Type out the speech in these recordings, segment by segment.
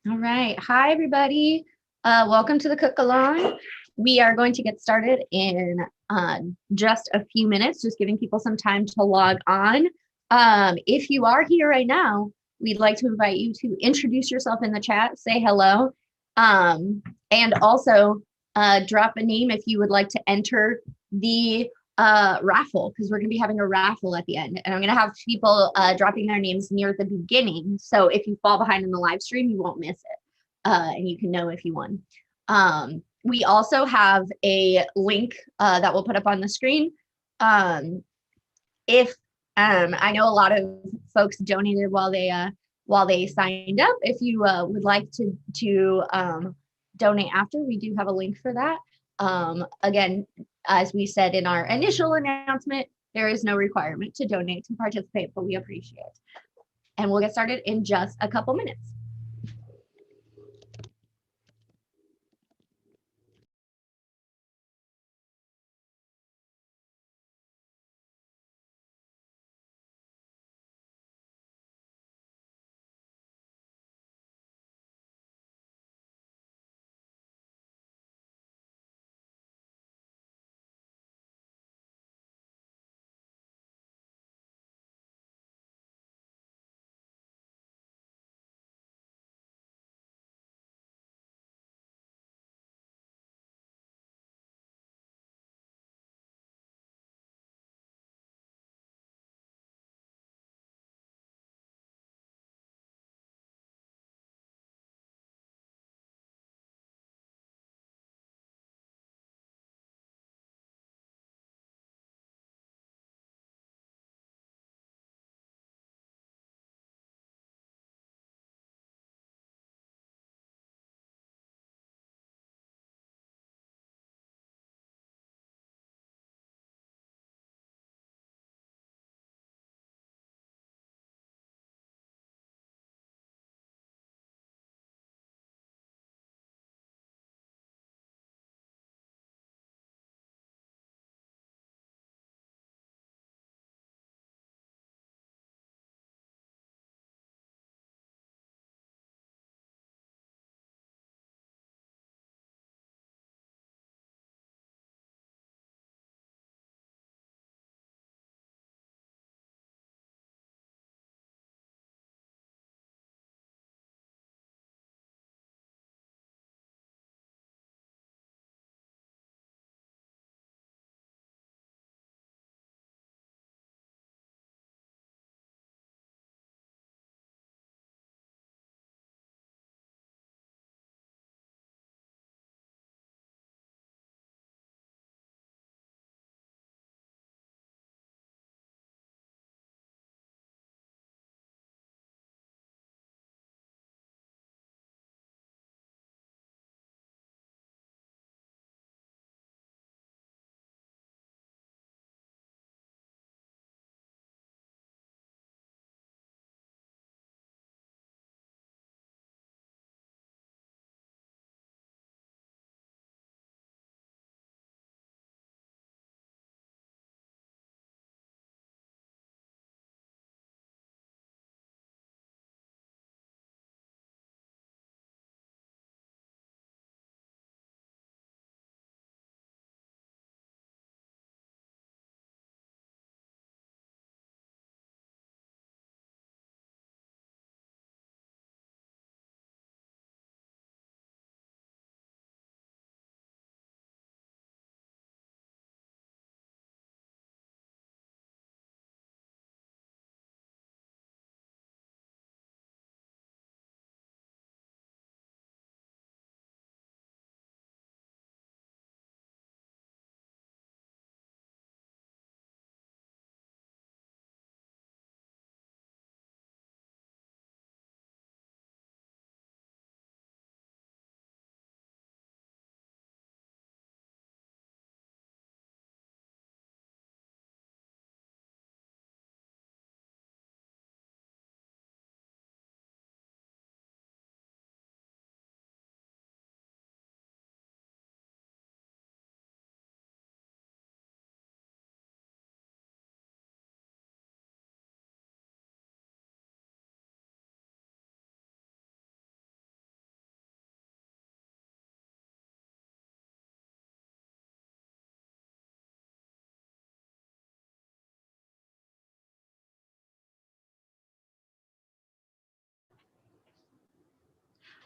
All right. Hi, everybody. Welcome to the Cook Along. We are going to get started in just a few minutes, just giving people some time to log on. If you are here right now, we'd like to invite you to introduce yourself in the chat, say hello, and also drop a name if you would like to enter the raffle, because we're going to be having a raffle at the end. And I'm going to have people dropping their names near the beginning. So if you fall behind in the live stream, you won't miss it. And you can know if you won. We also have a link that we'll put up on the screen. If I know a lot of folks donated while they signed up. If you would like to donate after, we do have a link for that. Again, as we said in our initial announcement, there is no requirement to donate to participate, but we appreciate it. And we'll get started in just a couple minutes.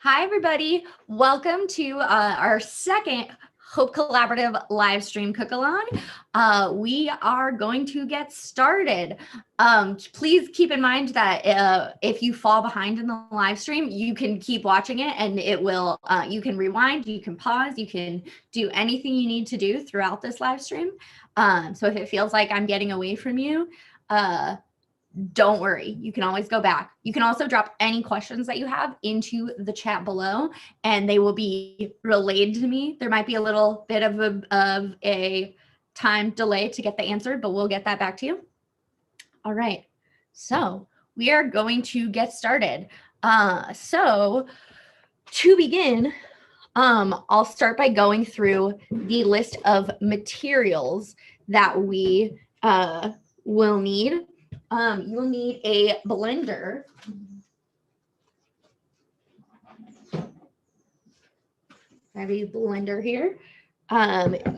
Hi, everybody. Welcome to our second Hope Collaborative live stream cook-along. We are going to get started. Please keep in mind that if you fall behind in the live stream, you can keep watching it and it will, you can rewind, you can pause, you can do anything you need to do throughout this live stream. So if it feels like I'm getting away from you, don't worry, you can always go back. You can also drop any questions that you have into the chat below and they will be relayed to me. There might be a little bit of a time delay to get the answer, but we'll get that back to you. All right, so we are going to get started. So to begin, I'll start by going through the list of materials that we will need. You'll need a blender. I have a blender here.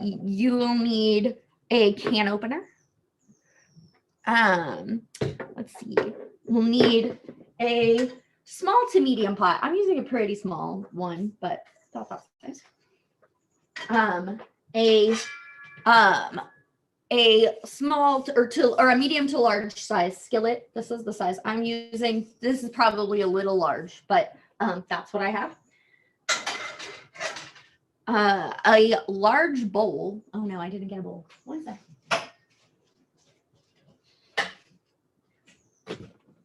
You will need a can opener. Let's see. We'll need a small to medium pot. I'm using a pretty small one, but that's nice. A small or a medium to large size skillet. This is the size I'm using. This is probably a little large, but that's what I have. A large bowl. Oh no, I didn't get a bowl. What is that?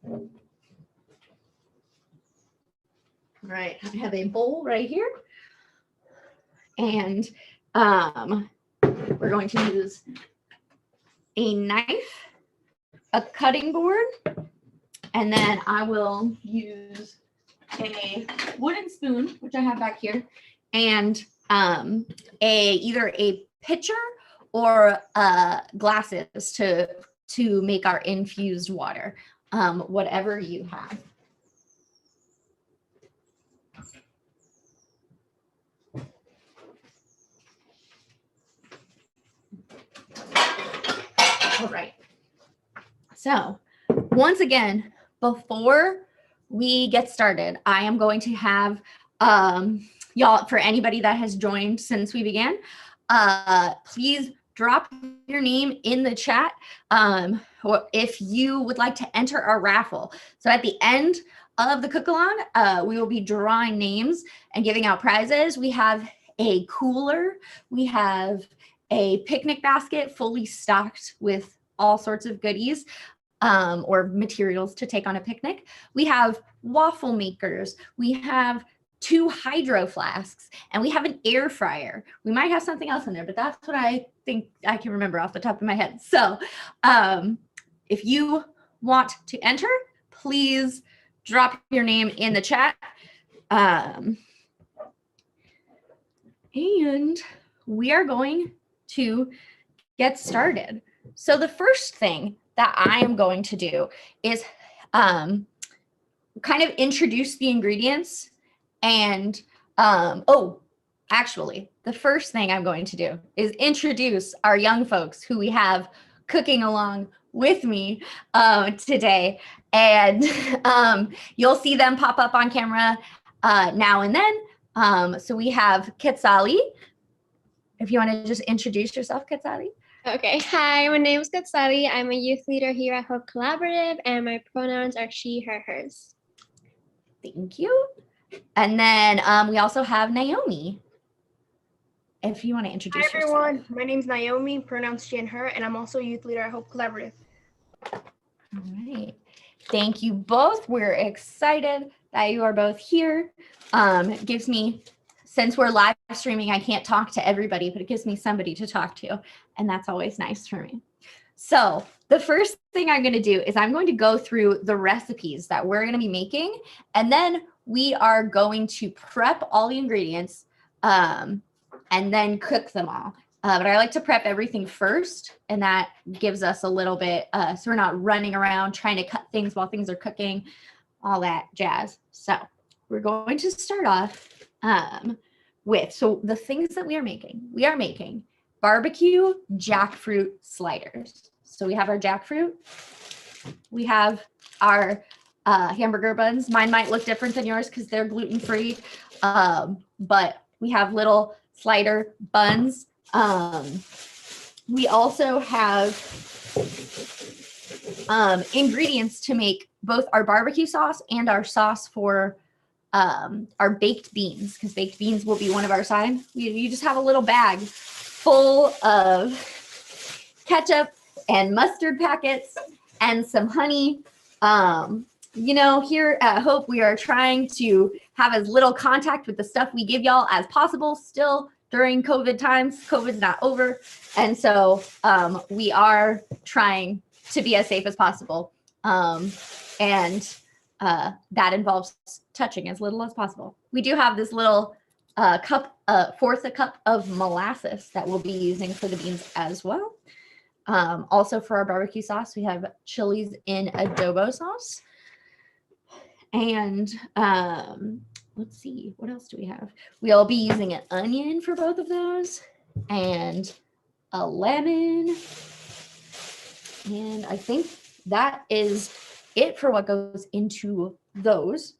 All right, I have a bowl right here. And we're going to use a knife, a cutting board, and then I will use a wooden spoon, which I have back here, and either a pitcher or glasses to make our infused water, whatever you have. All right. So once again, before we get started, I am going to have y'all, for anybody that has joined since we began, please drop your name in the chat or if you would like to enter our raffle. So at the end of the cook-along, we will be drawing names and giving out prizes. We have a cooler. We have a picnic basket fully stocked with all sorts of goodies or materials to take on a picnic. We have waffle makers. We have 2 hydro flasks, and we have an air fryer. We might have something else in there, but that's what I think I can remember off the top of my head. So if you want to enter, please drop your name in the chat. And we are going to get started. So the first thing that I am going to do is kind of introduce the ingredients and actually the first thing I'm going to do is introduce our young folks who we have cooking along with me today, and you'll see them pop up on camera now and then. So we have Quetzali. If you want to just introduce yourself, Quetzali. Okay, hi, my name is Quetzali. I'm a youth leader here at Hope Collaborative, and my pronouns are she, her, hers. Thank you. And then we also have Naomi. If you want to introduce yourself. Hi, everyone. My name is Naomi, pronouns she and her, and I'm also a youth leader at Hope Collaborative. All right. Thank you both. We're excited that you are both here. It gives me, since we're live streaming, I can't talk to everybody, but it gives me somebody to talk to, and that's always nice for me. So the first thing I'm going to do is I'm going to go through the recipes that we're going to be making, and then we are going to prep all the ingredients and then cook them all. But I like to prep everything first, and that gives us a little bit, so we're not running around trying to cut things while things are cooking, all that jazz. So we're going to start off with, so the things that we are making barbecue jackfruit sliders. So we have our jackfruit, we have our hamburger buns. Mine might look different than yours because they're gluten-free, but we have little slider buns. We also have ingredients to make both our barbecue sauce and our sauce for our baked beans, because baked beans will be one of our side. You just have a little bag full of ketchup and mustard packets and some honey. You know, here at Hope, we are trying to have as little contact with the stuff we give y'all as possible still during COVID times. COVID's not over. And so we are trying to be as safe as possible. And that involves touching as little as possible. We do have this little cup, fourth a cup of molasses that we'll be using for the beans as well. Also for our barbecue sauce, we have chilies in adobo sauce. And let's see, what else do we have? We'll be using an onion for both of those and a lemon. And I think that is it for what goes into those.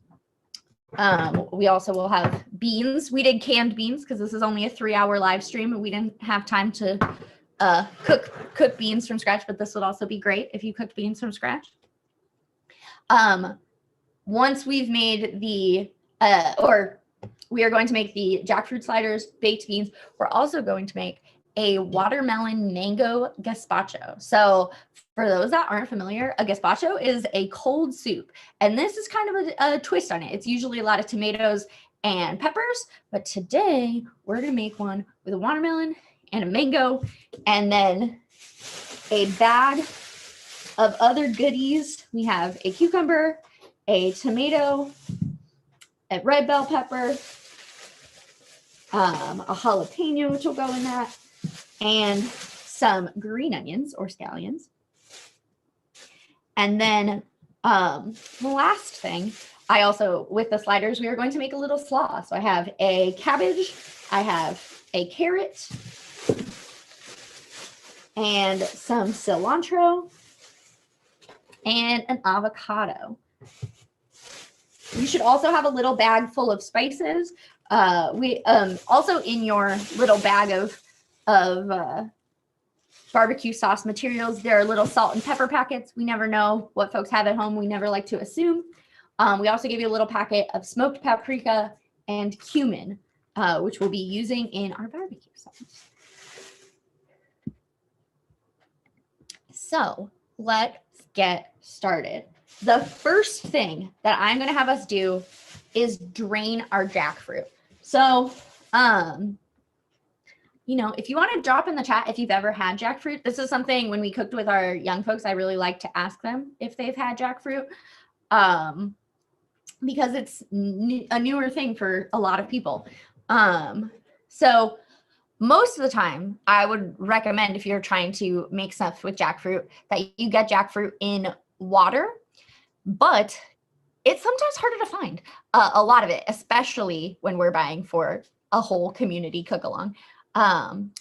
We also will have beans. We did canned beans because this is only a 3-hour live stream and we didn't have time to cook beans from scratch, but this would also be great if you cooked beans from scratch. Once we've made the, we are going to make the jackfruit sliders, baked beans, we're also going to make a watermelon mango gazpacho. So for those that aren't familiar, a gazpacho is a cold soup. And this is kind of a twist on it. It's usually a lot of tomatoes and peppers, but today we're gonna make one with a watermelon and a mango, and then a bag of other goodies. We have a cucumber, a tomato, a red bell pepper, a jalapeno, which will go in that, and some green onions or scallions. And then the last thing, I also, with the sliders, we are going to make a little slaw. So I have a cabbage, I have a carrot, and some cilantro, and an avocado. You should also have a little bag full of spices. We also in your little bag of barbecue sauce materials, there are little salt and pepper packets. We never know what folks have at home. We never like to assume. We also give you a little packet of smoked paprika and cumin, which we'll be using in our barbecue sauce. So let's get started. The first thing that I'm going to have us do is drain our jackfruit. So, you know, if you want to drop in the chat if you've ever had jackfruit, this is something when we cooked with our young folks, I really like to ask them if they've had jackfruit, because it's a newer thing for a lot of people. So most of the time, I would recommend if you're trying to make stuff with jackfruit that you get jackfruit in water, but it's sometimes harder to find a lot of it, especially when we're buying for a whole community cook-along.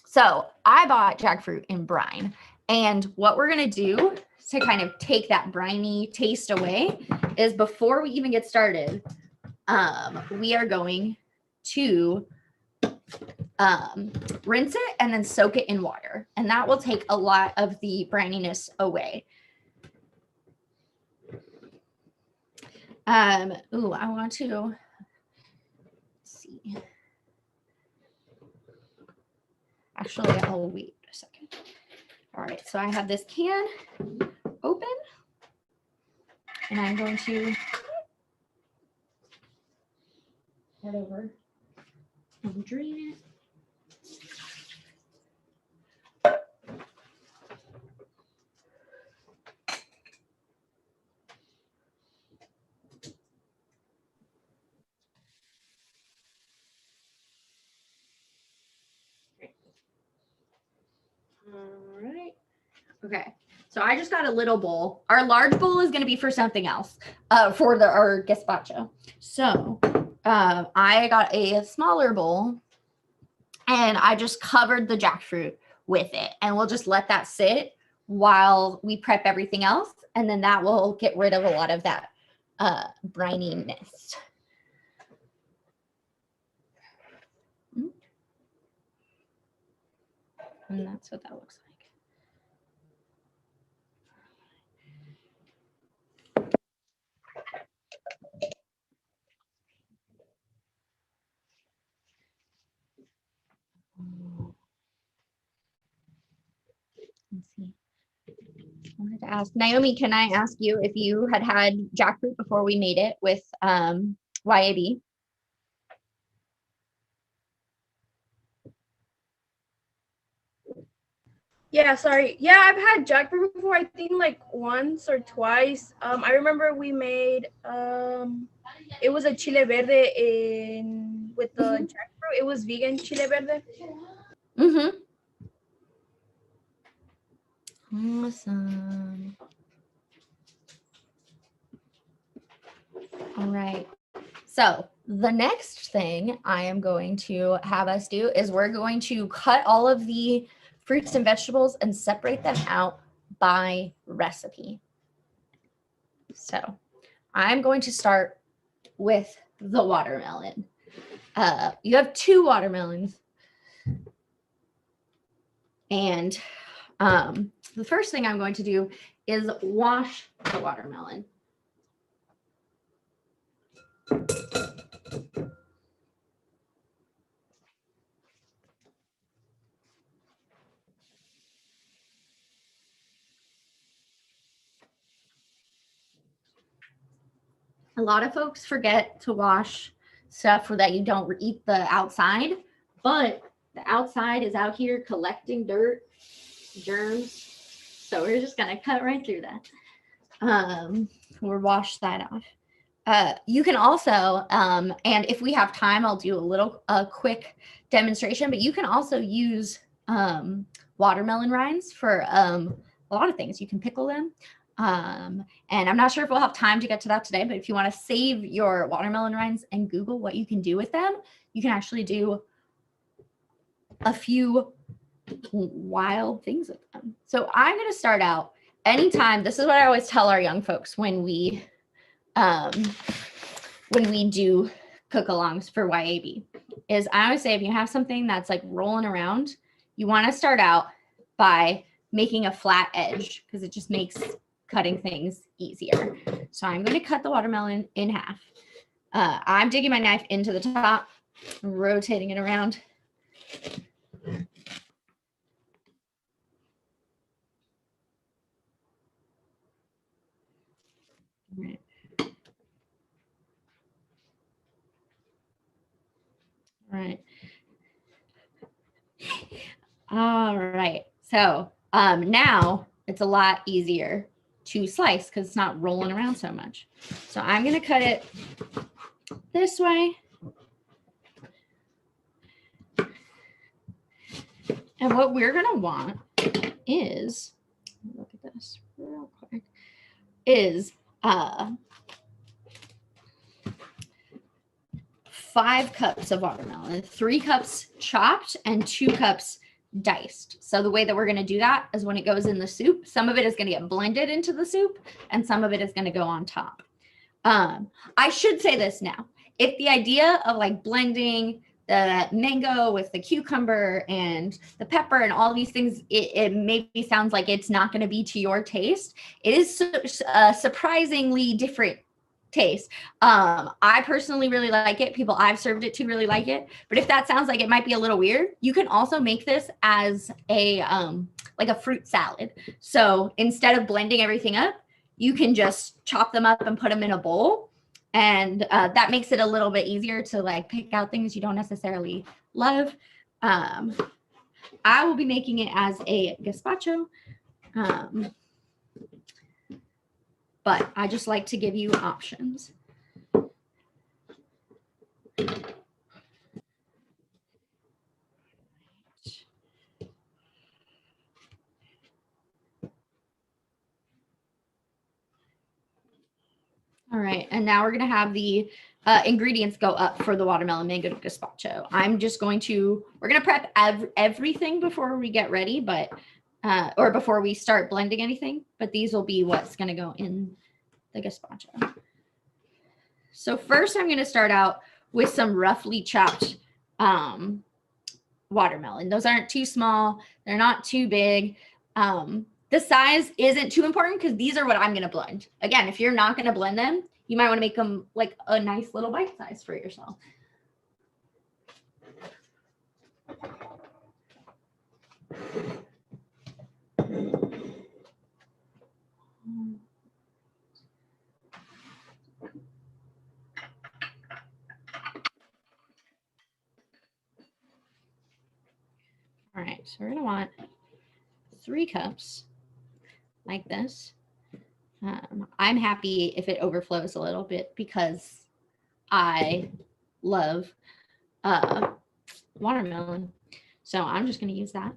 So I bought jackfruit in brine, and what we're gonna do to kind of take that briny taste away is before we even get started, we are going to rinse it and then soak it in water, and that will take a lot of the brininess away. Ooh, I want to see. Actually, I'll wait a second. All right, so I have this can open, and I'm going to head over and drain it. All right. Okay. So I just got a little bowl. Our large bowl is going to be for something else, for our gazpacho. So I got a smaller bowl, and I just covered the jackfruit with it, and we'll just let that sit while we prep everything else, and then that will get rid of a lot of that brininess. And that's what that looks like. Let's see. I wanted to ask Naomi, can I ask you if you had jackfruit before we made it with YAB? Yeah, sorry. Yeah, I've had jackfruit before. I think like once or twice. I remember we made it was a chile verde with the jackfruit. It was vegan chile verde. Mm-hmm. Awesome. All right. So the next thing I am going to have us do is we're going to cut all of the fruits and vegetables and separate them out by recipe. So I'm going to start with the watermelon. You have 2 watermelons. And the first thing I'm going to do is wash the watermelon. A lot of folks forget to wash stuff so that you don't eat the outside, but the outside is out here collecting dirt, germs. So we're just gonna cut right through that. Or wash that off. You can also, and if we have time, I'll do a quick demonstration, but you can also use watermelon rinds for a lot of things. You can pickle them. And I'm not sure if we'll have time to get to that today, but if you want to save your watermelon rinds and Google what you can do with them, you can actually do a few wild things with them. So I'm going to start out anytime. This is what I always tell our young folks when we do cook-alongs for YAB is I always say, if you have something that's like rolling around, you want to start out by making a flat edge because it just makes cutting things easier. So I'm going to cut the watermelon in half. I'm digging my knife into the top, rotating it around. Right. All right. So now it's a lot easier to slice because it's not rolling around so much. So I'm going to cut it this way. And what we're going to want is, look at this real quick, is 5 cups of watermelon, 3 cups chopped and 2 cups diced. So the way that we're going to do that is when it goes in the soup, some of it is going to get blended into the soup and some of it is going to go on top. I should say this now. If the idea of like blending the mango with the cucumber and the pepper and all these things, it maybe sounds like it's not going to be to your taste. It is surprisingly different taste. I personally really like it. People I've served it to really like it. But if that sounds like it might be a little weird, you can also make this as a like a fruit salad. So instead of blending everything up, you can just chop them up and put them in a bowl. And that makes it a little bit easier to like pick out things you don't necessarily love. I will be making it as a gazpacho. But I just like to give you options. All right, and now we're gonna have the ingredients go up for the watermelon mango gazpacho. We're gonna prep everything before we get ready, but or before we start blending anything, but these will be what's gonna go in the gazpacho. So first I'm going to start out with some roughly chopped watermelon. Those aren't too small. They're not too big. The size isn't too important because these are what I'm going to blend. Again, if you're not going to blend them, you might want to make them like a nice little bite size for yourself. All right, so we're going to want 3 cups like this. I'm happy if it overflows a little bit because I love watermelon. So I'm just going to use that.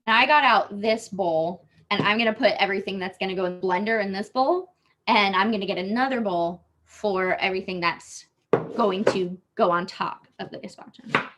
Now I got out this bowl and I'm going to put everything that's going to go in the blender in this bowl. And I'm going to get another bowl for everything that's going to go on top of the gazpacho.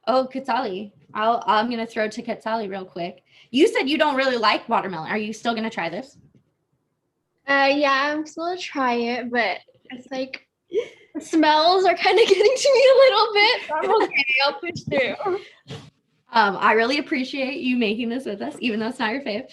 Oh, Katsali. I'm going to throw to Katsali real quick. You said you don't really like watermelon. Are you still going to try this? Yeah, I'm still gonna try it, but it's like the smells are kind of getting to me a little bit. So I'm okay. I'll push through. I really appreciate you making this with us, even though it's not your fave.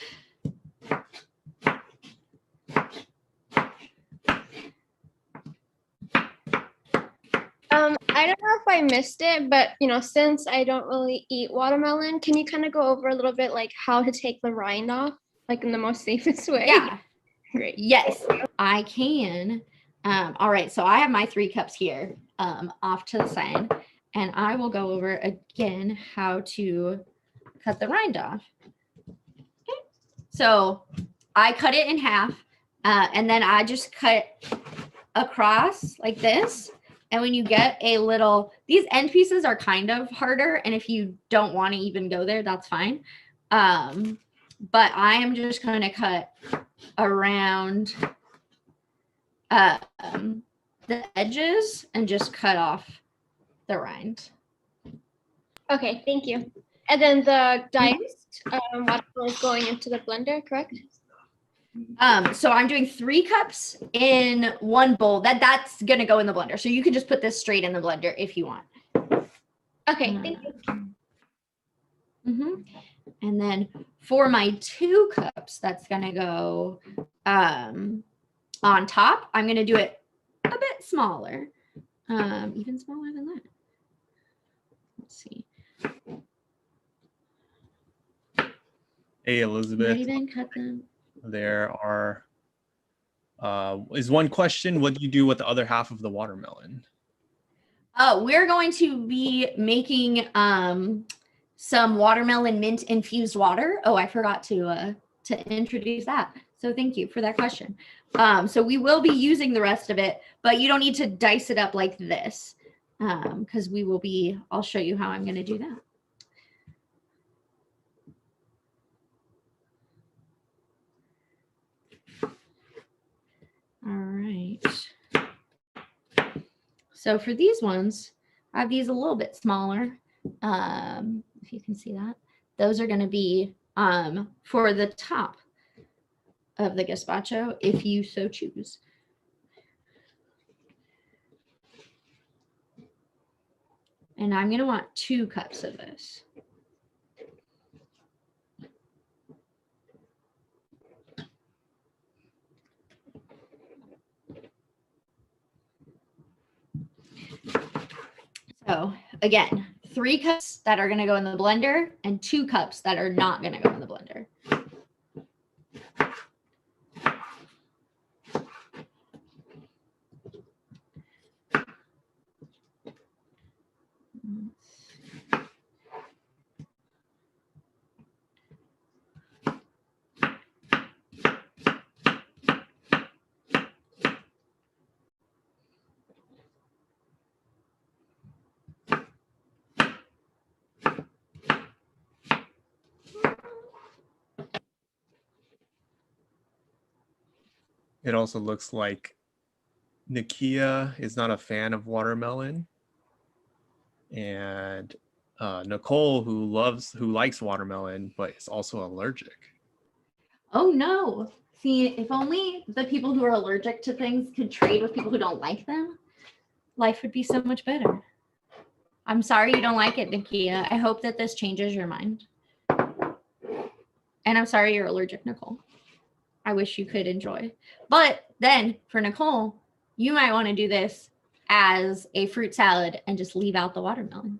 I don't know if I missed it, but since I don't really eat watermelon, can you kind of go over a little bit like how to take the rind off, like in the most safest way? Yeah. Great. Yes, I can. All right, so I have my 3 cups here off to the side, and I will go over again how to cut the rind off. Okay. So I cut it in half, and then I just cut across like this. And when you get a little, these end pieces are kind of harder, and if you don't want to even go there, that's fine. But I am just going to cut around the edges and just cut off the rind. Okay, thank you. And then the diced watermelon is going into the blender, correct? So I'm doing 3 cups in 1 bowl. That's gonna go in the blender. So you can just put this straight in the blender if you want. Okay, thank you. And then for my 2 cups, that's gonna go on top. I'm gonna do it a bit smaller, even smaller than that. Let's see. Hey, Elizabeth. Even cut them. There is one question. What do you do with the other half of the watermelon? Oh, we're going to be making some watermelon mint infused water. Oh, I forgot to introduce that. So thank you for that question. So we will be using the rest of it, but you don't need to dice it up like this because I'll show you how I'm going to do that. All right. So for these ones, I have these a little bit smaller. If you can see that, those are going to be for the top of the gazpacho, if you so choose. And I'm going to want 2 cups of this. So again, 3 cups that are going to go in the blender and 2 cups that are not going to go in the blender. It also looks like Nakia is not a fan of watermelon. And Nicole, who likes watermelon, but is also allergic. Oh no. See, if only the people who are allergic to things could trade with people who don't like them, life would be so much better. I'm sorry you don't like it, Nakia. I hope that this changes your mind. And I'm sorry you're allergic, Nicole. I wish you could enjoy. But then for Nicole, you might want to do this as a fruit salad and just leave out the watermelon.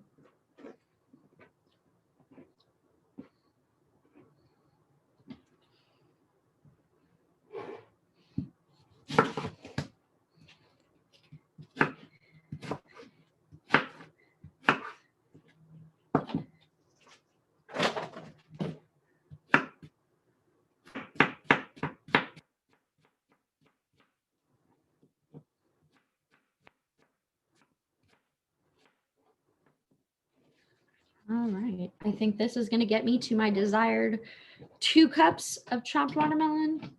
All right, I think this is going to get me to my desired 2 cups of chopped watermelon.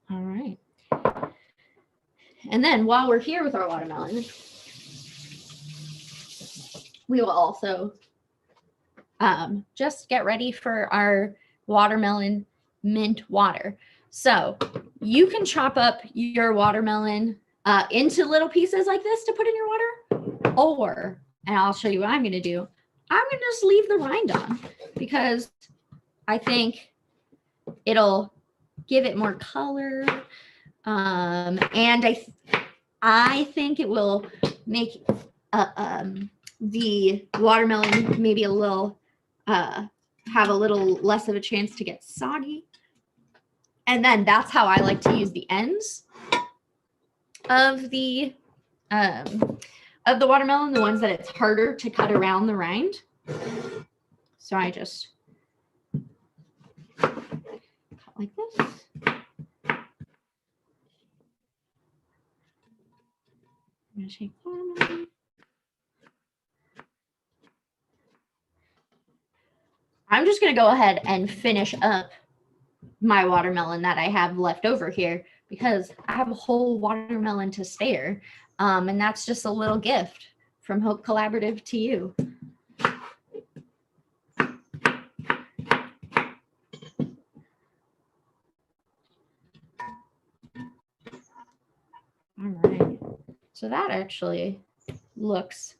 All right. And then while we're here with our watermelon, we will also just get ready for our watermelon mint water. So you can chop up your watermelon into little pieces like this to put in your water, or, and I'll show you what I'm going to do, I'm going to just leave the rind on because I think it'll give it more color, and I think it will make the watermelon maybe a little have a little less of a chance to get soggy. And then that's how I like to use the ends of the watermelon, the ones that it's harder to cut around the rind. So I just cut like this. I'm gonna take watermelon. I'm just gonna go ahead and finish up my watermelon that I have left over here because I have a whole watermelon to spare. And that's just a little gift from Hope Collaborative to you. All right. So that actually looks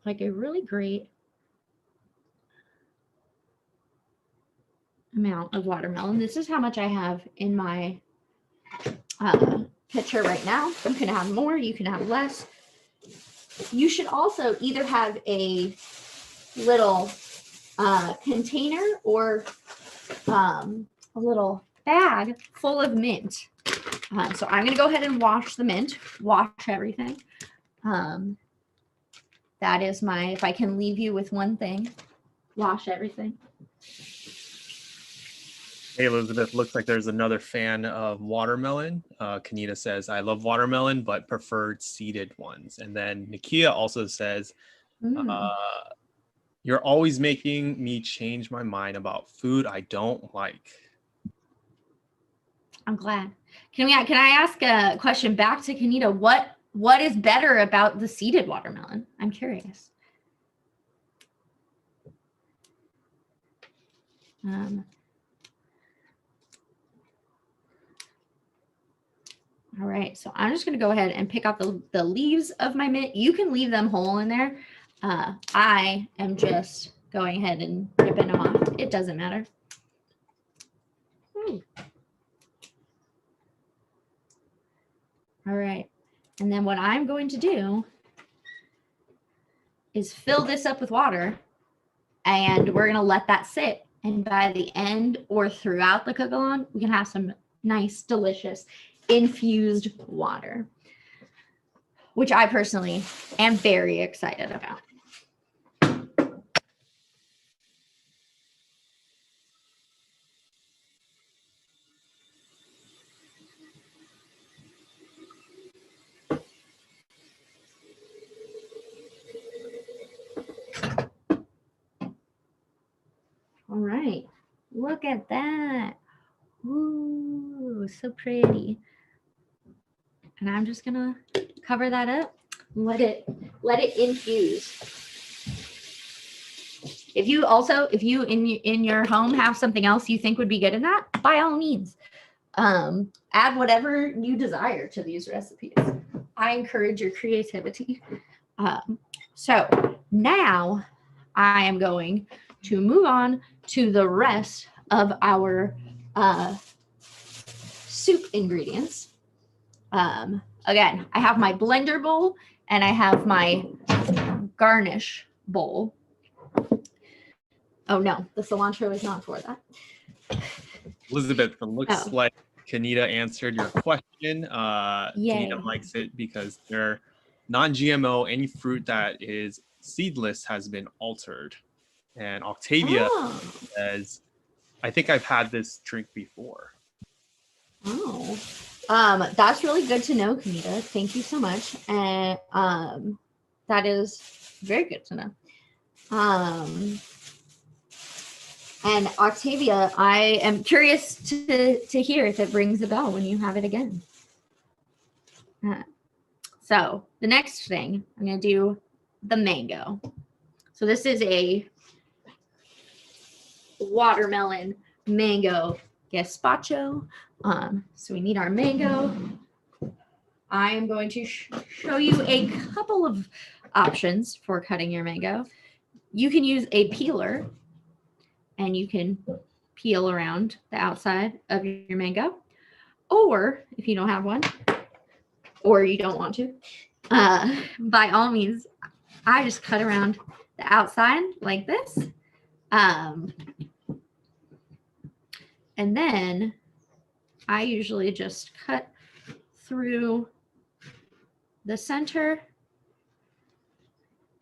like a really great amount of watermelon. This is how much I have in my pitcher right now. You can have more, you can have less. You should also either have a little container or a little bag full of mint. So I'm going to go ahead and wash the mint, wash everything. That is my, if I can leave you with one thing, wash everything. Hey, Elizabeth, looks like there's another fan of watermelon. Kanita says, I love watermelon, but preferred seeded ones. And then Nakia also says, you're always making me change my mind about food I don't like. I'm glad. Can I ask a question back to Kanita? What is better about the seeded watermelon? I'm curious. All right, so I'm just going to go ahead and pick out the leaves of my mint. You can leave them whole in there. I am just going ahead and ripping them off. It doesn't matter. All right, and then what I'm going to do is fill this up with water, and we're going to let that sit. And by the end or throughout the cook-along, we can have some nice, delicious infused water, which I personally am very excited about. Look at that. Ooh, so pretty. And I'm just gonna cover that up and let it infuse. If you in your home have something else you think would be good in that, by all means, add whatever you desire to these recipes. I encourage your creativity. So now I am going to move on to the rest of our soup ingredients. Again, I have my blender bowl and I have my garnish bowl. Oh no, the cilantro is not for that. Elizabeth, it looks like Kenita answered your question. Yay. Kenita likes it because they're non-GMO. Any fruit that is seedless has been altered. And Octavia says, I think I've had this drink before. Oh, that's really good to know, Kenita. Thank you so much. And that is very good to know. And Octavia, I am curious to hear if it rings a bell when you have it again. So the next thing, I'm going to do the mango. So this is a watermelon mango gazpacho. So we need our mango. I am going to show you a couple of options for cutting your mango. You can use a peeler, and you can peel around the outside of your mango. Or if you don't have one, or you don't want to, by all means, I just cut around the outside like this. And then I usually just cut through the center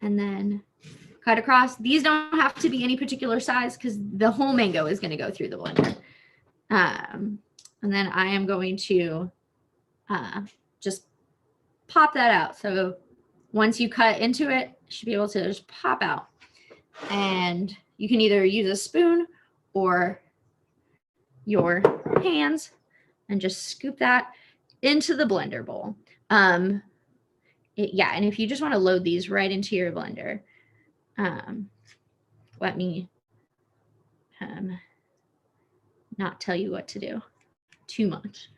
and then cut across. These don't have to be any particular size because the whole mango is going to go through the blender. And then I am going to just pop that out. So once you cut into it, you should be able to just pop out. And you can either use a spoon or your hands and just scoop that into the blender bowl. And if you just want to load these right into your blender, let me not tell you what to do too much.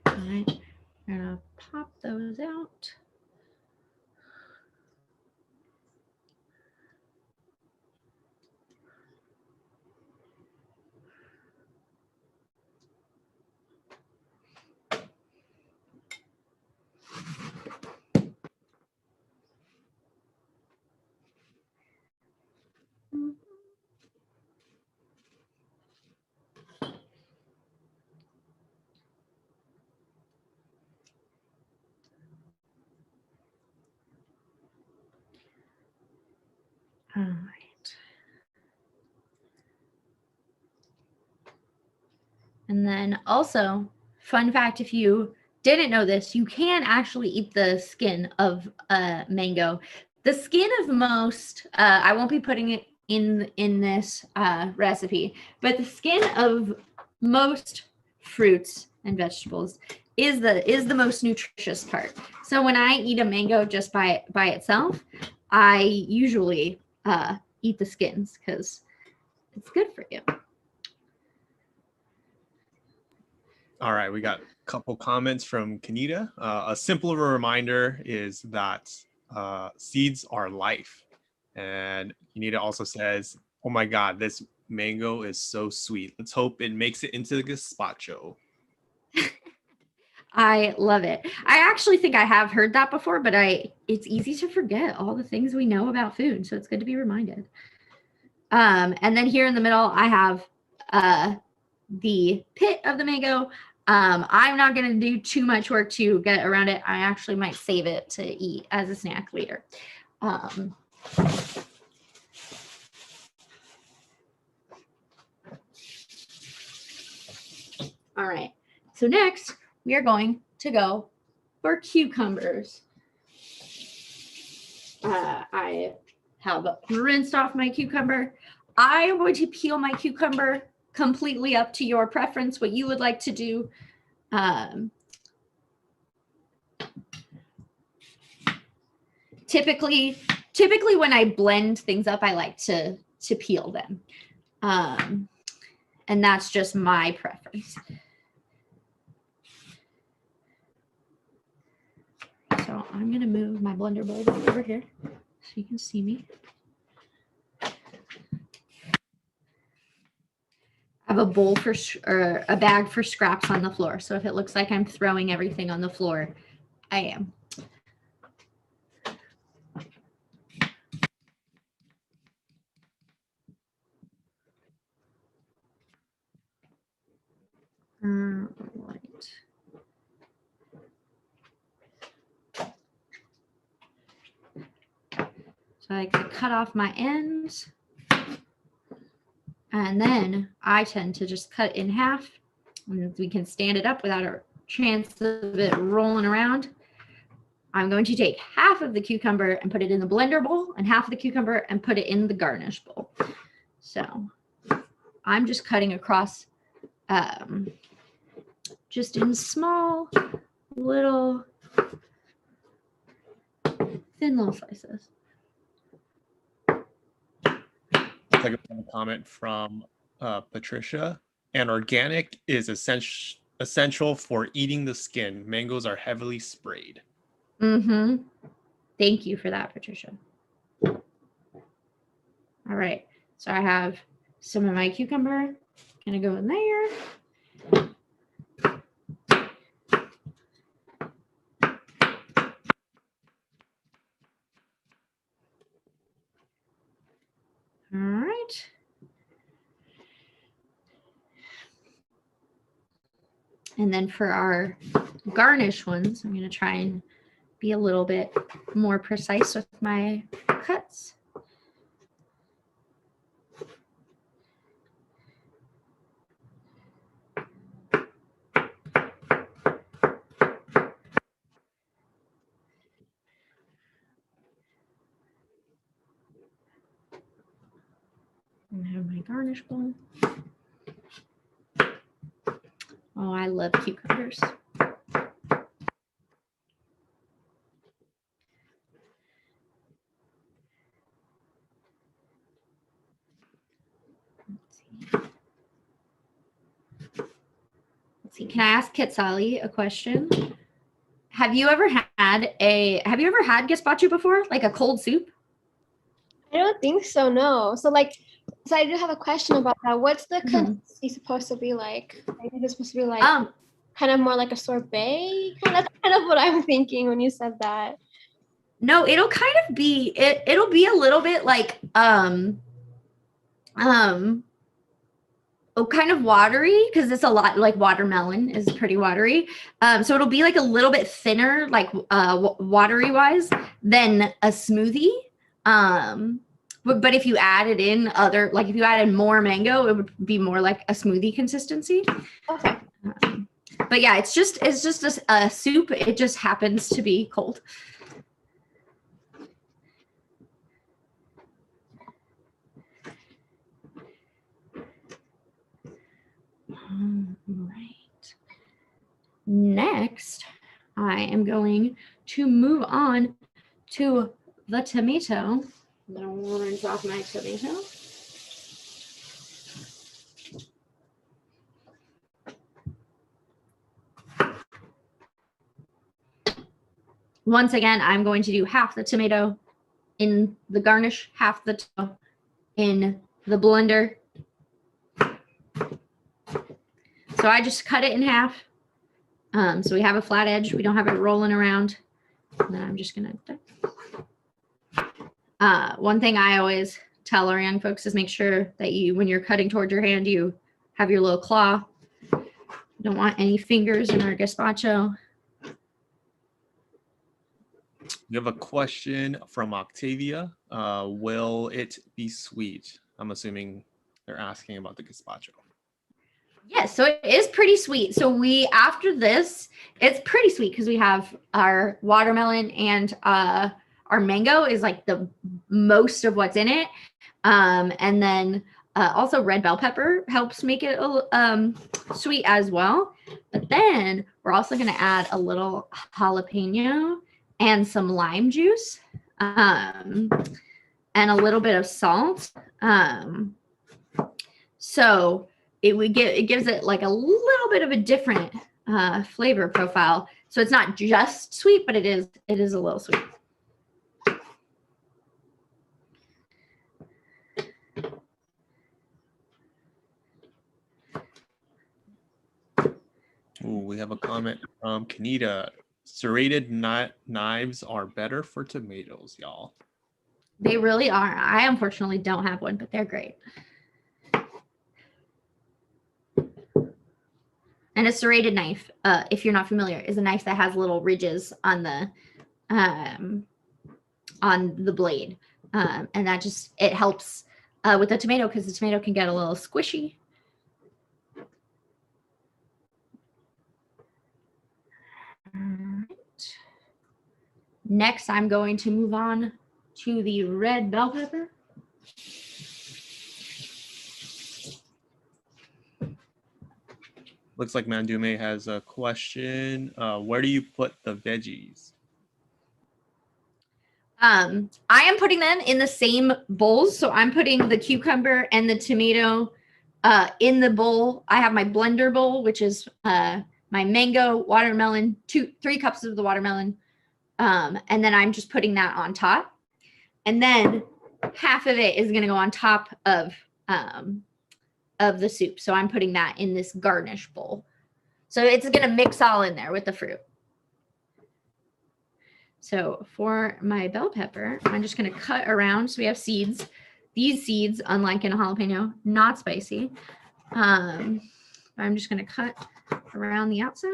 All right, I'm gonna pop those out. All right. And then also, fun fact, if you didn't know this, you can actually eat the skin of mango. The skin of most, I won't be putting it in this recipe, but the skin of most fruits and vegetables is the most nutritious part. So when I eat a mango just by itself, I usually eat the skins because it's good for you. All right, we got a couple comments from Kenita. A simpler reminder is that seeds are life. And Kenita also says, oh my God, this mango is so sweet. Let's hope it makes it into the gazpacho. I love it. I actually think I have heard that before, but it's easy to forget all the things we know about food. So it's good to be reminded. And then here in the middle, I have the pit of the mango. I'm not going to do too much work to get around it. I actually might save it to eat as a snack later. All right. So next we are going to go for cucumbers. I have rinsed off my cucumber. I am going to peel my cucumber completely up to your preference, what you would like to do. Typically when I blend things up, I like to peel them. And that's just my preference. So I'm gonna move my blender bowl over here so you can see me. I have a bowl or a bag for scraps on the floor. So if it looks like I'm throwing everything on the floor, I am. Right. So I can cut off my ends. And then I tend to just cut it in half. And we can stand it up without a chance of it rolling around. I'm going to take half of the cucumber and put it in the blender bowl and half of the cucumber and put it in the garnish bowl. So I'm just cutting across just in small little thin little slices. Like a comment from Patricia. And organic is essential for eating the skin. Mangoes are heavily sprayed. Mm-hmm. Thank you for that, Patricia. All right. So I have some of my cucumber. Gonna go in there. All right. And then for our garnish ones, I'm going to try and be a little bit more precise with my cuts. I have my garnish bowl. Oh, I love cucumbers. Let's see. Can I ask Quetzali a question? Have you ever had gazpacho before? Like a cold soup? I don't think so, no. So I do have a question about that. What's the consistency supposed to be like? I think it's supposed to be like kind of more like a sorbet. That's kind of what I'm thinking when you said that. No, it'll kind of be it'll be a little bit like kind of watery because it's a lot like watermelon is pretty watery. So it'll be like a little bit thinner, like watery wise than a smoothie. But if you added in if you added more mango, it would be more like a smoothie consistency. Okay. But yeah, it's just a soup. It just happens to be cold. Right. Next, I am going to move on to the tomato. I'm going to rinse off my tomato. Once again, I'm going to do half the tomato in the garnish, half the tomato in the blender. So I just cut it in half. So we have a flat edge. We don't have it rolling around. And then I'm just going to... one thing I always tell our young folks is make sure that when you're cutting towards your hand, you have your little claw. You don't want any fingers in our gazpacho. We have a question from Octavia. Will it be sweet? I'm assuming they're asking about the gazpacho. Yes, so it is pretty sweet. So after this, it's pretty sweet because we have our watermelon and our mango is like the most of what's in it. And then also red bell pepper helps make it sweet as well. But then we're also going to add a little jalapeno and some lime juice and a little bit of salt. So it gives it like a little bit of a different flavor profile. So it's not just sweet, but it is a little sweet. Ooh, we have a comment from Kanita. Serrated knives are better for tomatoes, y'all. They really are. I unfortunately don't have one, but they're great. And a serrated knife, if you're not familiar, is a knife that has little ridges on the blade, and that just it helps with the tomato because the tomato can get a little squishy. All right. Next, I'm going to move on to the red bell pepper. Looks like Mandume has a question. Where do you put the veggies? I am putting them in the same bowls. So I'm putting the cucumber and the tomato in the bowl. I have my blender bowl, which is my mango, watermelon, 3 cups of the watermelon. And then I'm just putting that on top. And then half of it is going to go on top of the soup. So I'm putting that in this garnish bowl. So it's going to mix all in there with the fruit. So for my bell pepper, I'm just going to cut around. So we have seeds. These seeds, unlike in a jalapeno, not spicy. I'm just going to cut around the outside.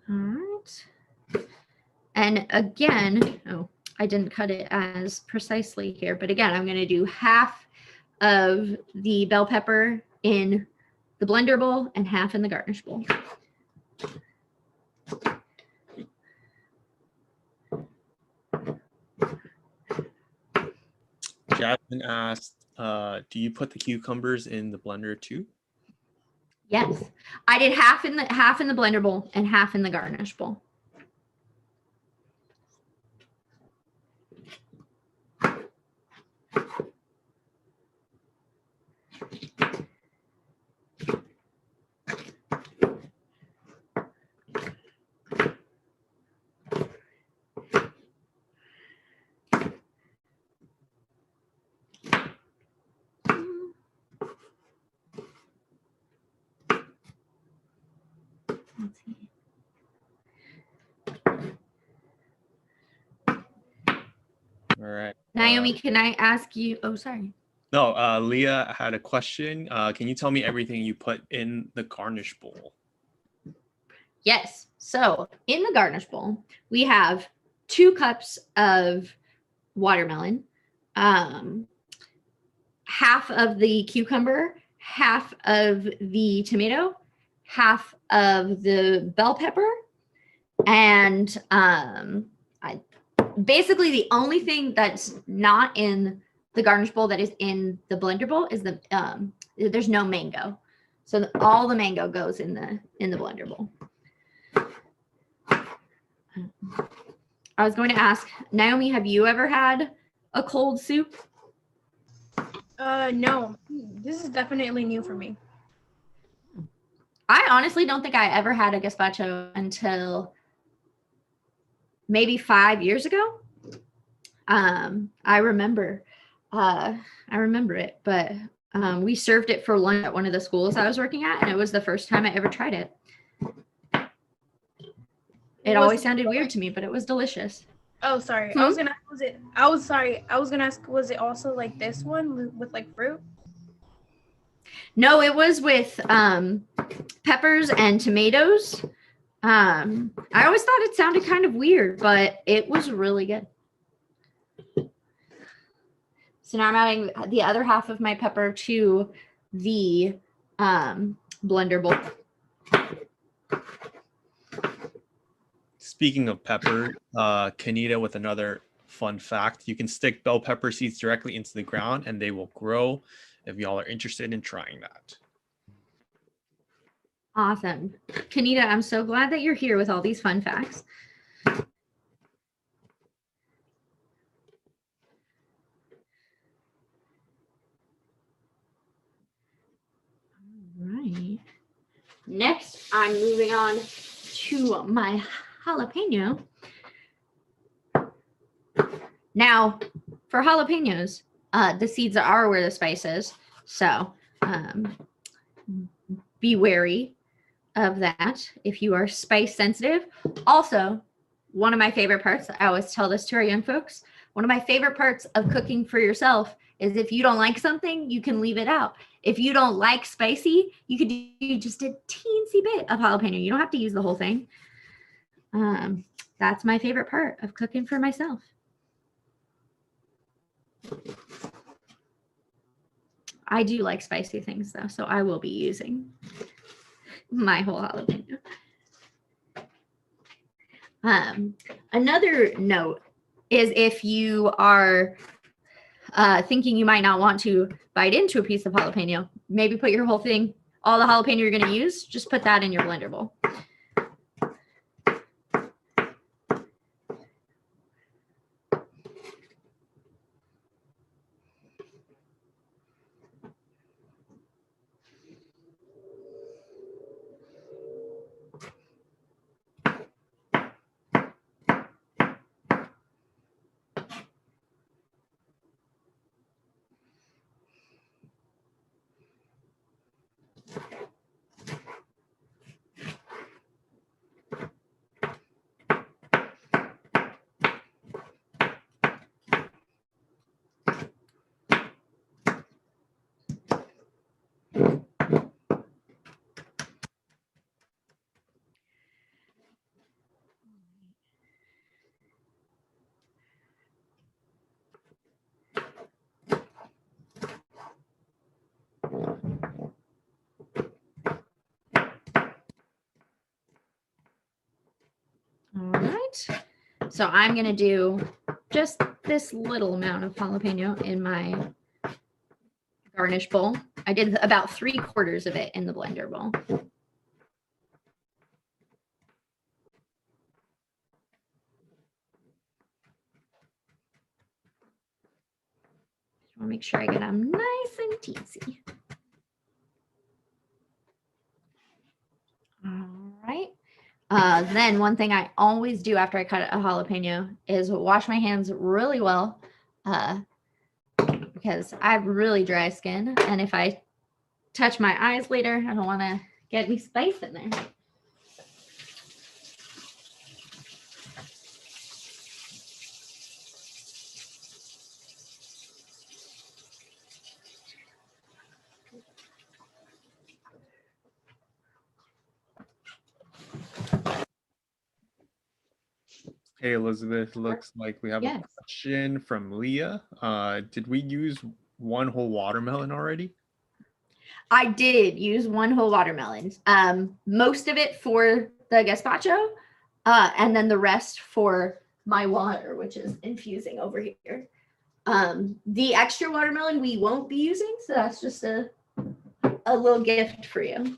All right. And again, I didn't cut it as precisely here, but again, I'm going to do half of the bell pepper in the blender bowl and half in the garnish bowl. Jasmine asked, do you put the cucumbers in the blender too? Yes, I did half in the blender bowl and half in the garnish bowl. All right. Naomi, can I ask you? Oh, sorry. No, Leah had a question. Can you tell me everything you put in the garnish bowl? Yes. So in the garnish bowl, we have 2 cups of watermelon, half of the cucumber, half of the tomato, half of the bell pepper, and basically the only thing that's not in the garnish bowl that is in the blender bowl is there's no mango. So all the mango goes in the blender bowl. I was going to ask, Naomi, have you ever had a cold soup? No, this is definitely new for me. I honestly don't think I ever had a gazpacho until maybe 5 years ago. I remember it, but we served it for lunch at one of the schools I was working at, and it was the first time I ever tried it. It always sounded weird to me, but it was delicious. Oh, sorry. Hmm? I was gonna ask, was it also like this one with like fruit? No, it was with peppers and tomatoes, I always thought it sounded kind of weird, but it was really good. So now I'm adding the other half of my pepper to the blender bowl. Speaking of pepper, Kanita with another fun fact. You can stick bell pepper seeds directly into the ground and they will grow if y'all are interested in trying that. Awesome. Kanita, I'm so glad that you're here with all these fun facts. All right. Next, I'm moving on to my jalapeno. Now, for jalapenos, the seeds are where the spice is. So be wary of that if you are spice sensitive. Also, one of my favorite parts, I always tell this to our young folks, one of my favorite parts of cooking for yourself is if you don't like something, you can leave it out. If you don't like spicy, you could do just a teensy bit of jalapeno. You don't have to use the whole thing. That's my favorite part of cooking for myself. I do like spicy things though, so I will be using my whole jalapeno. Another note is if you are thinking you might not want to bite into a piece of jalapeno, maybe put your whole thing, all the jalapeno you're going to use, just put that in your blender bowl. All right, so I'm going to do just this little amount of jalapeno in my garnish bowl. I did about 3/4 of it in the blender bowl. I want to make sure I get them nice and teensy. All right. Then one thing I always do after I cut a jalapeno is wash my hands really well because I have really dry skin. And if I touch my eyes later, I don't want to get any spice in there. Hey, Elizabeth, looks like we have a question from Leah. Did we use one whole watermelon already? I did use one whole watermelon. Most of it for the gazpacho, and then the rest for my water, which is infusing over here. The extra watermelon we won't be using, so that's just a little gift for you.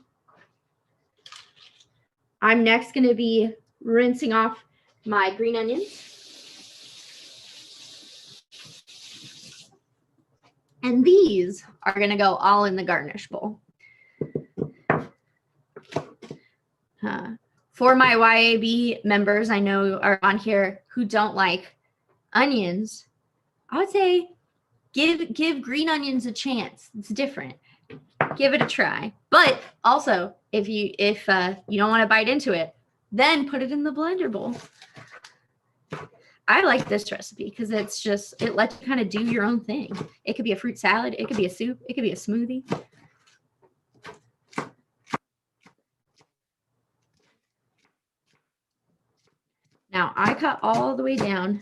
I'm next going to be rinsing off my green onions. And these are going to go all in the garnish bowl. For my YAB members, I know are on here who don't like onions, I would say give green onions a chance. It's different. Give it a try. But also, if you don't want to bite into it, then put it in the blender bowl. I like this recipe because it lets you kind of do your own thing. It could be a fruit salad. It could be a soup. It could be a smoothie. I cut all the way down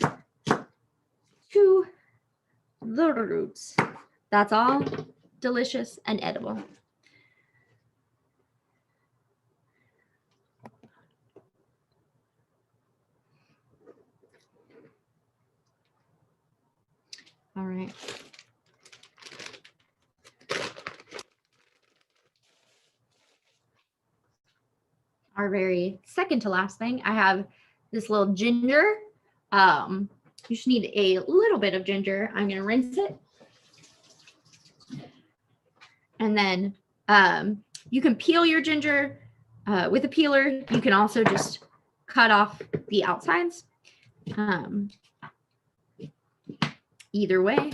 to the roots. That's all delicious and edible. All right. Our very second to last thing, I have this little ginger. You just need a little bit of ginger. I'm going to rinse it. And then you can peel your ginger with a peeler. You can also just cut off the outsides. Either way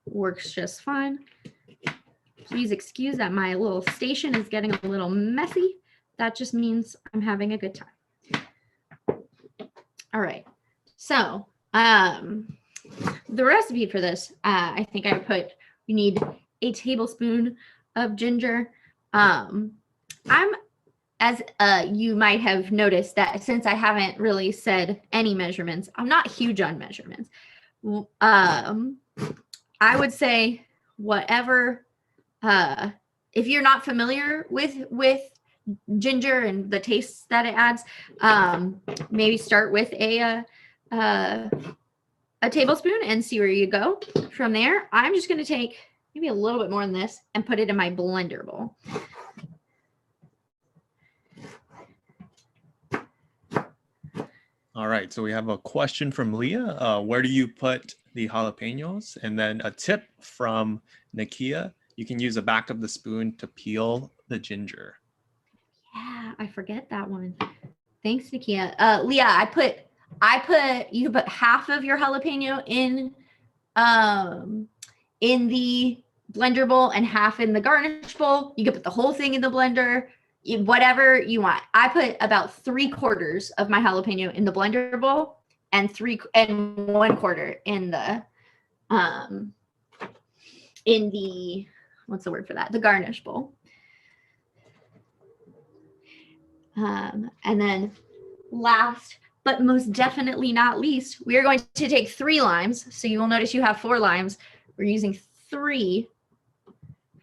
works just fine. Please excuse that my little station is getting a little messy. That just means I'm having a good time. All right. So the recipe for this, I think I put, you need a tablespoon of ginger. As you might have noticed that since I haven't really said any measurements, I'm not huge on measurements. I would say whatever, if you're not familiar with ginger and the tastes that it adds, maybe start with a tablespoon and see where you go from there. I'm just going to take maybe a little bit more than this and put it in my blender bowl. All right, so we have a question from Leah. Where do you put the jalapenos? And then a tip from Nakia. You can use the back of the spoon to peel the ginger. Yeah, I forget that one. Thanks, Nakia. Leah, you can put half of your jalapeno in the blender bowl and half in the garnish bowl. You can put the whole thing in the blender, whatever you want. I put about 3/4 of my jalapeno in the blender bowl and 1/4 in the what's the word for that? The garnish bowl. And then last, but most definitely not least, we are going to take 3 limes. So you will notice you have 4 limes. We're using 3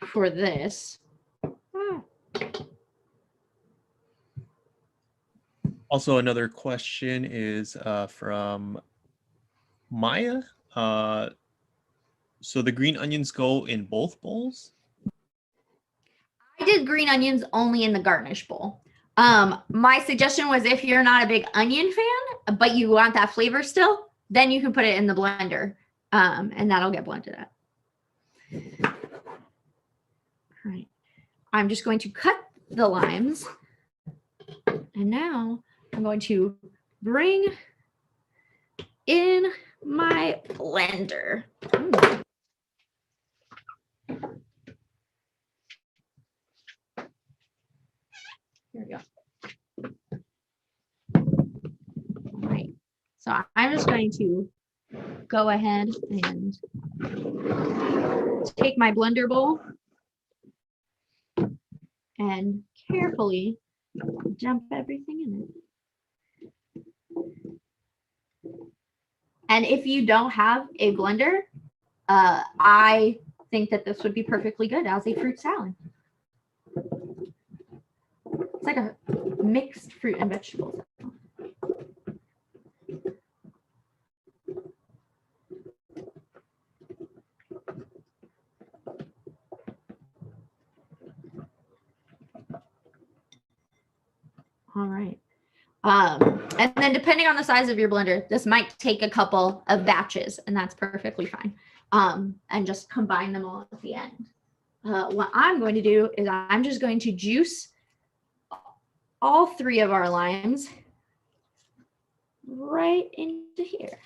for this. Also, another question is from Maya. So the green onions go in both bowls? I did green onions only in the garnish bowl. My suggestion was if you're not a big onion fan, but you want that flavor still, then you can put it in the blender, and that'll get blended up. All right. I'm just going to cut the limes. And now I'm going to bring in my blender. Here we go. All right. So I'm just going to go ahead and take my blender bowl and carefully dump everything in it. And if you don't have a blender, I think that this would be perfectly good as a fruit salad. It's like a mixed fruit and vegetables. All right. And then depending on the size of your blender, this might take a couple of batches, and that's perfectly fine. And just combine them all at the end. What I'm going to do is I'm just going to juice all 3 of our limes right into here.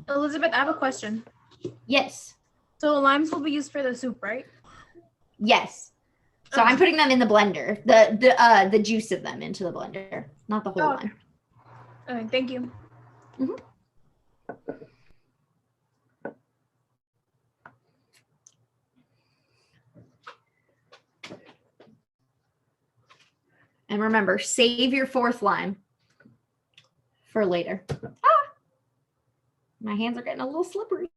Elizabeth, I have a question. Yes. So limes will be used for the soup, right? Yes. So I'm putting them in the blender, the juice of them into the blender, not the whole lime. Okay, thank you. Mm-hmm. And remember, save your 4th lime for later. Ah! My hands are getting a little slippery.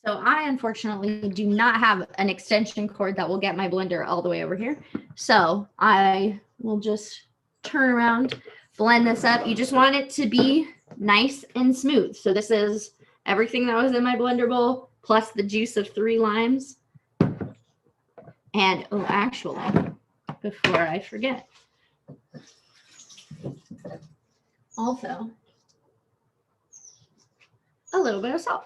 So I unfortunately do not have an extension cord that will get my blender all the way over here. So I will just turn around, blend this up. You just want it to be nice and smooth. So this is everything that was in my blender bowl plus the juice of 3 limes. And oh, actually, before I forget, also a little bit of salt.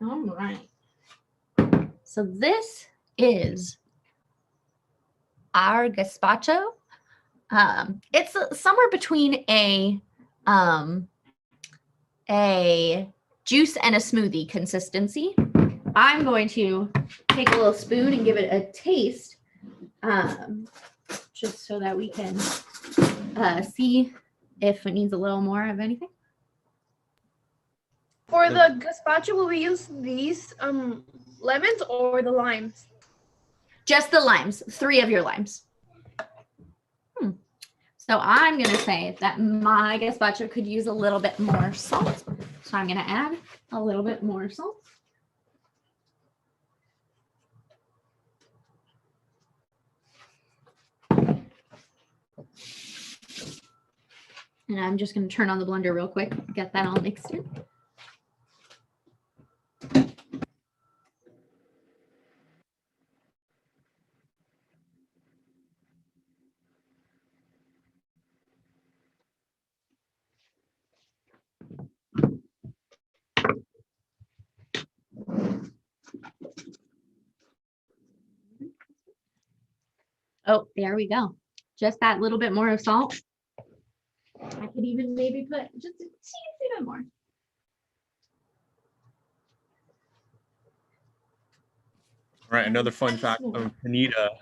All right. So this is our gazpacho. It's somewhere between a juice and a smoothie consistency. I'm going to take a little spoon and give it a taste, just so that we can see if it needs a little more of anything. For the gazpacho, will we use these lemons or the limes? Just the limes, 3 of your limes. So I'm going to say that my gazpacho could use a little bit more salt. So I'm going to add a little bit more salt. And I'm just going to turn on the blender real quick, get that all mixed in. Oh, there we go. Just that little bit more of salt. I could even maybe put just a teensy bit more. All right, another fun fact of Anita,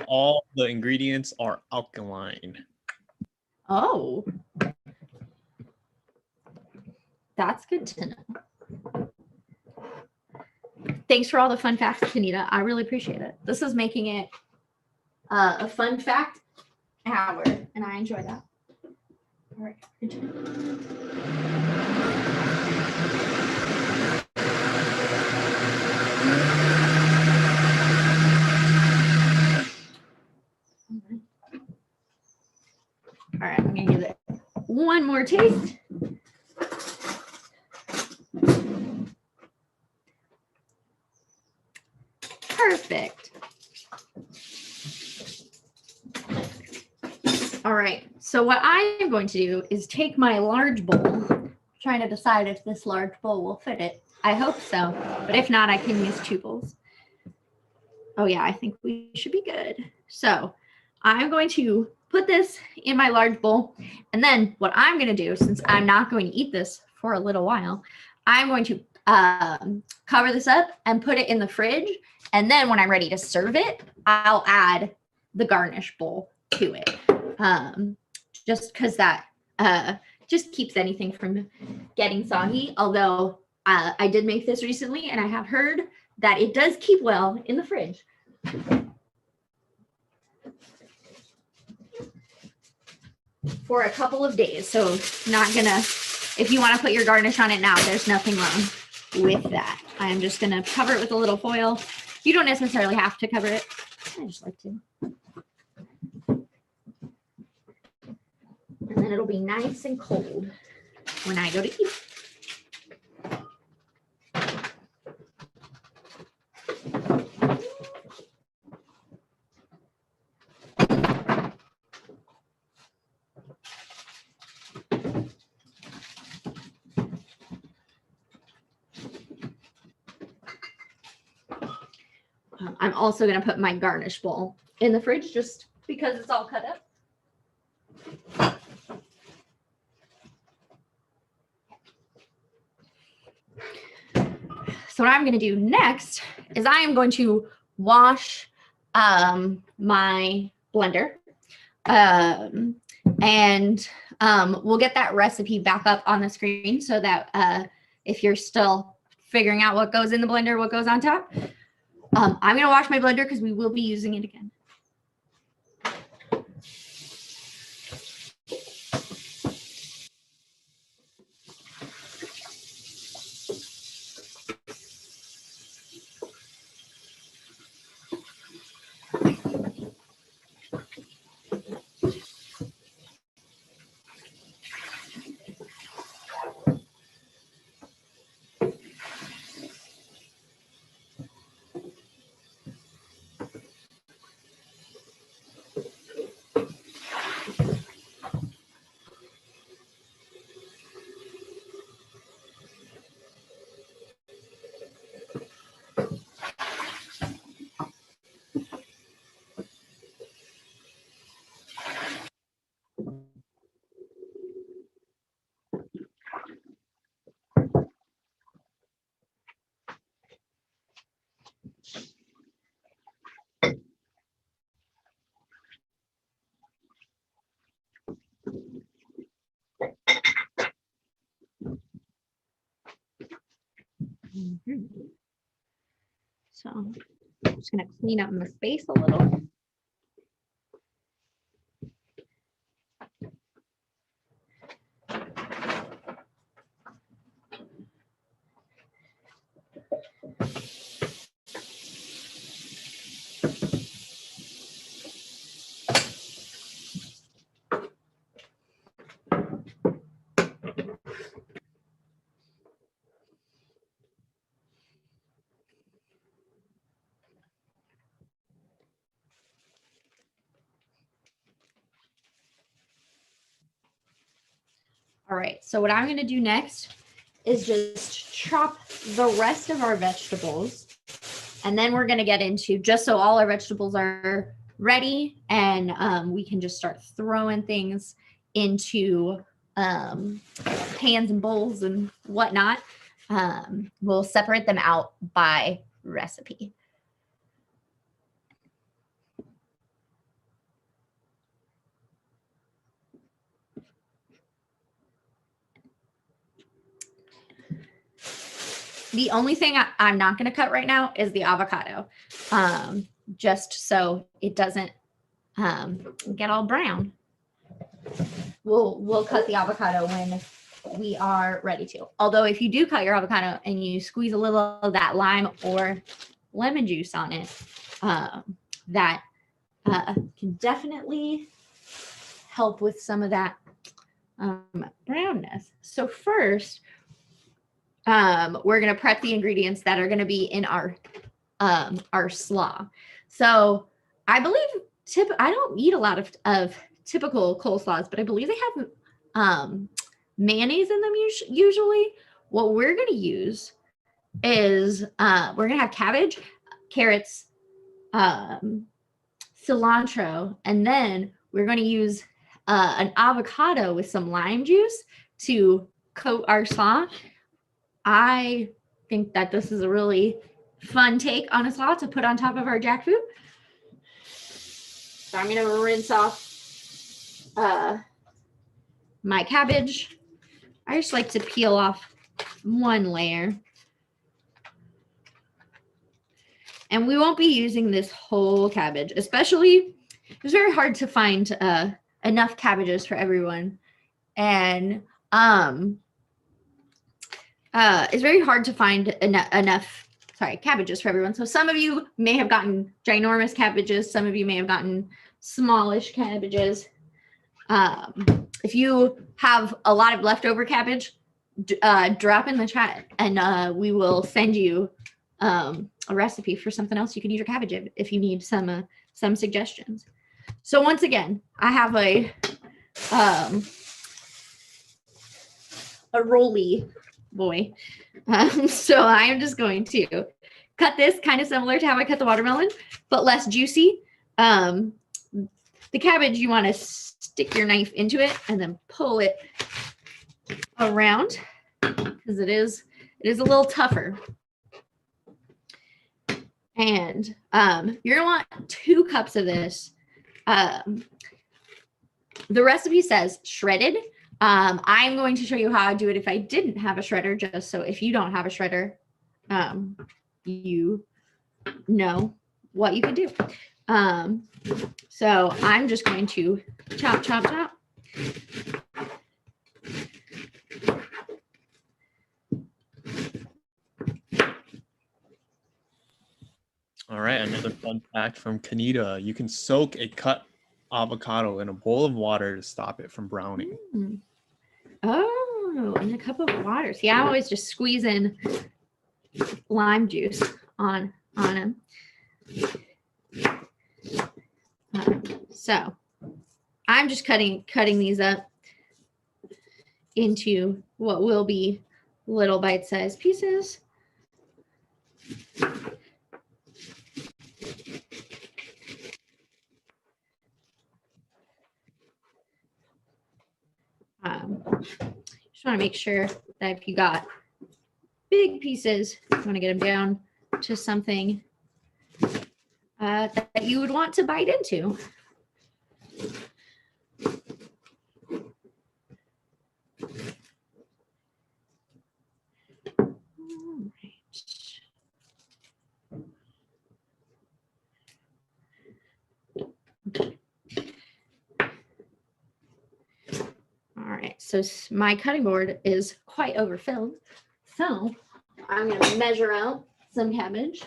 all the ingredients are alkaline. Oh, that's good to know. Thanks for all the fun facts, Kanita. I really appreciate it. This is making it a fun fact hour, and I enjoy that. All right, good job. All right, I'm gonna give it one more taste. Perfect. All right, so what I am going to do is take my large bowl, trying to decide if this large bowl will fit it. I hope so, but if not, I can use 2 bowls. Oh yeah, I think we should be good. So I'm going to put this in my large bowl, and then what I'm going to do, since I'm not going to eat this for a little while, I'm going to cover this up and put it in the fridge, and then when I'm ready to serve it, I'll add the garnish bowl to it. Just because that just keeps anything from getting soggy. Although I did make this recently, and I have heard that it does keep well in the fridge. For a couple of days. So not gonna, if you want to put your garnish on it now, there's nothing wrong with that. I'm just gonna cover it with a little foil. You don't necessarily have to cover it. I just like to. And then it'll be nice and cold when I go to eat. I'm also going to put my garnish bowl in the fridge just because it's all cut up. So what I'm going to do next is I am going to wash my blender, and we'll get that recipe back up on the screen so that if you're still figuring out what goes in the blender, what goes on top. I'm going to wash my blender because we will be using it again. So I'm just going to clean up my space a little. All right, so what I'm going to do next is just chop the rest of our vegetables. And then we're going to get into, just so all our vegetables are ready and we can just start throwing things into pans and bowls and whatnot. We'll separate them out by recipe. The only thing I'm not going to cut right now is the avocado, just so it doesn't get all brown. We'll cut the avocado when we are ready to. Although if you do cut your avocado and you squeeze a little of that lime or lemon juice on it, that can definitely help with some of that brownness. So first, we're going to prep the ingredients that are going to be in our our slaw. So I believe I don't eat a lot of typical coleslaws, but I believe they have mayonnaise in them usually. What we're going to use is we're going to have cabbage, carrots, cilantro, and then we're going to use an avocado with some lime juice to coat our slaw. I think that this is a really fun take on a slaw to put on top of our jackfruit. So I'm going to rinse off my cabbage. I just like to peel off one layer. And we won't be using this whole cabbage, especially it's very hard to find enough cabbages for everyone. And it's very hard to find enough cabbages for everyone. So some of you may have gotten ginormous cabbages. Some of you may have gotten smallish cabbages. If you have a lot of leftover cabbage, drop in the chat and we will send you a recipe for something else you can use your cabbage in if you need some suggestions. So once again, I have a roly boy. So I am just going to cut this kind of similar to how I cut the watermelon, but less juicy. The cabbage, you want to stick your knife into it and then pull it around because it is a little tougher. And you're going to want 2 cups of this. The recipe says shredded. I'm going to show you how I do it if I didn't have a shredder, just so if you don't have a shredder, you know what you can do. So I'm just going to chop, chop, chop. All right, another fun fact from Kanita. You can soak a cut avocado in a bowl of water to stop it from browning. Oh, in a cup of water. See, I always just squeeze in lime juice on them. So I'm just cutting these up into what will be little bite-sized pieces. Just want to make sure that if you got big pieces, you want to get them down to something that you would want to bite into. All right, so my cutting board is quite overfilled. So I'm going to measure out some cabbage.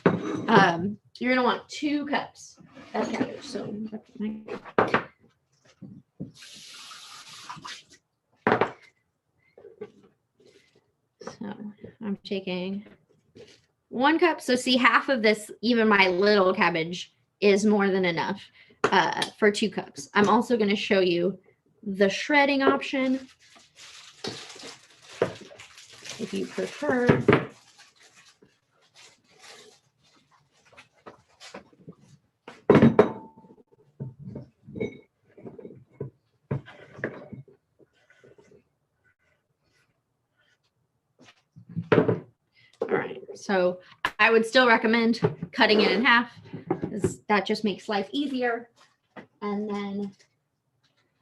You're going to want 2 cups of cabbage. So I'm taking 1 cup. So see, half of this, even my little cabbage, is more than enough for 2 cups. I'm also going to show you the shredding option if you prefer. All right, so I would still recommend cutting it in half, because that just makes life easier. And then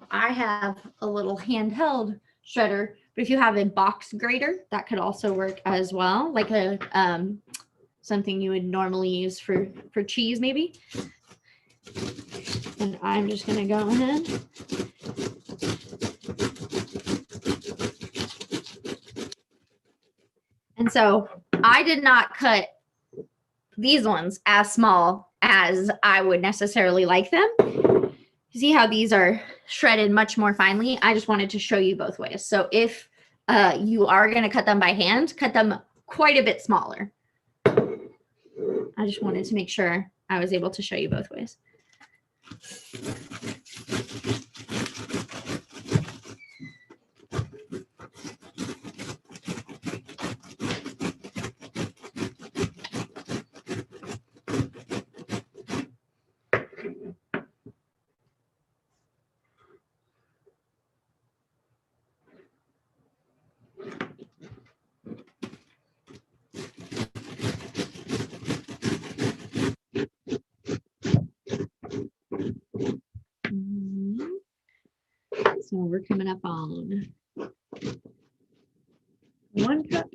I have a little handheld shredder, but if you have a box grater, that could also work as well, like a something you would normally use for cheese maybe. And I'm just going to go ahead. And so I did not cut these ones as small as I would necessarily like them. See how these are shredded much more finely? I just wanted to show you both ways. So if you are going to cut them by hand, cut them quite a bit smaller. I just wanted to make sure I was able to show you both ways. So we're coming up on 1 cup.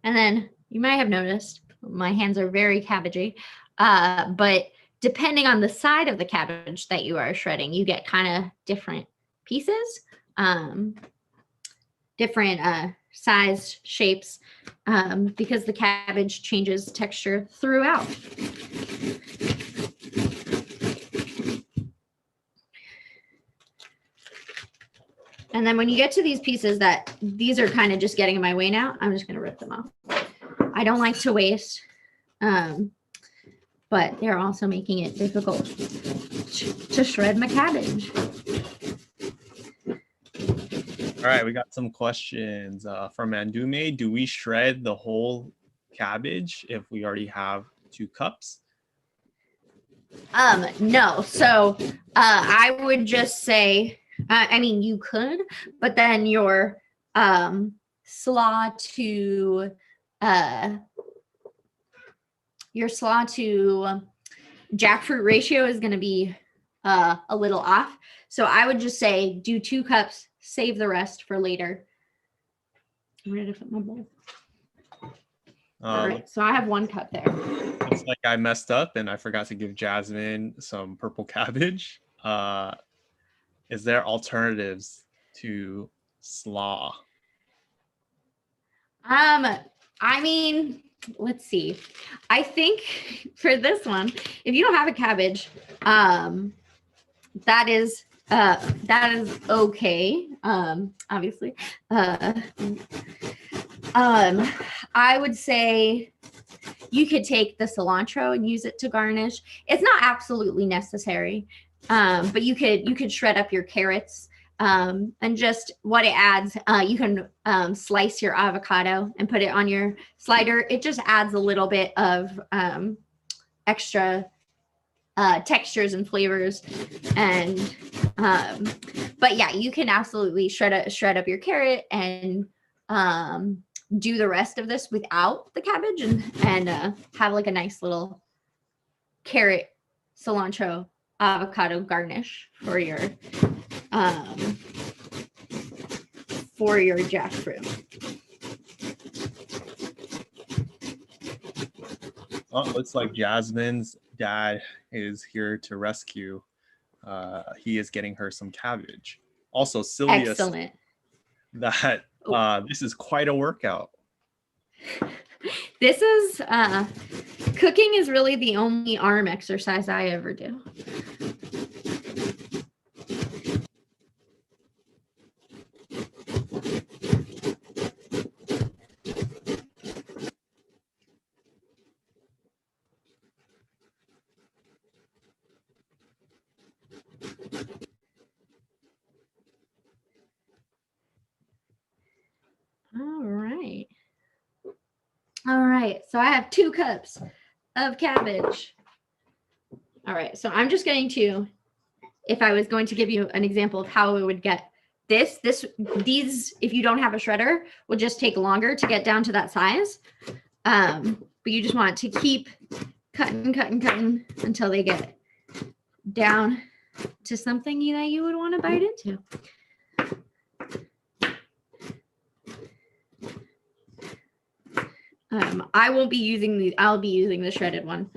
And then you might have noticed my hands are very cabbagey, but depending on the side of the cabbage that you are shredding, you get kind of different pieces, different sized shapes, because the cabbage changes texture throughout. And then when you get to these pieces that these are kind of just getting in my way now, I'm just going to rip them off. I don't like to waste, but they're also making it difficult to shred my cabbage. All right, we got some questions from Andume. Do we shred the whole cabbage if we already have 2 cups? No. So I would just say, I mean, you could, but then your slaw to jackfruit ratio is going to be a little off. So I would just say do 2 cups, save the rest for later. I'm ready to put my bowl. All right, so I have 1 cup there. Looks like I messed up and I forgot to give Jasmine some purple cabbage. Is there alternatives to slaw? I mean, let's see. I think for this one, if you don't have a cabbage, that is okay. Obviously, I would say you could take the cilantro and use it to garnish. It's not absolutely necessary, but you could shred up your carrots. And just what it adds, you can slice your avocado and put it on your slider. It just adds a little bit of extra textures and flavors. And but yeah, you can absolutely shred up your carrot and do the rest of this without the cabbage and have like a nice little carrot, cilantro, avocado garnish for your jackfruit. Oh, looks like Jasmine's dad is here to rescue. He is getting her some cabbage. Also, Sylvia said that this is quite a workout. This is cooking is really the only arm exercise I ever do. All right, so I have 2 cups of cabbage. All right, so I'm just going to, if I was going to give you an example of how we would get these, if you don't have a shredder, will just take longer to get down to that size. But you just want to keep cutting until they get down to something that you would want to bite into. I won't be using I'll be using the shredded one,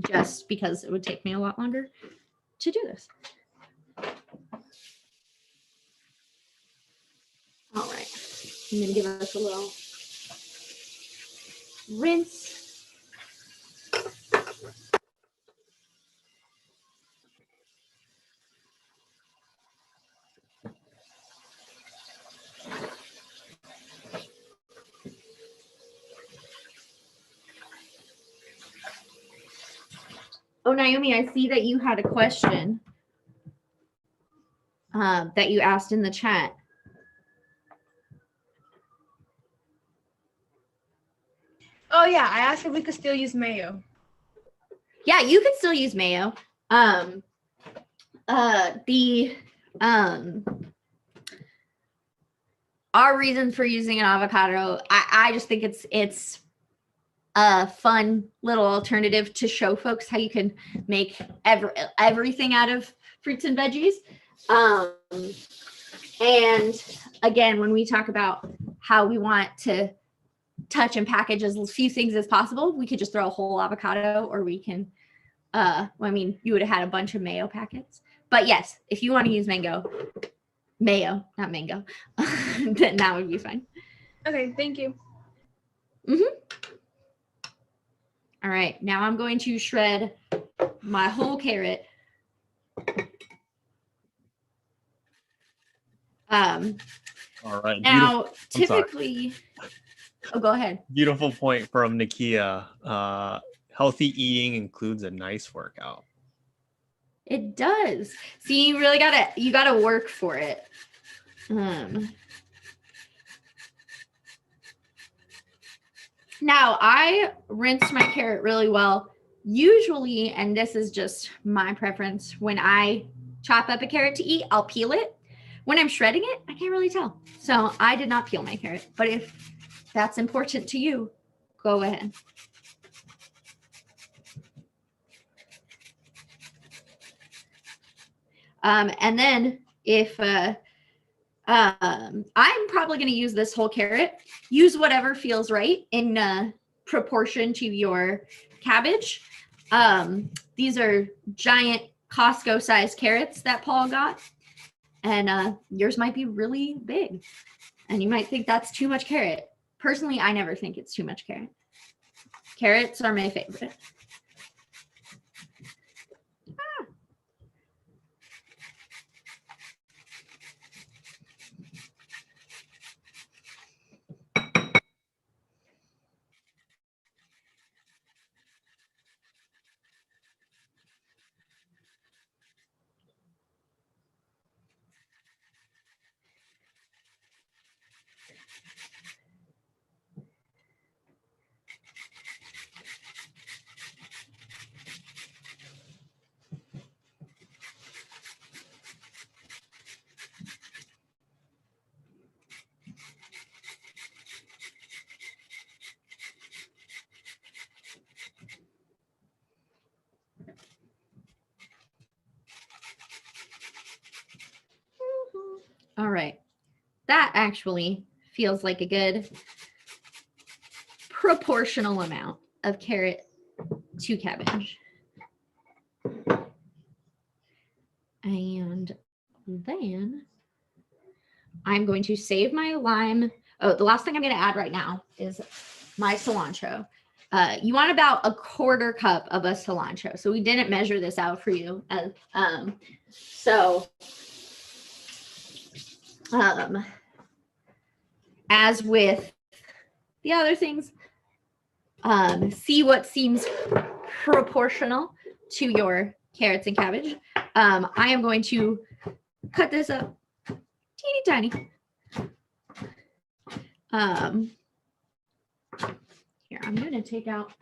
just because it would take me a lot longer to do this. All right, I'm gonna give us a little rinse. Oh, Naomi, I see that you had a question that you asked in the chat. Oh yeah, I asked if we could still use mayo. Yeah, you could still use mayo. Our reason for using an avocado, I just think it's a fun little alternative to show folks how you can make everything out of fruits and veggies. And again, when we talk about how we want to touch and package as few things as possible, we could just throw a whole avocado, or we can, I mean, you would have had a bunch of mayo packets. But yes, if you want to use mayo, not mango, then that would be fine. Okay, thank you. All right, now I'm going to shred my whole carrot. All right. Now, typically, oh, go ahead. Beautiful point from Nakia. Healthy eating includes a nice workout. It does. See, you really gotta work for it. Now, I rinse my carrot really well. Usually, and this is just my preference, when I chop up a carrot to eat, I'll peel it. When I'm shredding it, I can't really tell. So I did not peel my carrot. But if that's important to you, go ahead. And then if I'm probably going to use this whole carrot, use whatever feels right in proportion to your cabbage. These are giant Costco sized carrots that Paul got, and yours might be really big, and you might think that's too much carrot. Personally, I never think it's too much carrot. Carrots are my favorite. All right, that actually feels like a good proportional amount of carrot to cabbage. And then I'm going to save my lime. Oh, the last thing I'm going to add right now is my cilantro. You want about a 1/4 cup of a cilantro. So we didn't measure this out for you. As with the other things, see what seems proportional to your carrots and cabbage. I am going to cut this up teeny tiny. Here, I'm going to take out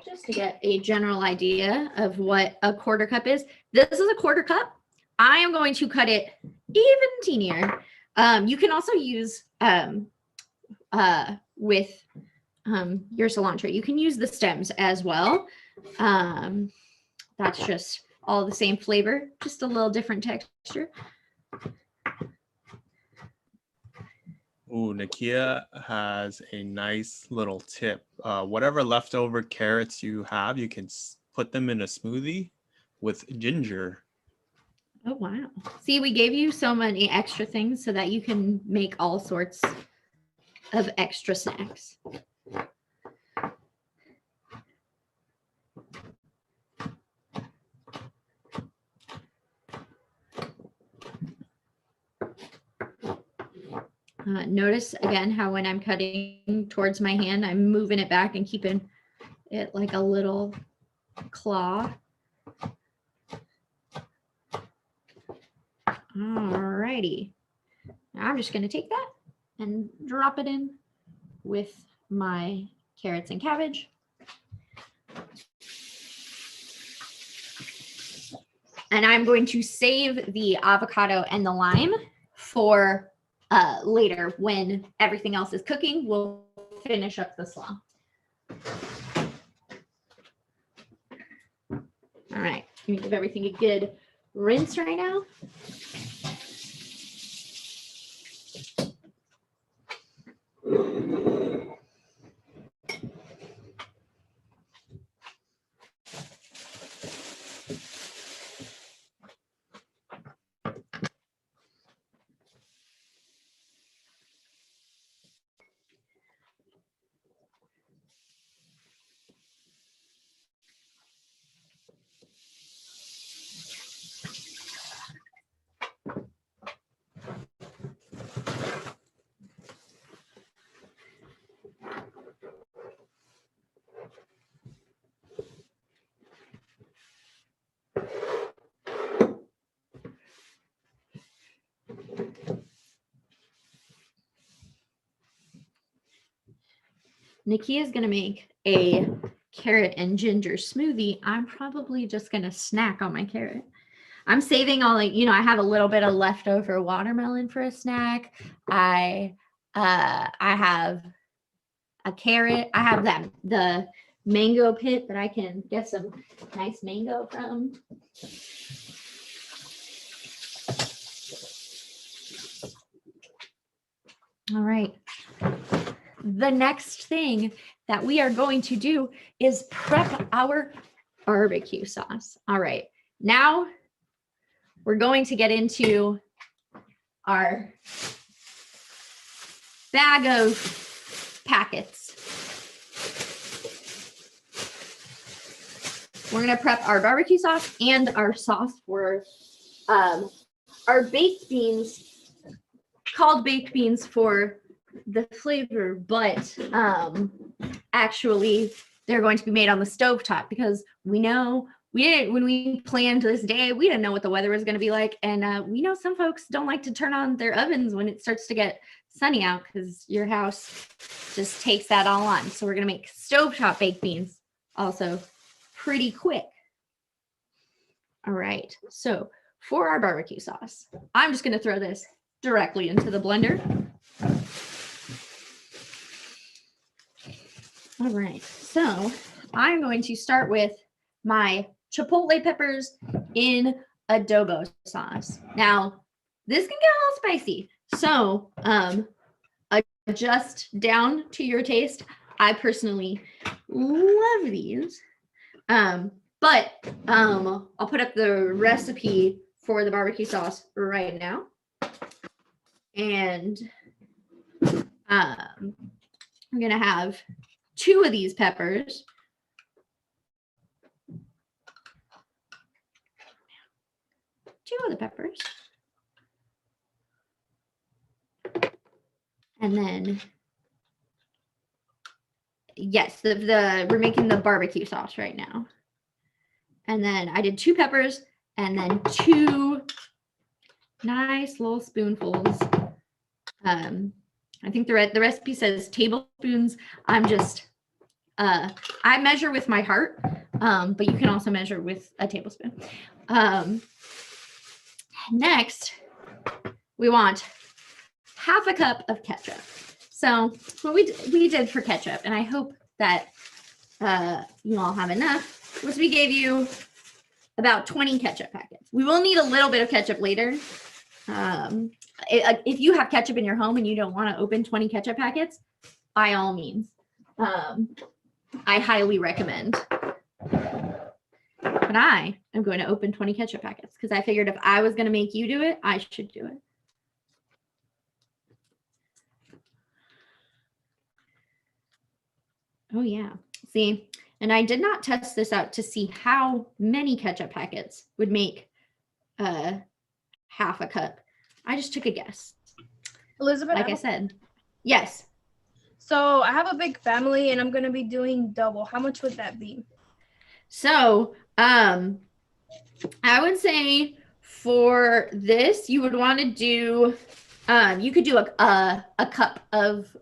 just to get a general idea of what a 1/4 cup is. This is a 1/4 cup. I am going to cut it even teenier. You can also use with your cilantro, you can use the stems as well. That's just all the same flavor, just a little different texture. Ooh, Nakia has a nice little tip. Whatever leftover carrots you have, you can put them in a smoothie with ginger. Oh, wow. See, we gave you so many extra things so that you can make all sorts of extra snacks. Notice again how when I'm cutting towards my hand, I'm moving it back and keeping it like a little claw. Alrighty. Now I'm just going to take that and drop it in with my carrots and cabbage. And I'm going to save the avocado and the lime for later when everything else is cooking. We'll finish up the slaw. All right, let me give everything a good rinse right now. Nakia is going to make a carrot and ginger smoothie. I'm probably just going to snack on my carrot. I'm saving all, like, I have a little bit of leftover watermelon for a snack. I have a carrot. I have the mango pit that I can get some nice mango from. All right. The next thing that we are going to do is prep our barbecue sauce. All right. Now we're going to get into our bag of packets. We're going to prep our barbecue sauce and our sauce for our baked beans, called baked beans for the flavor, but actually they're going to be made on the stovetop because when we planned this day, we didn't know what the weather was going to be like. And we know some folks don't like to turn on their ovens when it starts to get sunny out because your house just takes that all on. So we're going to make stovetop baked beans also pretty quick. All right. So for our barbecue sauce, I'm just going to throw this directly into the blender. All right, so I'm going to start with my chipotle peppers in adobo sauce. Now, this can get a little spicy, so adjust down to your taste. I personally love these, but I'll put up the recipe for the barbecue sauce right now. And I'm going to have 2 of these peppers. Two of the peppers. And then, yes, we're making the barbecue sauce right now. And then I did 2 peppers and then 2 nice little spoonfuls. I think the recipe says tablespoons. I'm just, I measure with my heart, but you can also measure with a tablespoon. Next, we want half a cup of ketchup. So what we did for ketchup, and I hope that you all have enough, was we gave you about 20 ketchup packets. We will need a little bit of ketchup later. if you have ketchup in your home and you don't want to open 20 ketchup packets, by all means, I highly recommend. But I am going to open 20 ketchup packets because I figured if I was going to make you do it, I should do it. Oh yeah, see, and I did not test this out to see how many ketchup packets would make half a cup. I just took a guess. Elizabeth, Like I said, yes. So I have a big family and I'm going to be doing double. How much would that be? So I would say for this, you would want to do, you could do a cup of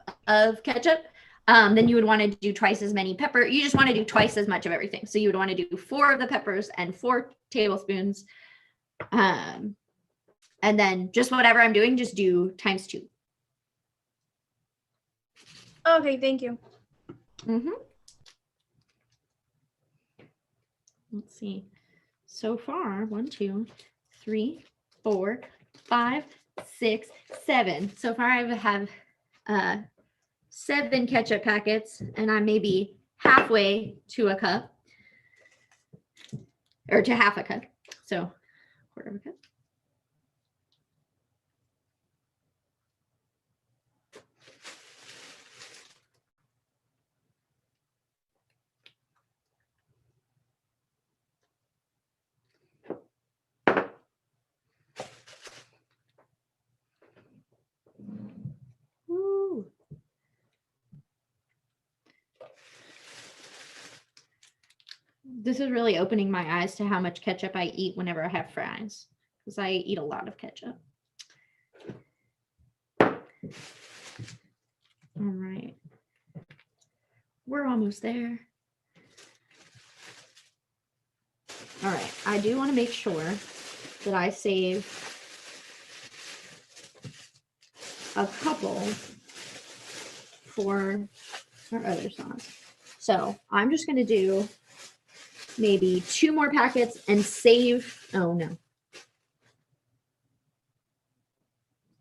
ketchup. Then you would want to do twice as many pepper. You just want to do twice as much of everything. So you would want to do 4 of the peppers and 4 tablespoons. And then just whatever I'm doing, just do times 2. Okay, thank you. Let's see. So far, 1, 2, 3, 4, 5, 6, 7. So far, I have 7 ketchup packets, and I'm maybe halfway to a cup, or to half a cup. So, quarter of a cup. Woo. This is really opening my eyes to how much ketchup I eat whenever I have fries, because I eat a lot of ketchup. All right. We're almost there. All right. I do want to make sure that I save a couple for our other sauce. So I'm just going to do maybe 2 more packets and save. Oh no.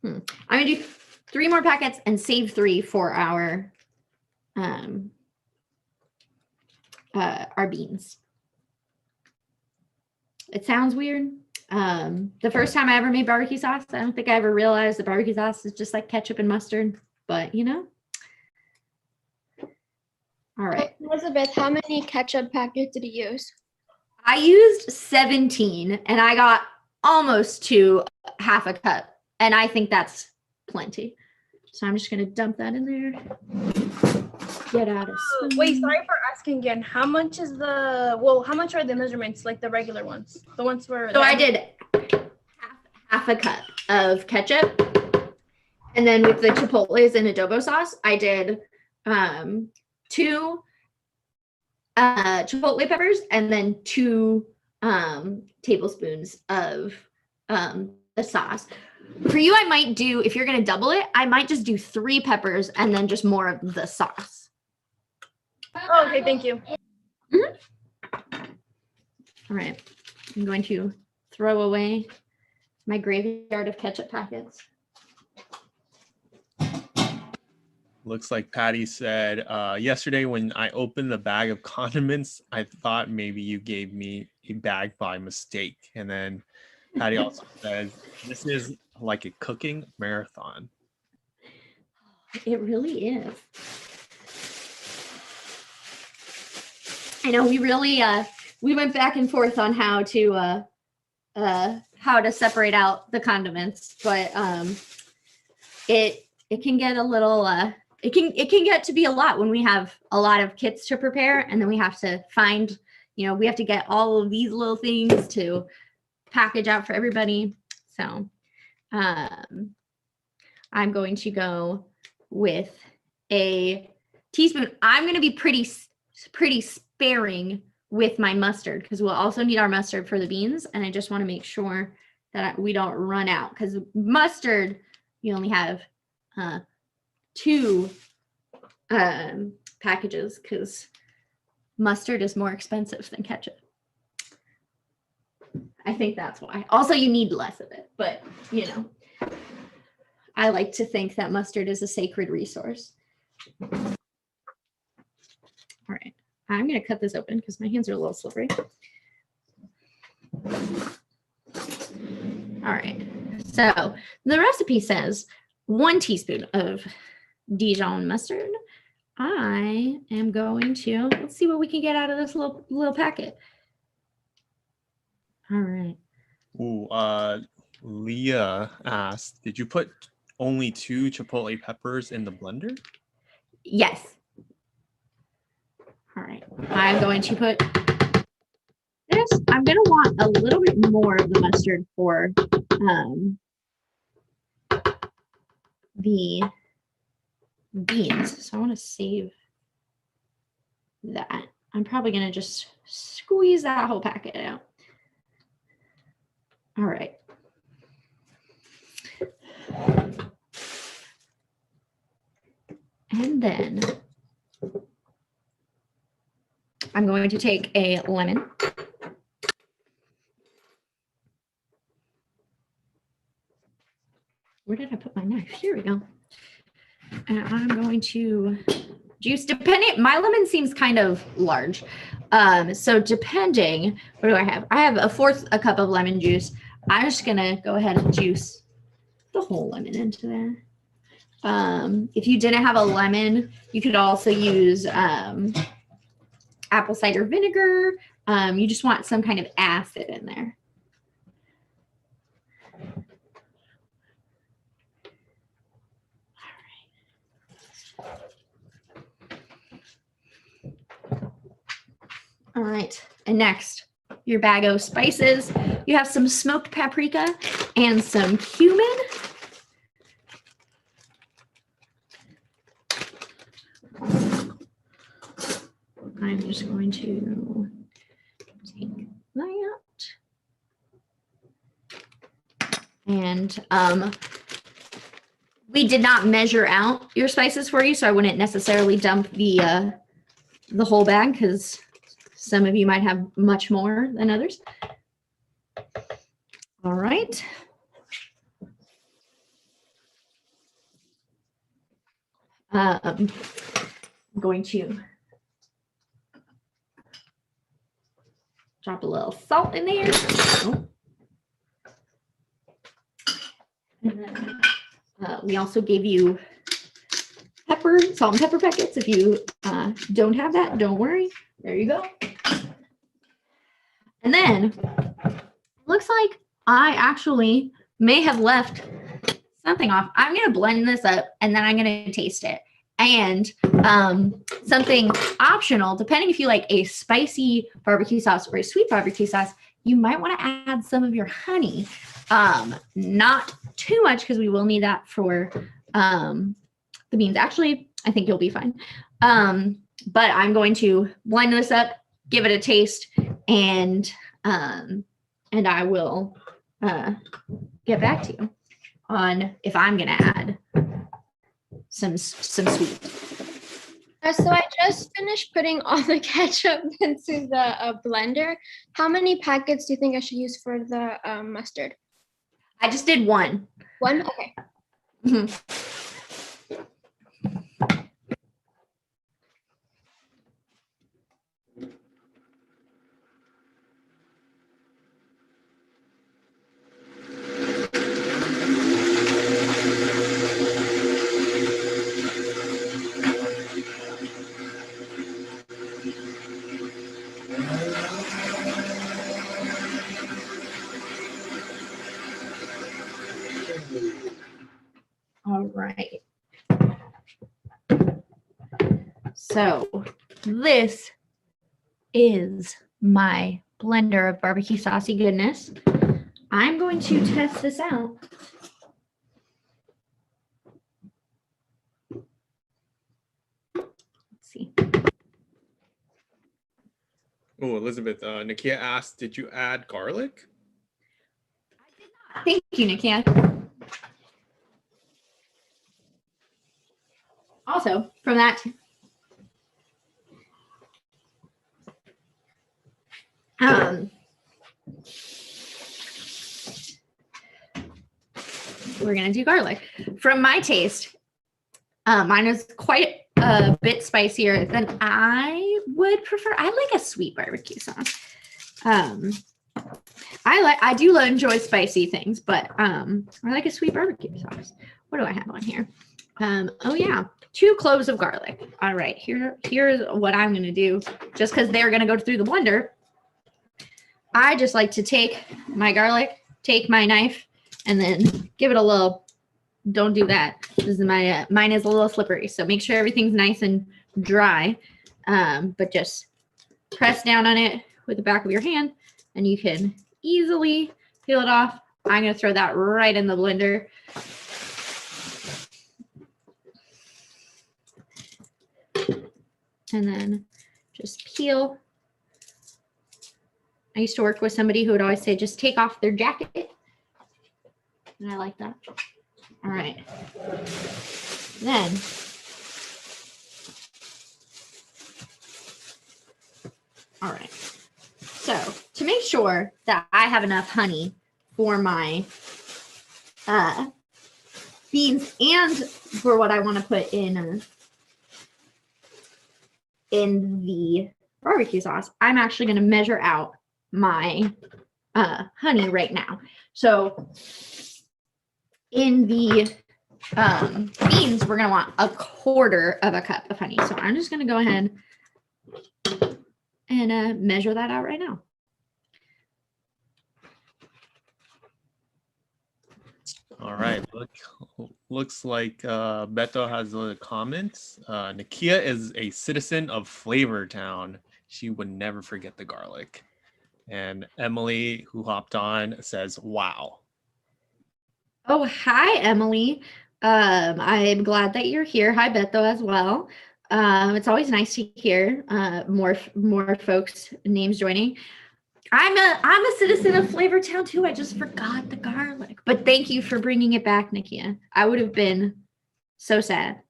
I'm going to do 3 more packets and save 3 for our beans. It sounds weird. The first time I ever made barbecue sauce, I don't think I ever realized that barbecue sauce is just like ketchup and mustard, but you know. All right. Elizabeth, how many ketchup packets did you use? I used 17 and I got almost to half a cup, and I think that's plenty. So I'm just going to dump that in there. Get out of spoon. Wait, sorry for asking again. How much is how much are the measurements, like the regular ones? The ones where... So I did half a cup of ketchup. And then with the chipotles and adobo sauce, I did 2 chipotle peppers and then 2 tablespoons of the sauce. For you, I might do, if you're going to double it, I might just do 3 peppers and then just more of the sauce. Oh, okay, thank you. All right. I'm going to throw away my graveyard of ketchup packets. Looks like Patty said, yesterday when I opened the bag of condiments, I thought maybe you gave me a bag by mistake. And then Patty also said, this is like a cooking marathon. It really is. I know we really we went back and forth on how to separate out the condiments, but it can get a little it can get to be a lot when we have a lot of kits to prepare, and then we have to find, we have to get all of these little things to package out for everybody. So I'm going to go with a teaspoon. I'm going to be pretty sparing with my mustard because we'll also need our mustard for the beans, and I just want to make sure that we don't run out, because mustard, you only have 2 packages because mustard is more expensive than ketchup. I think that's why. Also, you need less of it, but I like to think that mustard is a sacred resource. All right, I'm gonna cut this open because my hands are a little slippery. All right, so the recipe says 1 teaspoon of Dijon mustard. I am going to, let's see what we can get out of this little packet. All right. Ooh, Leah asked, did you put only 2 chipotle peppers in the blender? Yes. All right. I'm going to put this. I'm going to want a little bit more of the mustard for the beans. So I want to save that. I'm probably going to just squeeze that whole packet out. All right. And then I'm going to take a lemon. Where did I put my knife? Here we go. And I'm going to juice, depending, my lemon seems kind of large. So depending, what do I have? I have 1/4 cup of lemon juice. I'm just gonna go ahead and juice the whole lemon into there. If you didn't have a lemon, you could also use apple cider vinegar. You just want some kind of acid in there. All right, and next, your bag of spices. You have some smoked paprika and some cumin. I'm just going to take that. And we did not measure out your spices for you, so I wouldn't necessarily dump the whole bag because some of you might have much more than others. All right. I'm going to drop a little salt in there. Oh. And then, we also gave you salt and pepper packets. If you don't have that, don't worry. There you go. And then looks like I actually may have left something off. I'm going to blend this up and then I'm going to taste it. And something optional, depending if you like a spicy barbecue sauce or a sweet barbecue sauce, you might want to add some of your honey. Not too much because we will need that for the beans. Actually, I think you'll be fine. But I'm going to blend this up, give it a taste, and I will get back to you on if I'm going to add some sweet. So I just finished putting all the ketchup into the blender. How many packets do you think I should use for the mustard? I just did 1. 1? Okay. Mm-hmm. All right. So this is my blender of barbecue saucy goodness. I'm going to test this out. Let's see. Oh, Elizabeth, Nakia asked, did you add garlic? Thank you, Nakia. Also, from that, we're gonna do garlic. From my taste, mine is quite a bit spicier than I would prefer. I like a sweet barbecue sauce. I do enjoy spicy things, but I like a sweet barbecue sauce. What do I have on here? Oh yeah, 2 cloves of garlic. All right, here's what I'm gonna do. Just because they're gonna go through the blender, I just like to take my garlic, take my knife, and then give it a little. Don't do that. This is mine is a little slippery, so make sure everything's nice and dry. But just press down on it with the back of your hand, and you can easily peel it off. I'm gonna throw that right in the blender. And then just peel. I used to work with somebody who would always say, just take off their jacket. And I like that. All right. Then all right. So to make sure that I have enough honey for my beans and for what I want to put in the barbecue sauce, I'm actually going to measure out my honey right now. So in the beans, we're going to want 1/4 cup of honey. So I'm just going to go ahead and measure that out right now. All right. Looks like Beto has a comment. Nakia is a citizen of Flavortown. She would never forget the garlic. And Emily, who hopped on, says, wow. Oh, hi, Emily. I'm glad that you're here. Hi, Beto, as well. It's always nice to hear more folks' names joining. I'm a citizen of Flavortown too. I just forgot the garlic. But thank you for bringing it back, Nakia. I would have been so sad.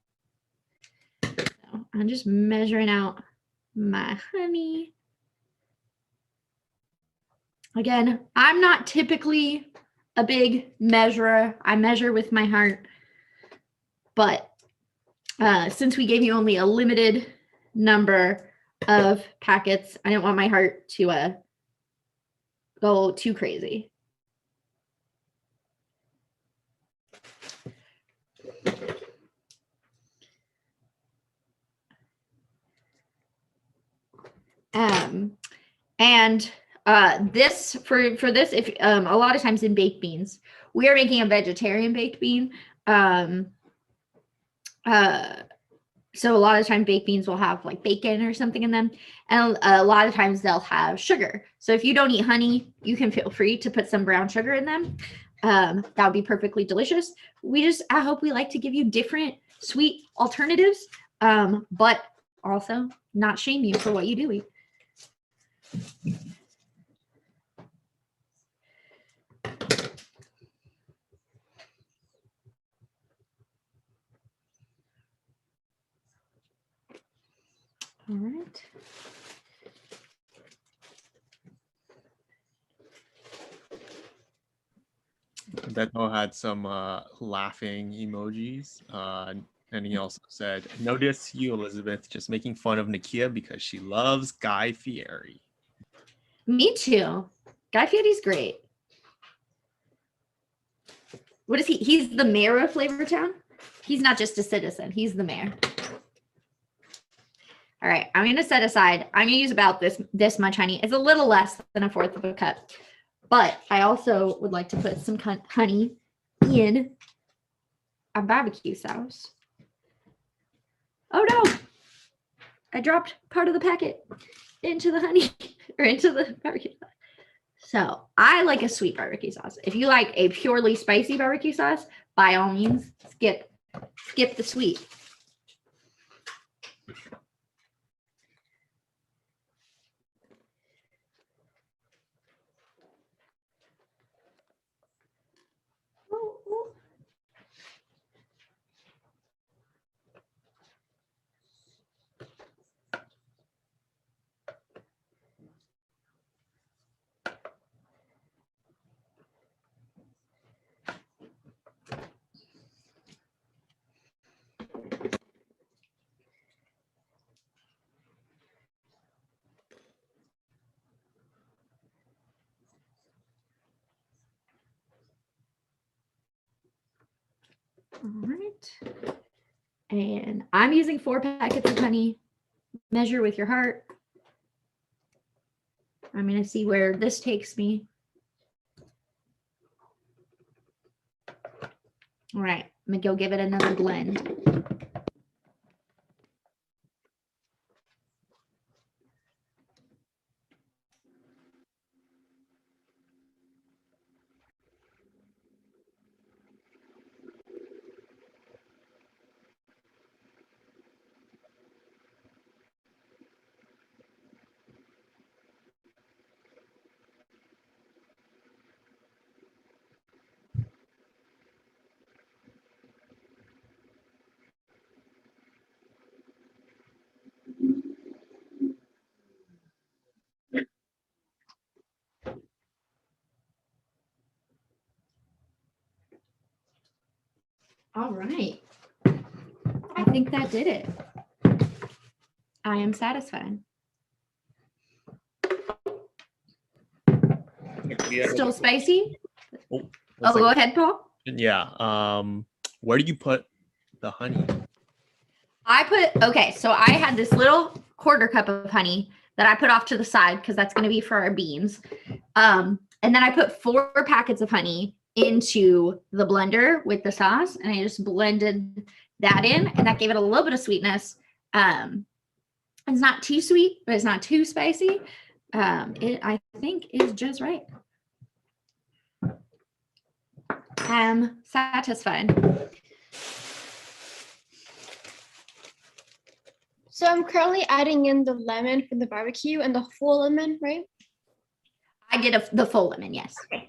So I'm just measuring out my honey. Again, I'm not typically a big measurer. I measure with my heart. But since we gave you only a limited number of packets, I didn't want my heart to go too crazy. And this for this, if a lot of times in baked beans, we are making a vegetarian baked bean. So a lot of times baked beans will have like bacon or something in them. And a lot of times they'll have sugar. So if you don't eat honey, you can feel free to put some brown sugar in them. That would be perfectly delicious. I hope we like to give you different sweet alternatives, but also not shame you for what you do eat. All right. Beto had some laughing emojis. And he also said, notice you, Elizabeth, just making fun of Nakia because she loves Guy Fieri. Me too. Guy Fieri's great. What is he? He's the mayor of Flavortown? He's not just a citizen. He's the mayor. All right, I'm going to set aside. I'm going to use about this much honey. It's a little less than 1/4 cup. But I also would like to put some honey in a barbecue sauce. Oh no, I dropped part of the packet into the honey or into the barbecue sauce. So I like a sweet barbecue sauce. If you like a purely spicy barbecue sauce, by all means, skip the sweet. All right. And I'm using 4 packets of honey. Measure with your heart. I'm going to see where this takes me. All right, I'm going to go give it another blend. All right. I think that did it. I am satisfied. Still spicy? Oh, Go ahead, Paul. Yeah. Where do you put the honey? Okay, so I had this little 1/4 cup of honey that I put off to the side because that's going to be for our beans. And then I put 4 packets of honey into the blender with the sauce, and I just blended that in, and that gave it a little bit of sweetness. It's not too sweet, but it's not too spicy. It, I think, is just right. I'm satisfied. So I'm currently adding in the lemon for the barbecue and the full lemon, right? I did the full lemon, yes. Okay.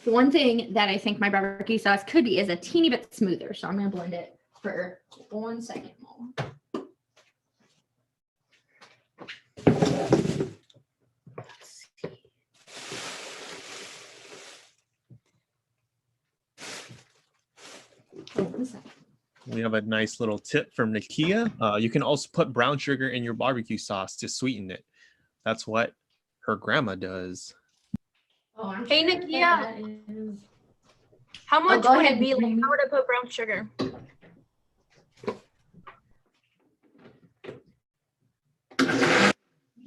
The one thing that I think my barbecue sauce could be is a teeny bit smoother. So I'm going to blend it for 1 second more. We have a nice little tip from Nakia. You can also put brown sugar in your barbecue sauce to sweeten it. That's what her grandma does. Oh, Hey, Nakia. How much would it be? Like, how would I put brown sugar? You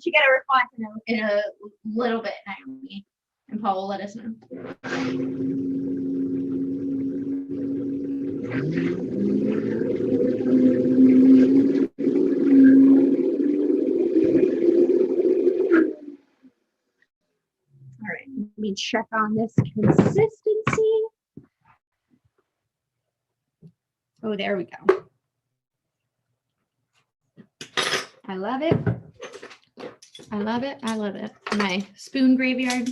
should get a response in a little bit, Naomi, and Paul will let us know. All right, let me check on this consistency. Oh, there we go. I love it. I love it. I love it. My spoon graveyard.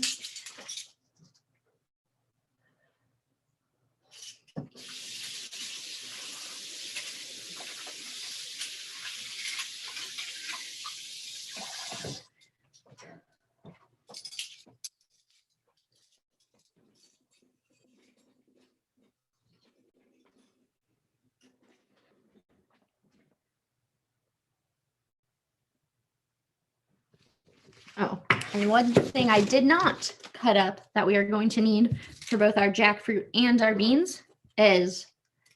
Oh, and one thing I did not cut up that we are going to need for both our jackfruit and our beans is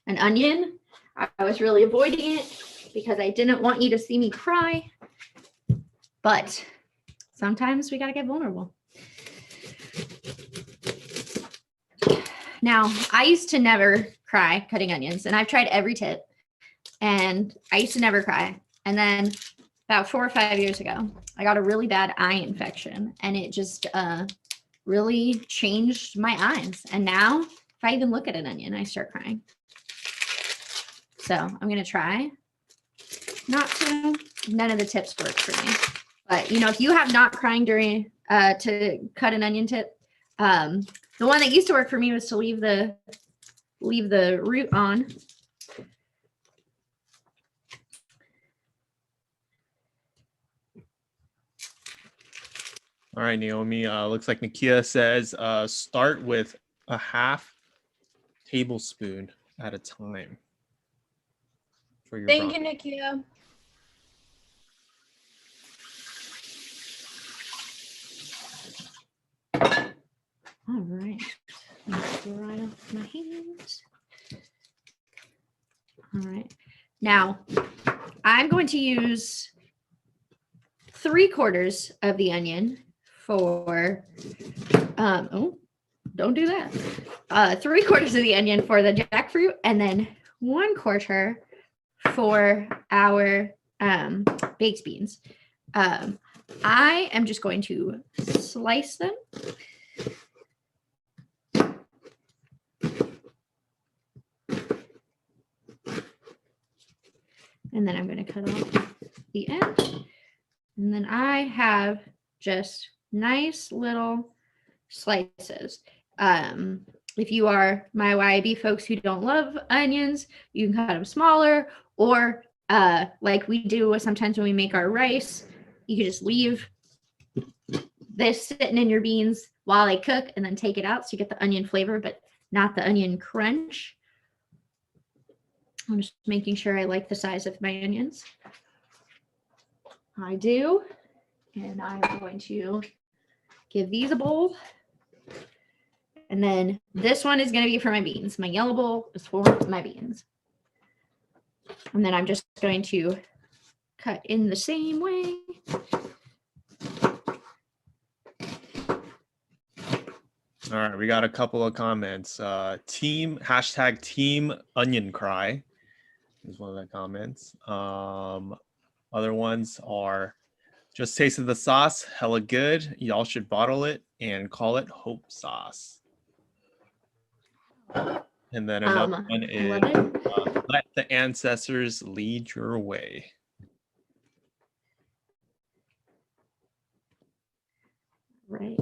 an onion. I was really avoiding it because I didn't want you to see me cry, but sometimes we got to get vulnerable. Now, I used to never cry cutting onions, and I've tried every tip, and I used to never cry. And then about 4 or 5 years ago, I got a really bad eye infection, and it just really changed my eyes. And now, if I even look at an onion, I start crying. So I'm going to try not to. None of the tips work for me. But, you know, if you have not crying during to cut an onion tip, the one that used to work for me was to leave the root on. All right, Naomi. Looks like Nakia says start with a half tablespoon at a time. For your Thank you, Nakia. All right. Right off my hands. All right. Now, I'm going to use 3/4 of the onion for, oh, don't do that. 3/4 of the onion for the jackfruit, and then 1/4 for our baked beans. I am just going to slice them. And then I'm going to cut off the end. And then I have just nice little slices. If you are my YIB folks who don't love onions, you can cut them smaller, or like we do sometimes when we make our rice, you can just leave this sitting in your beans while they cook and then take it out so you get the onion flavor, but not the onion crunch. I'm just making sure I like the size of my onions. I do. And I'm going to give these a bowl. And then this one is going to be for my beans. My yellow bowl is for my beans. And then I'm just going to cut in the same way. All right, we got a couple of comments. Team onion cry is one of the comments. Other ones are just tasted the sauce, hella good. Y'all should bottle it and call it Hope Sauce. And then another one is let the ancestors lead your way. Right.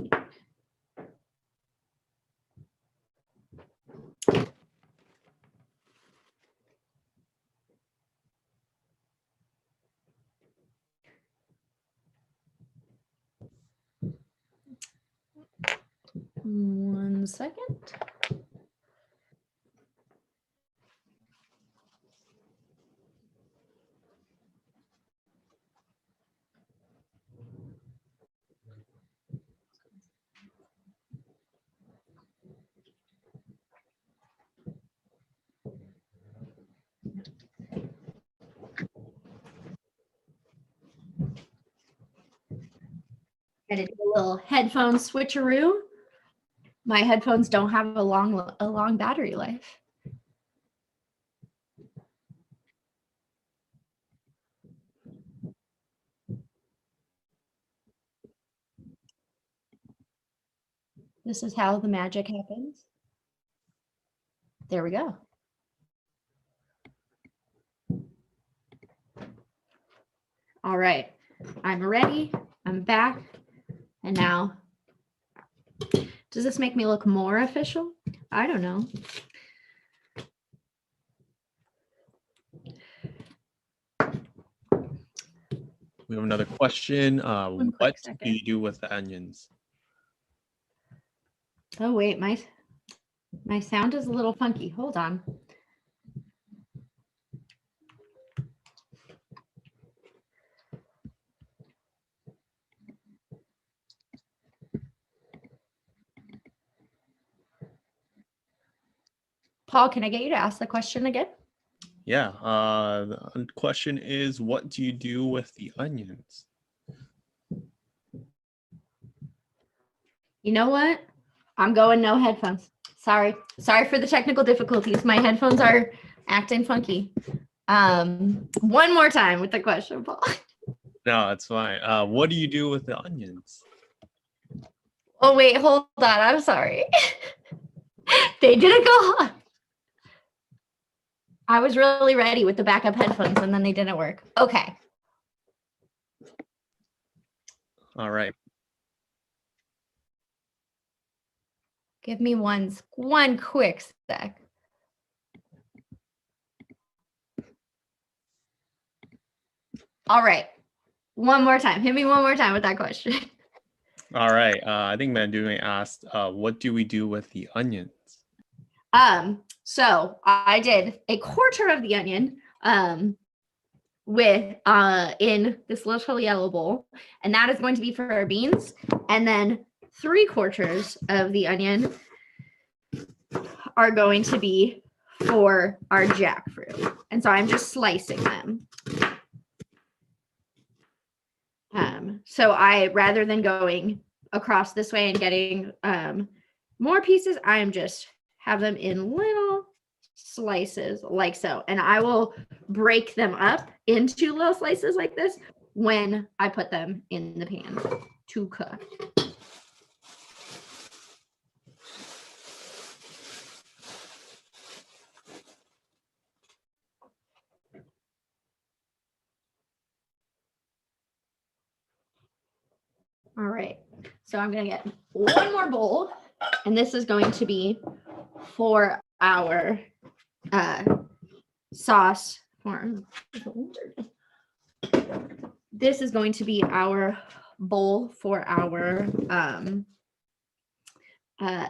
One second. Gotta do a little headphone switcheroo. My headphones don't have a long battery life. This is how the magic happens. There we go. All right, I'm ready. I'm back. And now, does this make me look more official? I don't know. We have another question. What second. do you do with the onions? Oh wait, my sound is a little funky. Hold on. Paul, can I get you to ask the question again? Yeah. The question is, what do you do with the onions? You know what? I'm going no headphones. Sorry for the technical difficulties. My headphones are acting funky. One more time with the question, Paul. No, it's fine. What do you do with the onions? Oh wait, hold on. I'm sorry. They didn't go on. I was really ready with the backup headphones and then they didn't work. Okay. All right. Give me one quick sec. All right. One more time. Hit me one more time with that question. All right. I think Mandune asked, what do we do with the onions? So I did 1/4 of the onion with in this little yellow bowl, and that is going to be for our beans, and then 3/4 of the onion are going to be for our jackfruit. And so I'm just slicing them. So rather than going across this way and getting more pieces, I am just have them in little slices like so. And I will break them up into little slices like this when I put them in the pan to cook. All right, so I'm gonna get one more bowl, and this is going to be for our sauce. This is going to be our bowl for our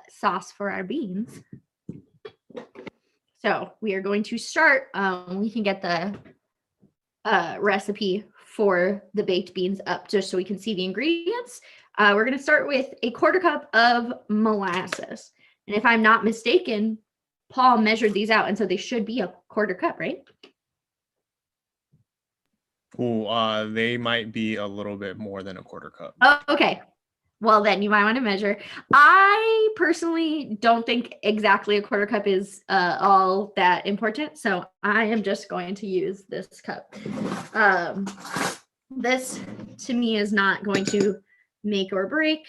sauce for our beans. So we are going to start, we can get the recipe for the baked beans up just so we can see the ingredients. We're going to start with a 1/4 cup of molasses. And if I'm not mistaken, Paul measured these out, and so they should be a 1/4 cup, right? Ooh, they might be a little bit more than a 1/4 cup. Oh, okay. Well, then you might want to measure. I personally don't think exactly a 1/4 cup is all that important. So I am just going to use this cup. This to me is not going to make or break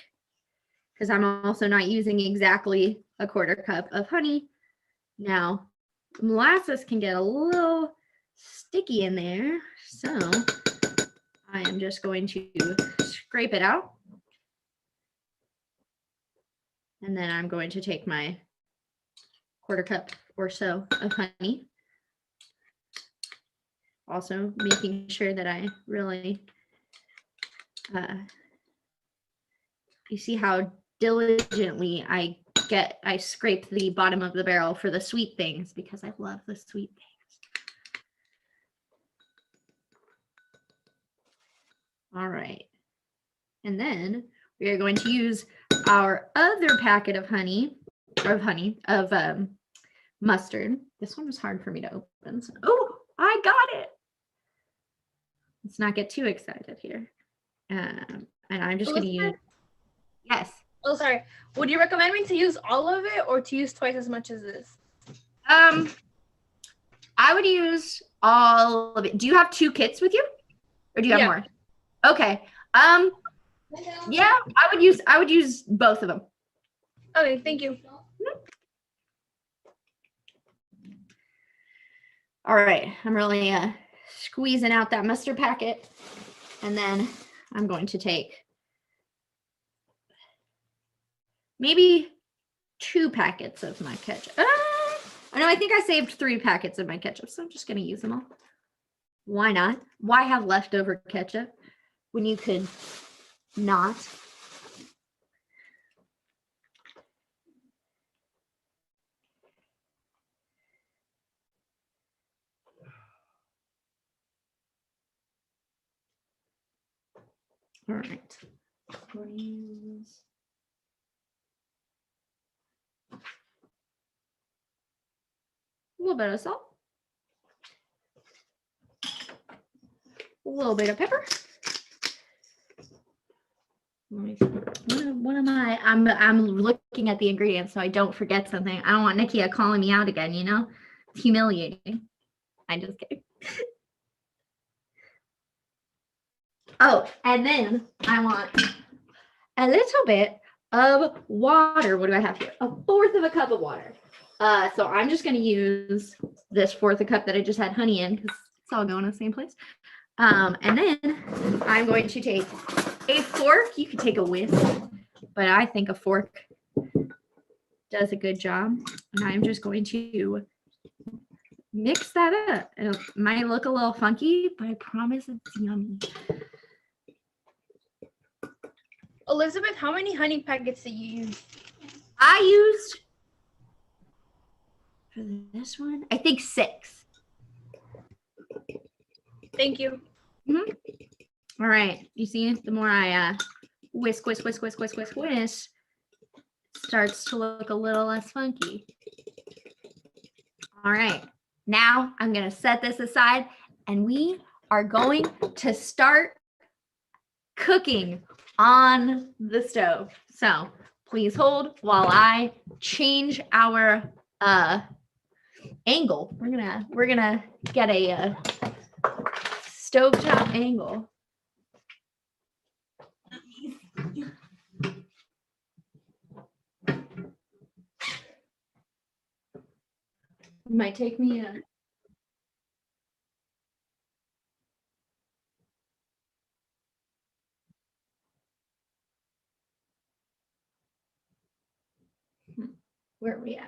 because I'm also not using exactly a 1/4 cup of honey. Now, molasses can get a little sticky in there. So I am just going to scrape it out. And then I'm going to take my 1/4 cup or so of honey. Also making sure that I really, you see how diligently I scrape the bottom of the barrel for the sweet things because I love the sweet things. All right. And then we are going to use our other packet of mustard. This one was hard for me to open. So, oh, I got it. Let's not get too excited here. And I'm just going to use, yes. Oh, sorry. Would you recommend me to use all of it or to use twice as much as this? I would use all of it. Do you have 2 kits with you? Or do you have more? Okay. Yeah, I would use both of them. Okay, thank you. All right, I'm really squeezing out that mustard packet, and then I'm going to take maybe 2 packets of my ketchup. I think I saved 3 packets of my ketchup, so I'm just going to use them all. Why not? Why have leftover ketchup when you could not? All right. A little bit of salt. A little bit of pepper. What am I? I'm looking at the ingredients so I don't forget something. I don't want Nikia calling me out again, you know? It's humiliating. I'm just kidding. Oh, and then I want a little bit of water. What do I have here? 1/4 cup of water. So I'm just going to use this 1/4 cup that I just had honey in because it's all going in the same place. And then I'm going to take a fork. You could take a whisk, but I think a fork does a good job. And I'm just going to mix that up. It might look a little funky, but I promise it's yummy. Elizabeth, how many honey packets did you use? I used, for this one, I think 6. Thank you. Mm-hmm. All right. You see, the more I whisk, it starts to look a little less funky. All right, now I'm gonna set this aside and we are going to start cooking on the stove. So please hold while I change our angle. We're gonna get a stovetop angle. It might take me a where are we at?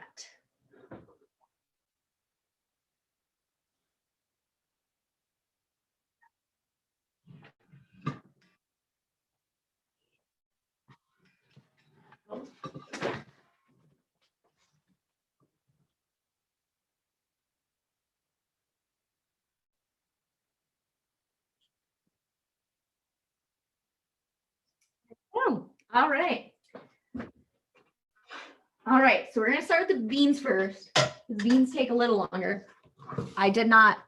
Oh, all right. All right, so we're gonna start with the beans first. The beans take a little longer. I did not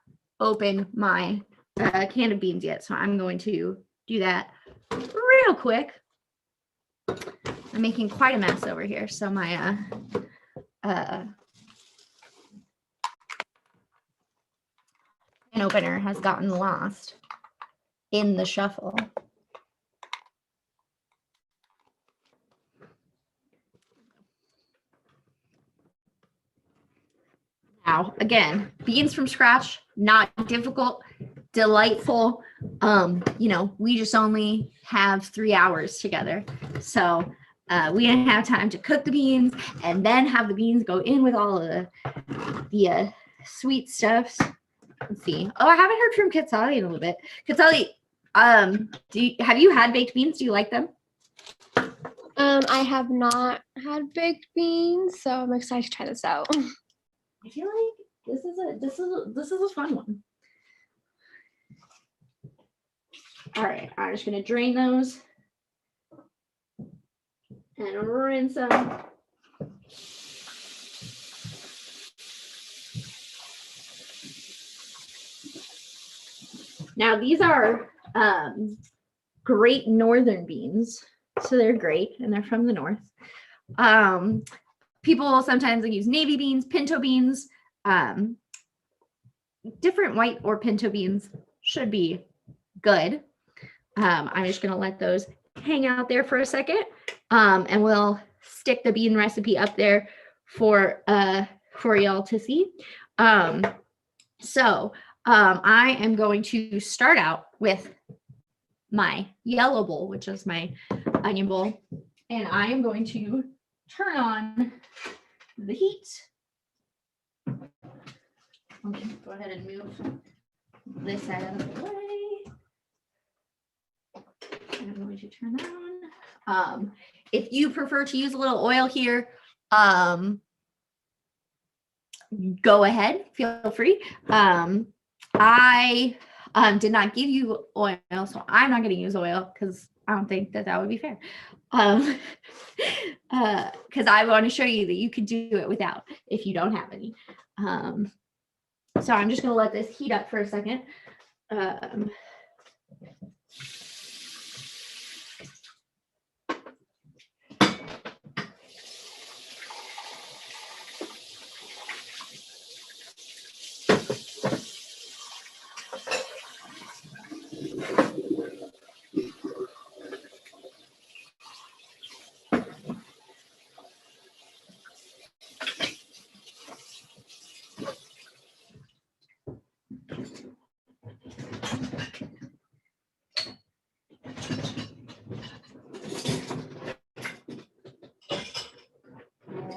open my can of beans yet, so I'm going to do that real quick. I'm making quite a mess over here, so my can opener has gotten lost in the shuffle. Now, again, beans from scratch, not difficult, delightful. You know, we just only have 3 hours together. So we didn't have time to cook the beans and then have the beans go in with all of the sweet stuffs. Let's see. Oh, I haven't heard from Katsali in a little bit. Katsali, have you had baked beans? Do you like them? I have not had baked beans, so I'm excited to try this out. I feel like this is a fun one. All right, I'm just gonna drain those and rinse them. Now these are Great Northern beans, so they're great and they're from the north. People sometimes use navy beans, pinto beans, different white or pinto beans should be good. I'm just gonna let those hang out there for a second, and we'll stick the bean recipe up there for y'all to see. So I am going to start out with my yellow bowl, which is my onion bowl, and I am going to turn on the heat. Let me go ahead and move this out of the way. I'm going to turn that on. If you prefer to use a little oil here, go ahead, feel free. I did not give you oil, so I'm not going to use oil because I don't think that would be fair. Because I want to show you that you could do it without if you don't have any. So I'm just going to let this heat up for a second. All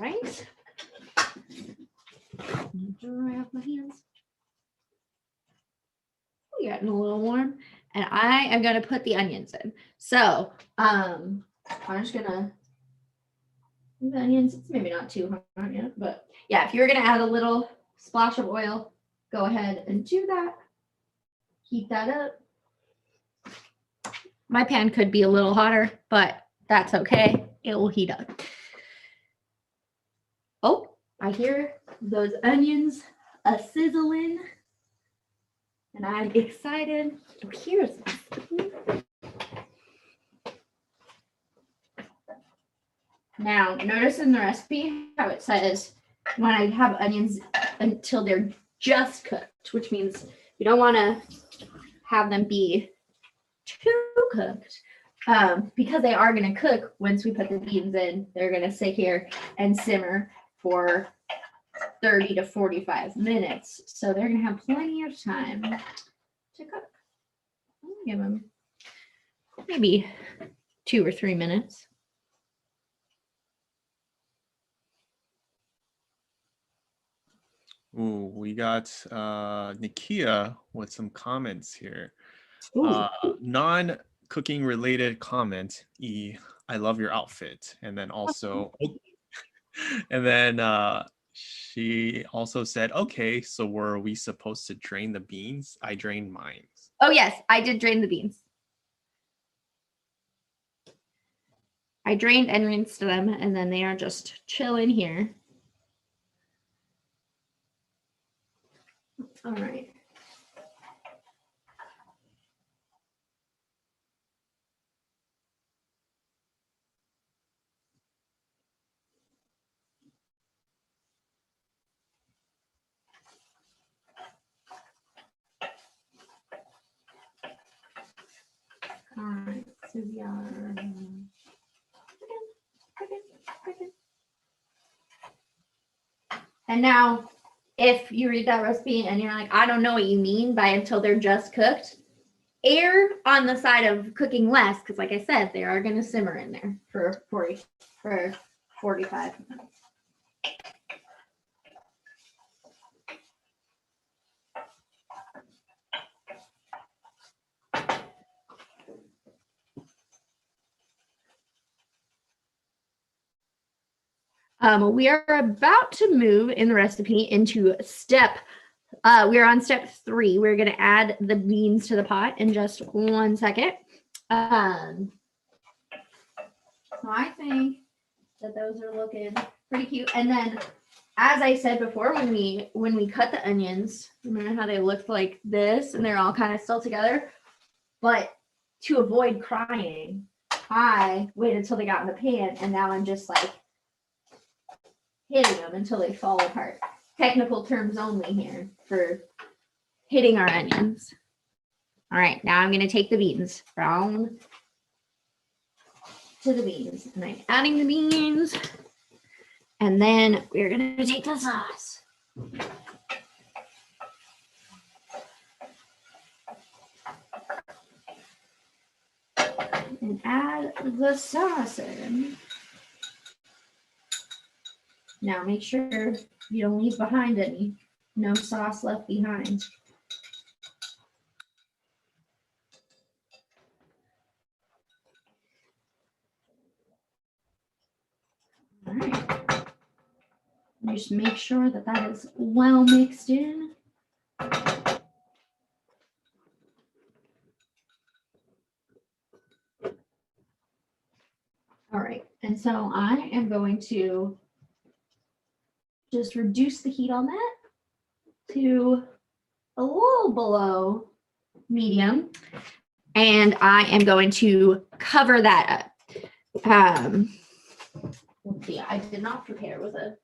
right. Dry off my hands. We're getting a little warm, and I am going to put the onions in. So I'm just gonna the onions. It's maybe not too hot yet, but yeah, if you're gonna add a little splash of oil, go ahead and do that. Heat that up. My pan could be a little hotter, but that's okay. It will heat up. Oh, I hear those onions a sizzling. And I'm excited. Oh, here's my spoon. Now, notice in the recipe how it says when I have onions until they're just cooked, which means you don't want to have them be too cooked because they are going to cook once we put the beans in. They're going to sit here and simmer for 30 to 45 minutes. So they're going to have plenty of time to cook. I'll give them maybe 2 or 3 minutes. Ooh, we got Nikia with some comments here. Ooh. Non-cooking related comment. I love your outfit. And then also, and then she also said, okay, so were we supposed to drain the beans? I drained mine. Oh yes, I did drain the beans. I drained and rinsed them, and then they are just chilling here. All right. All right, so we are cooking. And now, if you read that recipe and you're like, I don't know what you mean by until they're just cooked, err on the side of cooking less, because like I said, they are going to simmer in there for 45 minutes. We are about to move in the recipe into step. We're on step 3. We're going to add the beans to the pot in just 1 second. So I think that those are looking pretty cute. And then, as I said before, when we cut the onions, remember how they looked like this and they're all kind of still together? But to avoid crying, I waited until they got in the pan, and now I'm just like hitting them until they fall apart. Technical terms only here for hitting our onions. All right, now I'm going to take the beans from to the beans, and I'm adding the beans, and then we're going to take the sauce. And add the sauce in. Now make sure you don't leave behind any. No sauce left behind. All right. Just make sure that that is well mixed in. All right, and so I am going to just reduce the heat on that to a little below medium, and I am going to cover that up. Let's see, I did not prepare with a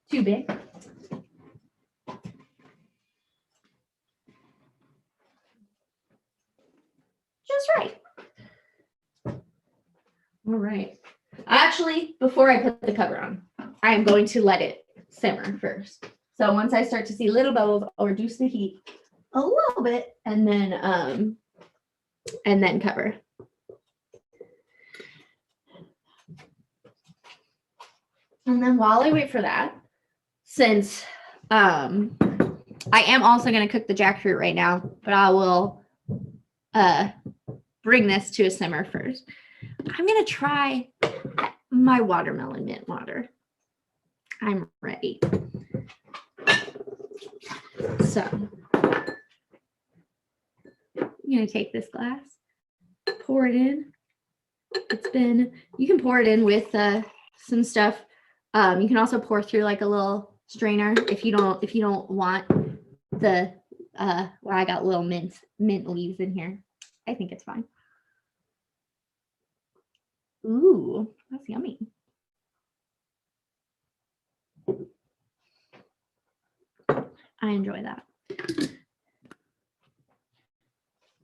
too big. Just right. All right. Actually, before I put the cover on, I am going to let it simmer first. So once I start to see little bubbles, I'll reduce the heat a little bit and then cover. And then while I wait for that, since I am also going to cook the jackfruit right now, but I will bring this to a simmer first. I'm going to try my watermelon mint water. I'm ready. So I'm going to take this glass, pour it in. You can pour it in with some stuff You can also pour through like a little strainer if you don't want the well, I got little mint leaves in here. I think it's fine. Ooh, that's yummy. I enjoy that.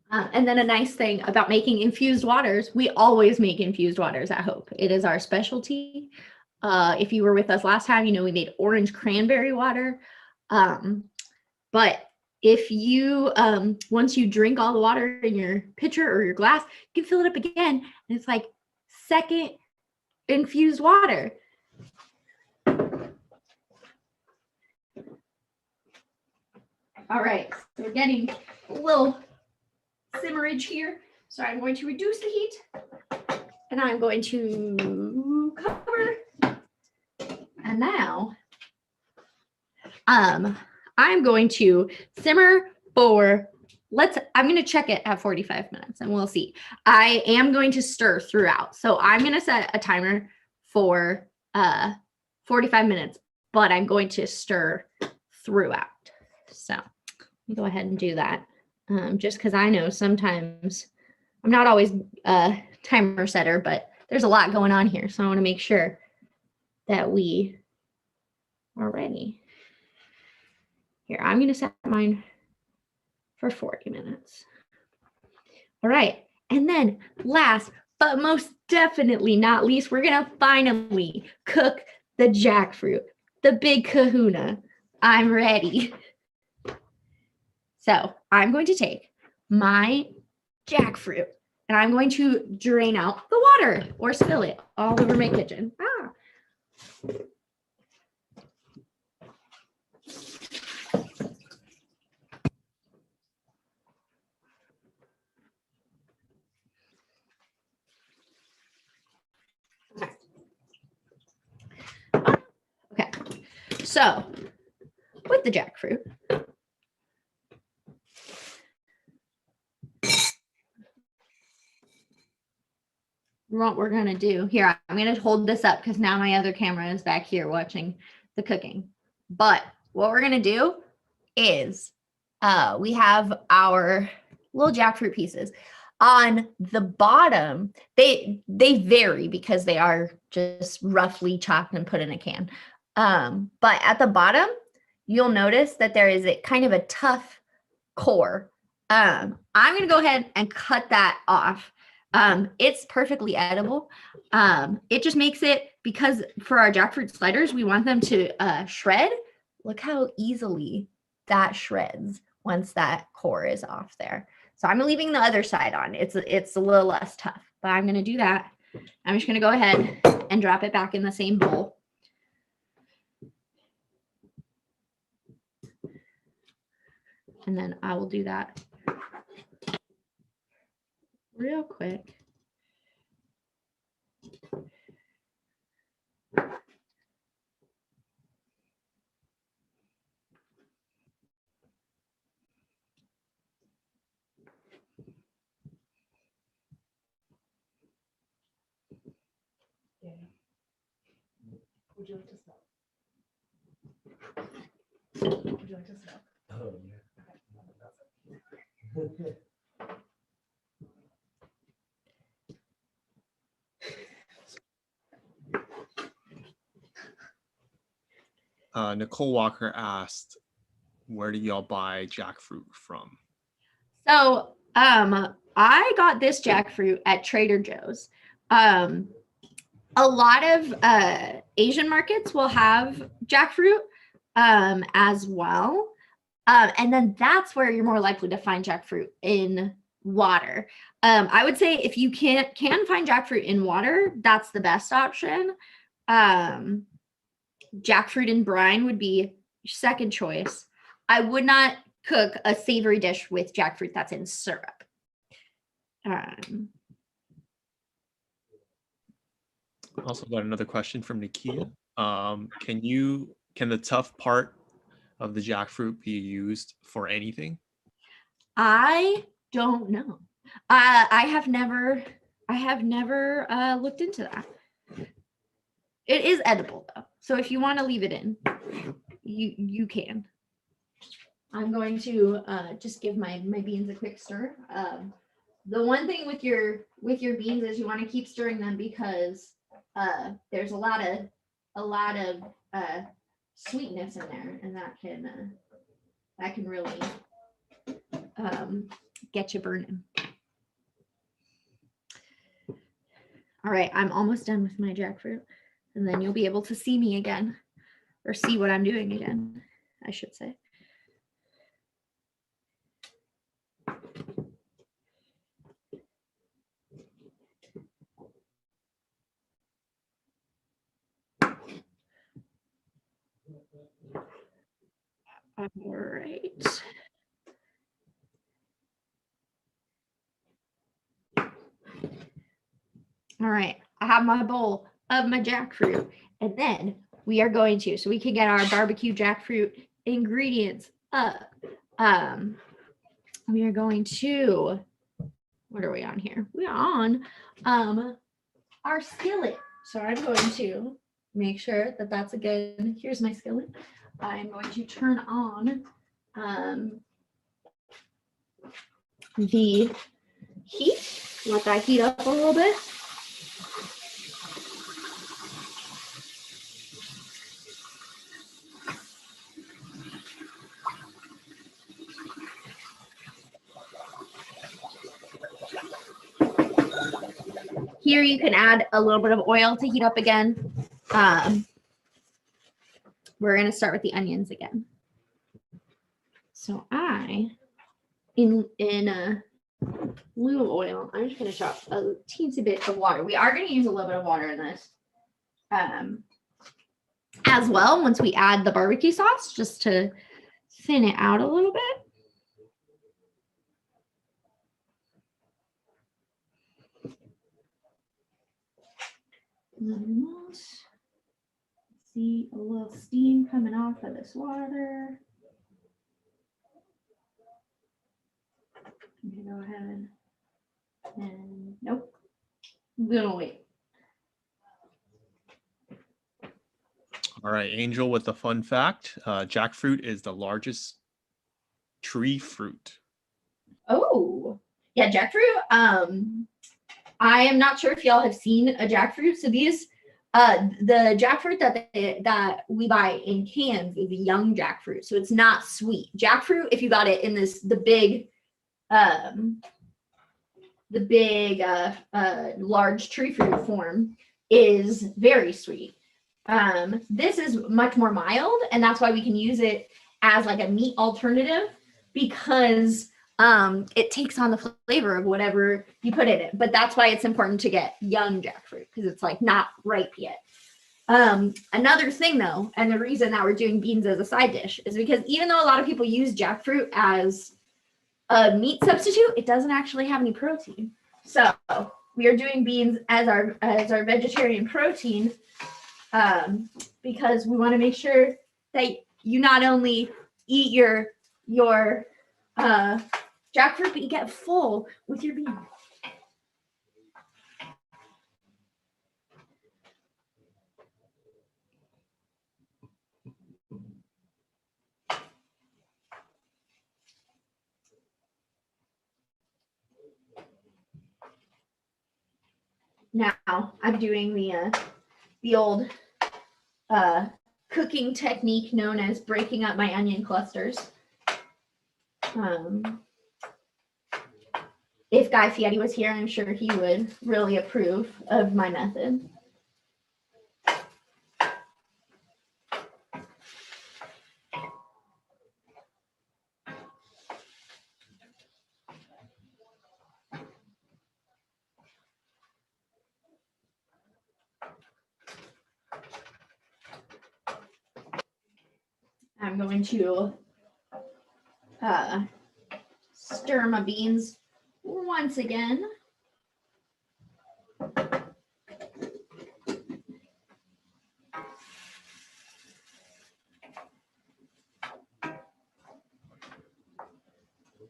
And then a nice thing about making infused waters, we always make infused waters at Hope. It is our specialty. If you were with us last time, you know we made orange cranberry water. But if you, once you drink all the water in your pitcher or your glass, you can fill it up again. And it's like second infused water. All right, so we're getting a little simmerage here. So I'm going to reduce the heat and I'm going to cover. And now I'm going to simmer for, I'm going to check it at 45 minutes and we'll see. I am going to stir throughout. So I'm going to set a timer for 45 minutes, but I'm going to stir throughout. So let me go ahead and do that. Just because I know sometimes I'm not always a timer setter, but there's a lot going on here. So I want to make sure that we are ready. Here, I'm going to set mine for 40 minutes. All right. And then last, but most definitely not least, we're going to finally cook the jackfruit, the big kahuna. I'm ready. So I'm going to take my jackfruit and I'm going to drain out the water or spill it all over my kitchen. Okay, so with the jackfruit, what we're going to do here, I'm going to hold this up because now my other camera is back here watching the cooking. But what we're going to do is we have our little jackfruit pieces. On the bottom, they vary because they are just roughly chopped and put in a can. But at the bottom, you'll notice that there is a kind of a tough core. I'm going to go ahead and cut that off. It's perfectly edible. It just makes it, because for our jackfruit sliders, we want them to shred. Look how easily that shreds once that core is off there. So I'm leaving the other side on. It's a little less tough, but I'm going to do that. I'm just going to go ahead and drop it back in the same bowl. And then I will do that real quick. Would you like to smell? Would you like to smell? Oh, yeah. Nicole Walker asked, where do y'all buy jackfruit from? So I got this jackfruit at Trader Joe's. A lot of Asian markets will have jackfruit as well. And then that's where you're more likely to find jackfruit in water. I would say if you can find jackfruit in water, that's the best option. Jackfruit in brine would be your second choice. I would not cook a savory dish with jackfruit that's in syrup. Also got another question from Nikia. Can the tough part of the jackfruit be used for anything? I don't know. I have never looked into that. It is edible though, So if you want to leave it in, you can. I'm going to just give my beans a quick stir. The one thing with your beans is you want to keep stirring them because there's a lot of sweetness in there, and that can really get you burning. All right, I'm almost done with my jackfruit, and then you'll be able to see me again, or see what I'm doing again, I should say. All right. All right, I have my bowl of my jackfruit, and then we are going to, so we can get our barbecue jackfruit ingredients up. We are going to, what are we on here? We're on our skillet. So I'm going to make sure that that's a good, here's my skillet. I'm going to turn on the heat, let that heat up a little bit. Here you can add a little bit of oil to heat up again. We're going to start with the onions again. So in lieu of oil, I'm just going to chop a teensy bit of water. We are going to use a little bit of water in this as well once we add the barbecue sauce, just to thin it out a little bit. See a little steam coming off of this water. I'm gonna go ahead and nope. I'm gonna wait. All right, Angel with the fun fact. Jackfruit is the largest tree fruit. Oh, yeah, jackfruit. I am not sure if y'all have seen a jackfruit. So these, the jackfruit that we buy in cans is a young jackfruit. So it's not sweet. Jackfruit, if you got it in the big large tree fruit form, is very sweet. This is much more mild, and that's why we can use it as like a meat alternative, because it takes on the flavor of whatever you put in it. But that's why it's important to get young jackfruit, because it's like not ripe yet. Another thing though, and the reason that we're doing beans as a side dish is because even though a lot of people use jackfruit as a meat substitute, it doesn't actually have any protein. So we are doing beans as our vegetarian protein, because we want to make sure that you not only eat your jackfruit, but you get full with your beans. Now I'm doing the old cooking technique known as breaking up my onion clusters. If Guy Fieri was here, I'm sure he would really approve of my method. I'm going to stir my beans once again.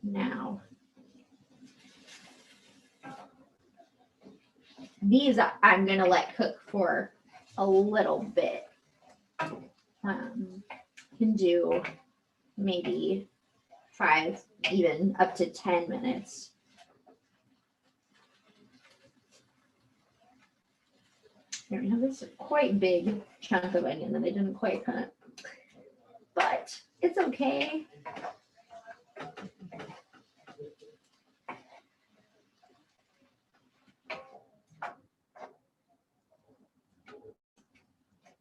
Now, these I'm going to let cook for a little bit. can do maybe 5, even up to 10 minutes. Here we have this quite big chunk of onion that I didn't quite cut, but it's okay.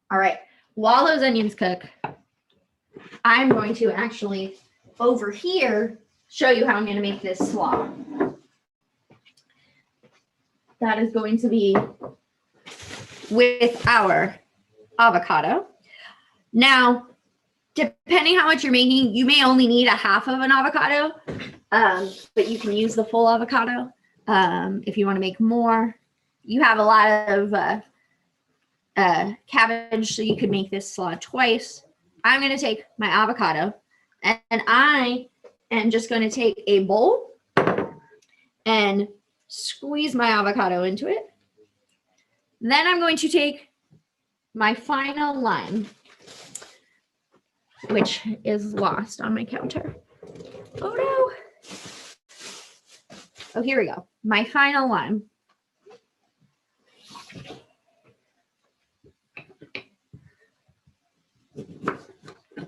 All right, while those onions cook, I'm going to actually over here show you how I'm going to make this slaw. That is going to be with our avocado. Now, depending how much you're making, you may only need a half of an avocado, but you can use the full avocado if you want to make more. You have a lot of cabbage, so you could make this slaw twice. I'm going to take my avocado, and I am just going to take a bowl and squeeze my avocado into it. Then I'm going to take my final lime, which is lost on my counter. Oh no. Oh, here we go. My final lime.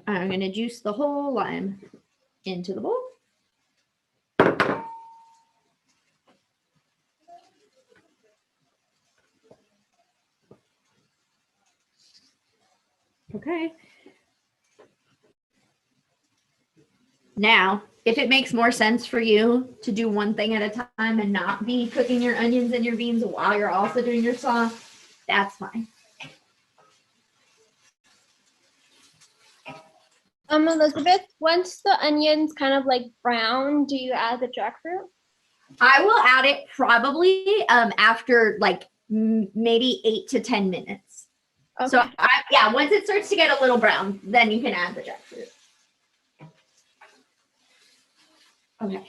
I'm going to juice the whole lime into the bowl. Okay. Now, if it makes more sense for you to do one thing at a time and not be cooking your onions and your beans while you're also doing your slaw, that's fine. Elizabeth, once the onions kind of like brown, do you add the jackfruit? I will add it probably after like maybe 8 to 10 minutes. Okay. So yeah, once it starts to get a little brown, then you can add the jackfruit. Okay,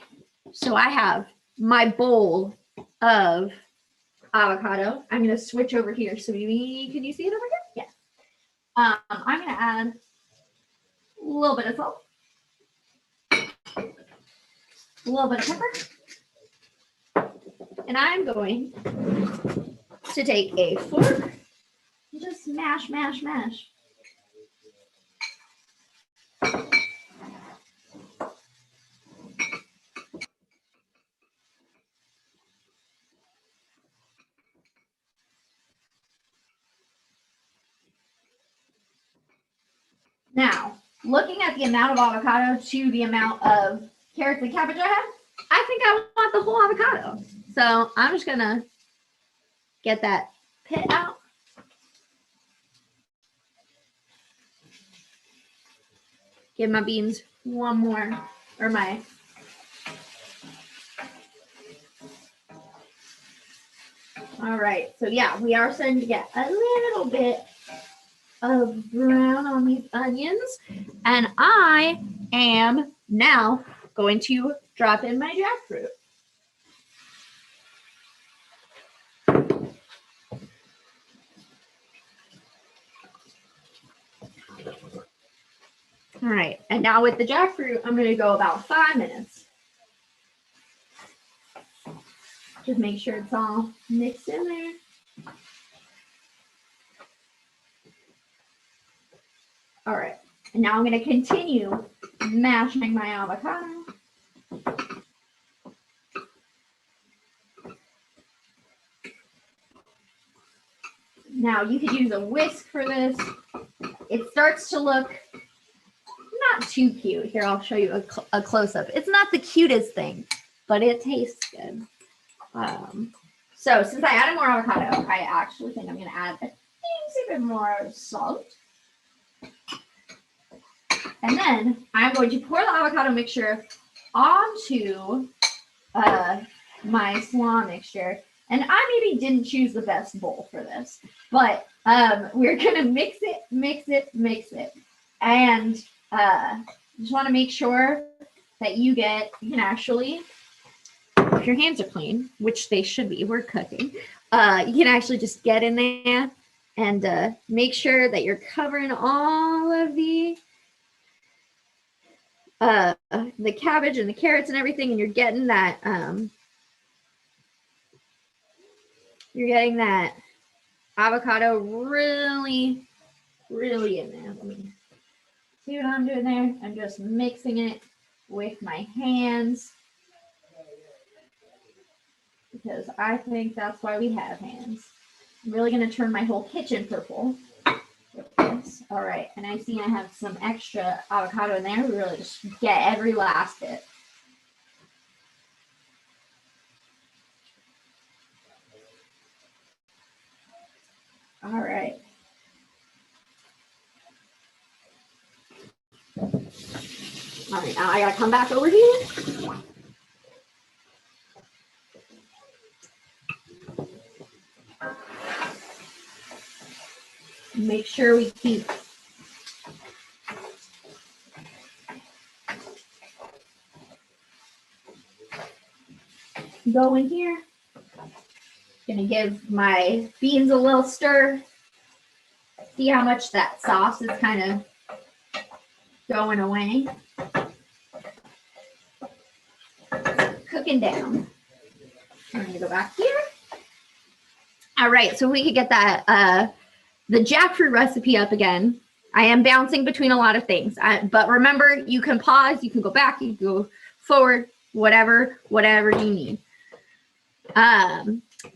so I have my bowl of avocado. I'm going to switch over here. So maybe, can you see it over here? Yeah. I'm going to add a little bit of salt, a little bit of pepper, and I'm going to take a fork and just mash, mash, mash. Now, looking at the amount of avocado to the amount of carrots and cabbage I have, I think I want the whole avocado. So I'm just gonna get that pit out. Give my beans one more, or my all right, so yeah, we are starting to get a little bit of brown on these onions, and I am now going to drop in my jackfruit. All right, and now with the jackfruit, I'm going to go about 5 minutes. Just make sure it's all mixed in there. All right, and now I'm going to continue mashing my avocado. Now you could use a whisk for this. It starts to look not too cute. Here, I'll show you a close-up. It's not the cutest thing, but it tastes good. So since I added more avocado, I actually think I'm going to add a teensy bit more salt. And then I'm going to pour the avocado mixture onto my slaw mixture. And I maybe didn't choose the best bowl for this, but we're going to mix it. And just want to make sure that you can actually, if your hands are clean, which they should be, we're cooking, you can actually just get in there and make sure that you're covering all of the the cabbage and the carrots and everything, and you're getting that avocado really in there. Let me see what I'm doing there. I'm just mixing it with my hands because I think that's why we have hands. I'm really going to turn my whole kitchen purple with this. All right, and I see I have some extra avocado in there. We really just get every last bit. All right. All right, now I gotta come back over here. Make sure we keep going here. Gonna give my beans a little stir. See how much that sauce is kind of going away. Cooking down. I'm gonna go back here. All right, so we could get that the jackfruit recipe up again. I am bouncing between a lot of things, but remember, you can pause, you can go back, you can go forward, whatever you need.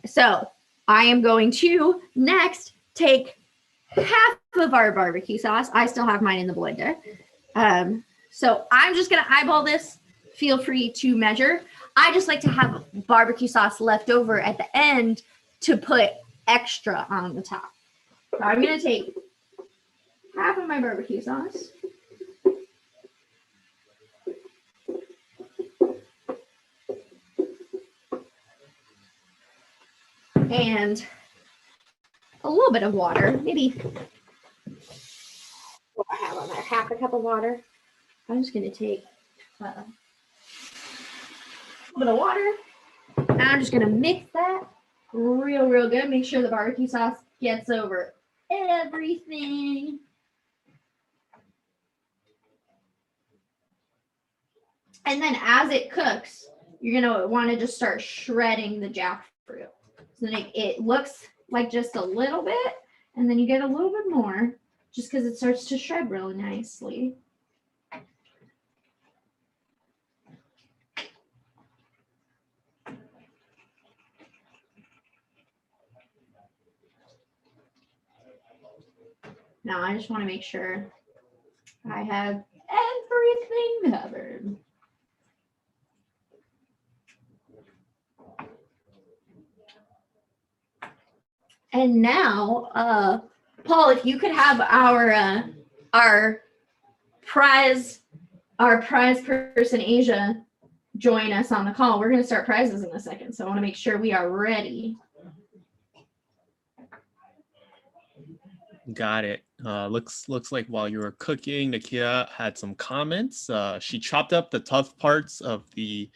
So I am going to next take half of our barbecue sauce. I still have mine in the blender. So I'm just gonna eyeball this. Feel free to measure. I just like to have barbecue sauce left over at the end to put extra on the top. So I'm gonna take half of my barbecue sauce. And a little bit of water, maybe what I have on there, half a cup of water. I'm just gonna take a little bit of water, and I'm just gonna mix that real good. Make sure the barbecue sauce gets over everything. And then as it cooks, you're gonna want to just start shredding the jackfruit. So then it looks like just a little bit, and then you get a little bit more just because it starts to shred really nicely. Now I just want to make sure I have everything covered. And now, Paul, if you could have our prize person, Asia, join us on the call. We're going to start prizes in a second, so I want to make sure we are ready. Got it. Looks like while you were cooking, Nakia had some comments. She chopped up the tough parts of the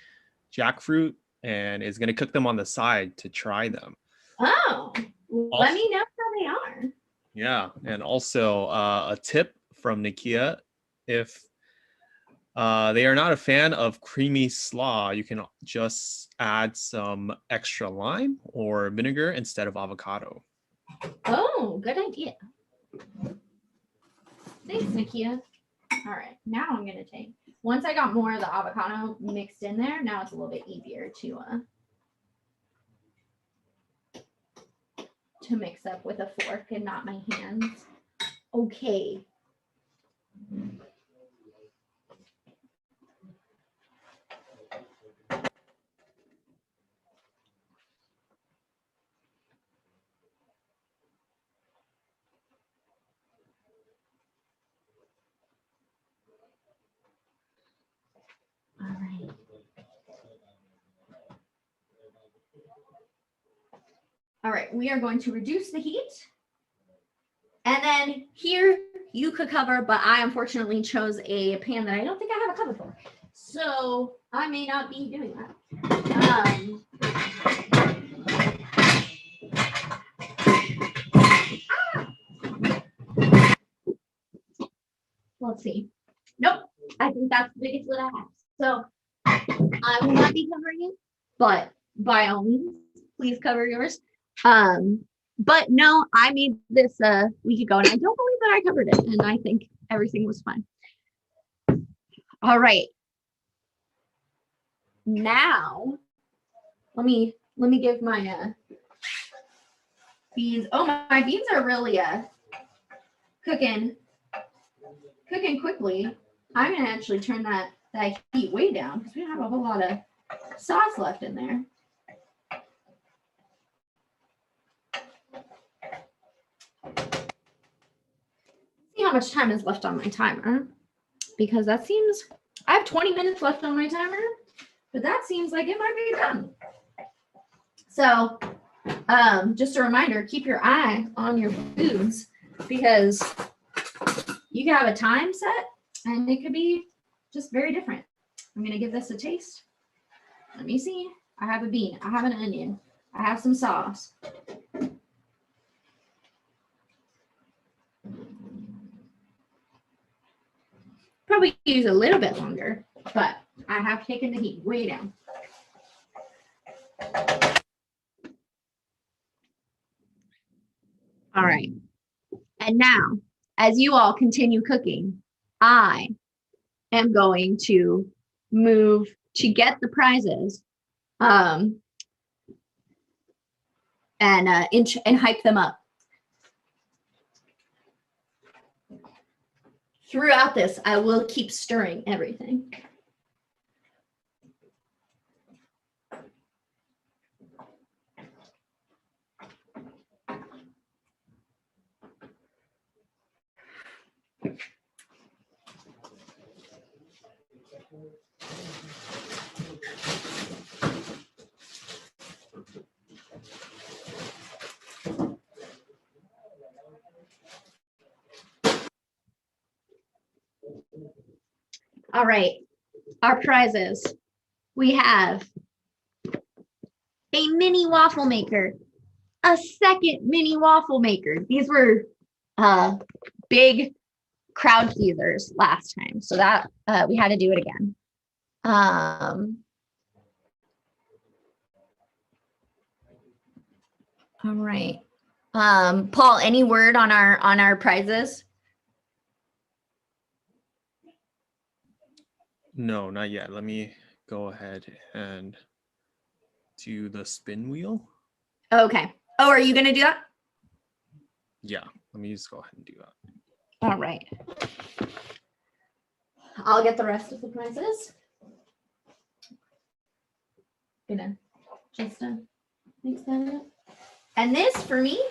jackfruit and is going to cook them on the side to try them. Oh, let me know how they are. Yeah, and also a tip from Nakia: if they are not a fan of creamy slaw, you can just add some extra lime or vinegar instead of avocado. Oh, good idea. Thanks, Nakia. All right, now I'm gonna take, once I got more of the avocado mixed in there, now it's a little bit easier to mix up with a fork and not my hands. Okay. All right. All right, we are going to reduce the heat. And then here you could cover, but I unfortunately chose a pan that I don't think I have a cover for. So I may not be doing that. Let's see. Nope, I think that's the biggest that I have. So I will not be covering it, but by all means, please cover yours. But no, I made this a week ago and I don't believe that I covered it. And I think everything was fine. All right. Now, let me give my beans. Oh, my beans are really cooking quickly. I'm gonna actually turn that heat way down because we don't have a whole lot of sauce left in there. See how much time is left on my timer, because that seems, I have 20 minutes left on my timer, but that seems like it might be done. So just a reminder, keep your eye on your foods, because you can have a time set and it could be just very different. I'm gonna give this a taste. Let me see. I have a bean, I have an onion, I have some sauce. Probably use a little bit longer, but I have taken the heat way down. All right. And now, as you all continue cooking, I am going to move to get the prizes and hype them up. Throughout this, I will keep stirring everything. All right, our prizes. We have a mini waffle maker, a second mini waffle maker. These were big crowd pleasers last time, so that we had to do it again. All right, Paul, any word on our prizes? No, not yet. Let me go ahead and do the spin wheel. Okay. Oh, are you gonna do that? Yeah, let me just go ahead and do that. All right. I'll get the rest of the prizes. Gonna just mix that up. And this for me,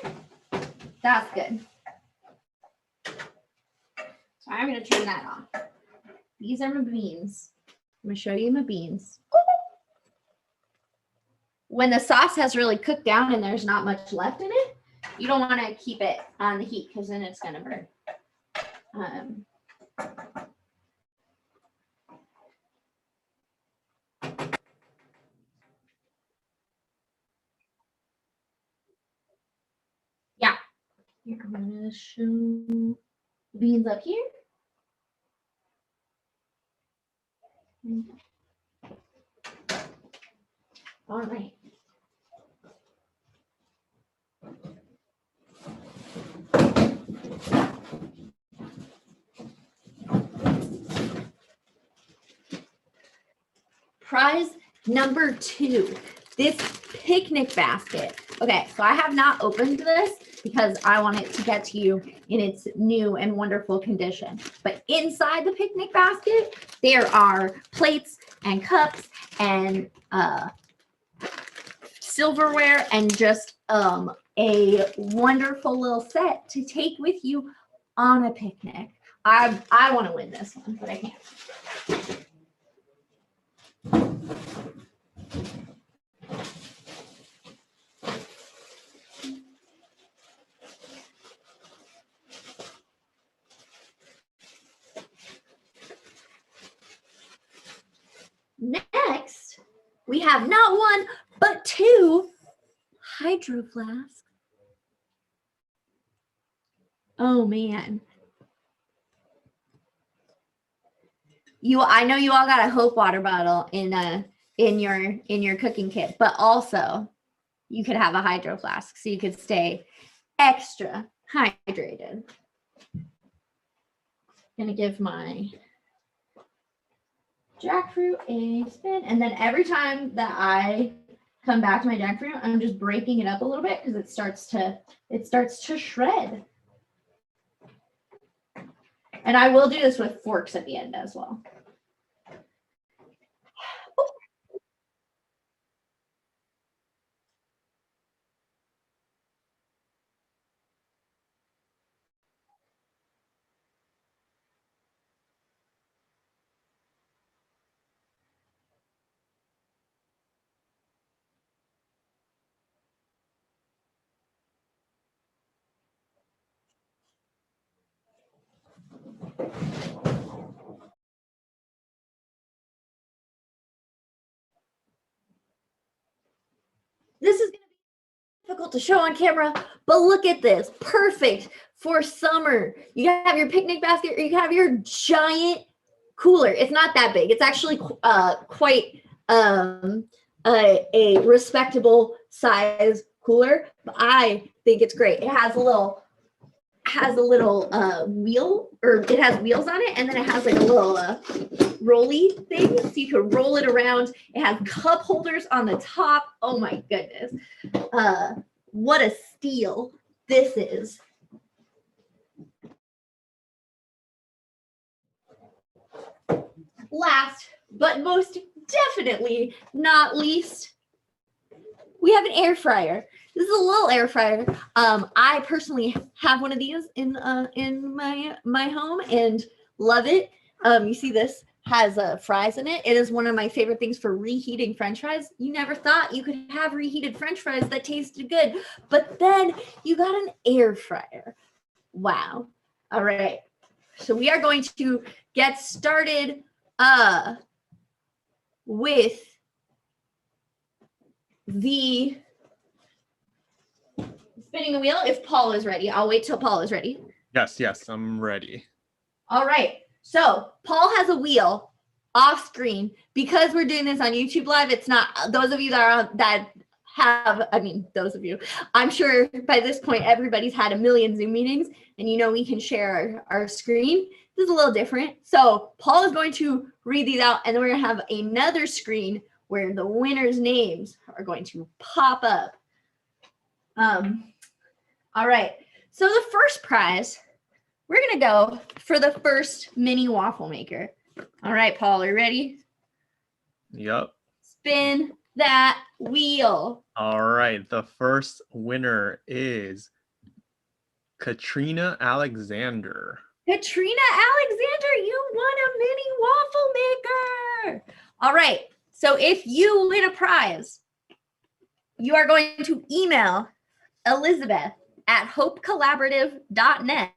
that's good. So I'm gonna turn that off. These are my beans. I'm gonna show you my beans. When the sauce has really cooked down and there's not much left in it, you don't want to keep it on the heat because then it's gonna burn. Yeah. Here, I'm gonna show the beans up here. All right. Prize number 2, this picnic basket. Okay, so I have not opened this because I want it to get to you in its new and wonderful condition. But inside the picnic basket, there are plates and cups and silverware and just a wonderful little set to take with you on a picnic. I want to win this one, but I can't. Next, we have not 1, but 2 hydro flasks. Oh man. I know you all got a Hope water bottle in your cooking kit, but also you could have a hydro flask so you could stay extra hydrated. Gonna give my jackfruit a spin, and then every time that I come back to my jackfruit, I'm just breaking it up a little bit because it starts to shred. And I will do this with forks at the end as well. This is going to be difficult to show on camera, but look at this. Perfect for summer. You have your picnic basket, or you have your giant cooler. It's not that big. It's actually quite a respectable size cooler. But I think it's great. It has a little wheel, or it has wheels on it, and then it has like a little rolly thing, so you can roll it around. It has cup holders on the top. Oh my goodness, what a steal this is. Last but most definitely not least, we have an air fryer. This is a little air fryer. I personally have one of these in my home and love it. You see this has fries in it. It is one of my favorite things for reheating French fries. You never thought you could have reheated French fries that tasted good, but then you got an air fryer. Wow. All right. So we are going to get started with the spinning the wheel. If Paul is ready, I'll wait till Paul is ready. Yes, I'm ready. All right. So Paul has a wheel off screen. Because we're doing this on YouTube Live, it's not those of you that have, I mean, those of you, I'm sure by this point, everybody's had a million Zoom meetings, and we can share our screen. This is a little different. So Paul is going to read these out, and then we're going to have another screen where the winners' names are going to pop up. All right. So the first prize, we're going to go for the first mini waffle maker. All right, Paul, are you ready? Yep. Spin that wheel. All right. The first winner is Katrina Alexander. Katrina Alexander, you won a mini waffle maker. All right. So if you win a prize, you are going to email Elizabeth at hopecollaborative.net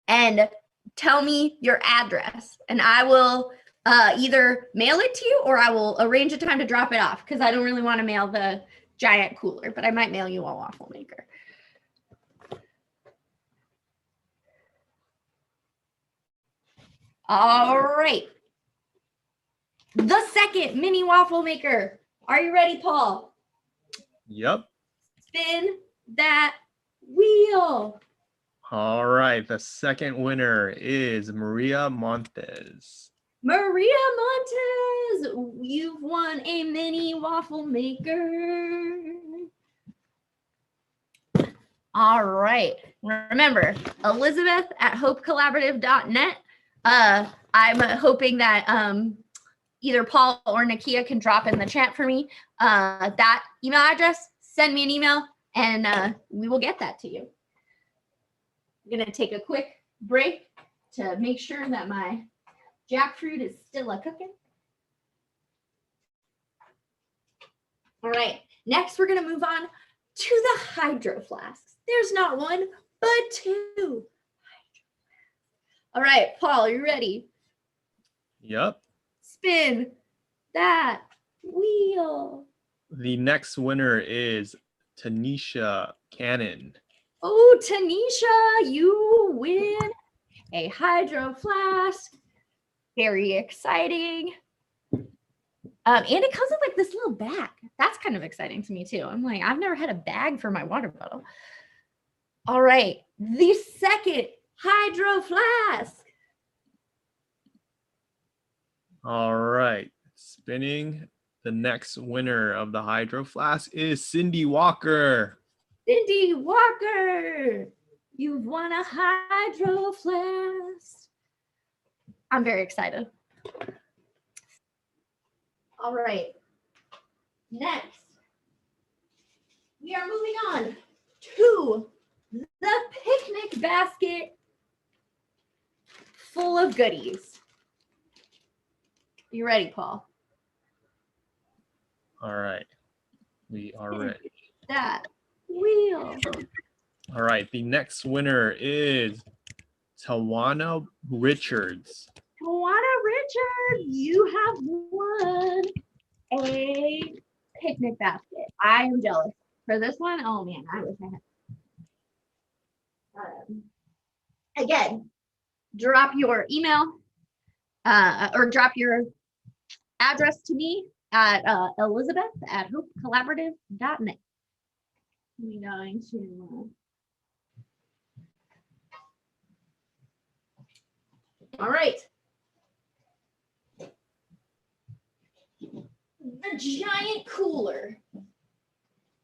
and tell me your address, and I will either mail it to you or I will arrange a time to drop it off, because I don't really want to mail the giant cooler, but I might mail you a waffle maker. All right. The second mini waffle maker. Are you ready, Paul? Yep. Spin that wheel. All right. The second winner is Maria Montes. Maria Montes, you've won a mini waffle maker. All right. Remember, Elizabeth at hopecollaborative.net. I'm hoping that either Paul or Nakia can drop in the chat for me that email address. Send me an email, and we will get that to you. I'm going to take a quick break to make sure that my jackfruit is still a-cooking. All right, next we're going to move on to the hydro flasks. There's not one, but two. All right, Paul, are you ready? Yep. Spin that wheel. The next winner is Tanisha Cannon. Oh, Tanisha, you win a hydro flask. Very exciting. And it comes in like this little bag. That's kind of exciting to me too. I'm like, I've never had a bag for my water bottle. All right, the second Hydro Flask. All right, spinning. The next winner of the Hydro Flask is Cindy Walker. Cindy Walker, you've won a Hydro Flask. I'm very excited. All right, next, we are moving on to the picnic basket full of goodies. You ready, Paul? All right, we are ready. That wheel. All right, the next winner is Tawana Richards. Tawana Richards, you have won a picnic basket. I am jealous for this one. Oh man, I wish I had. Again, drop your email or drop your address to me at elizabeth@hopecollaborative.net. I'm going to. All right. The giant cooler.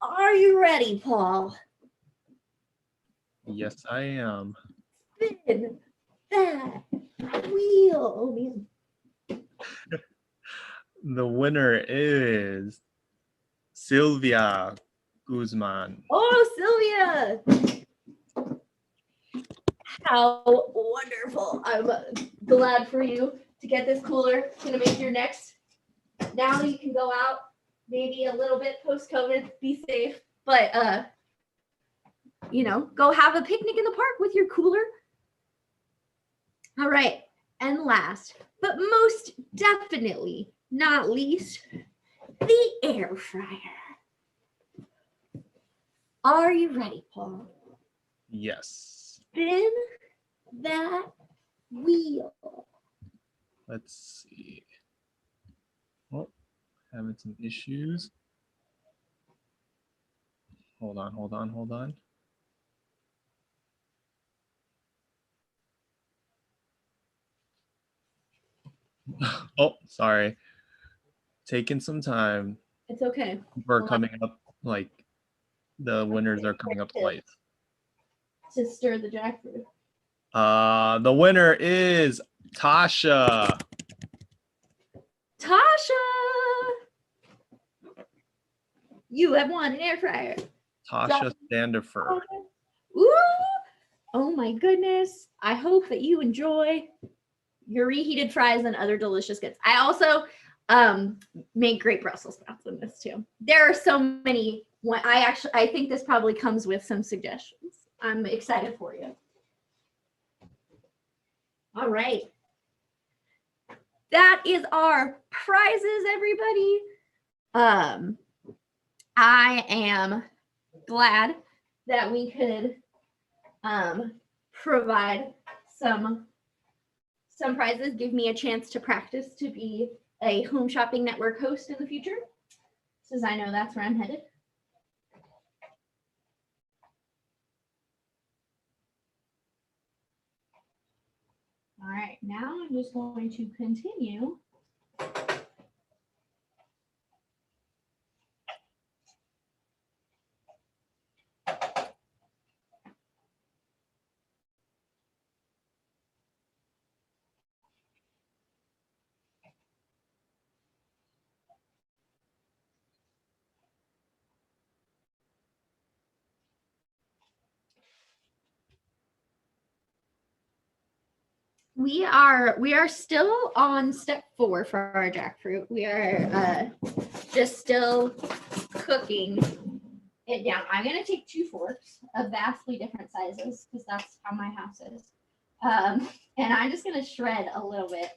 Are you ready, Paul? Yes, I am. Spin that wheel. Oh, man. The winner is Sylvia Guzman. Oh, Sylvia. How wonderful. I'm glad for you to get this cooler. It's going to make your next. Now you can go out maybe a little bit post-COVID, be safe, but go have a picnic in the park with your cooler. All right, and last, but most definitely not least, the air fryer. Are you ready, Paul? Yes. Spin that wheel. Let's see. Oh, having some issues. Hold on. Oh, sorry. Taking some time. It's okay. We're coming up, like the winners are coming up late. To stir the jackfruit. The winner is Tasha. Tasha, you have won an air fryer. Tasha Standifer. Ooh! Oh my goodness. I hope that you enjoy your reheated fries and other delicious goods. I also make great Brussels sprouts in this too. There are so many. I think this probably comes with some suggestions. I'm excited for you. All right. That is our prizes, everybody. I am glad that we could provide some prizes, give me a chance to practice to be a Home Shopping Network host in the future, since I know that's where I'm headed. All right, now I'm just going to continue. We are still on step 4 for our jackfruit. We are just still cooking it down. I'm going to take 2 forks of vastly different sizes because that's how my house is. And I'm just going to shred a little bit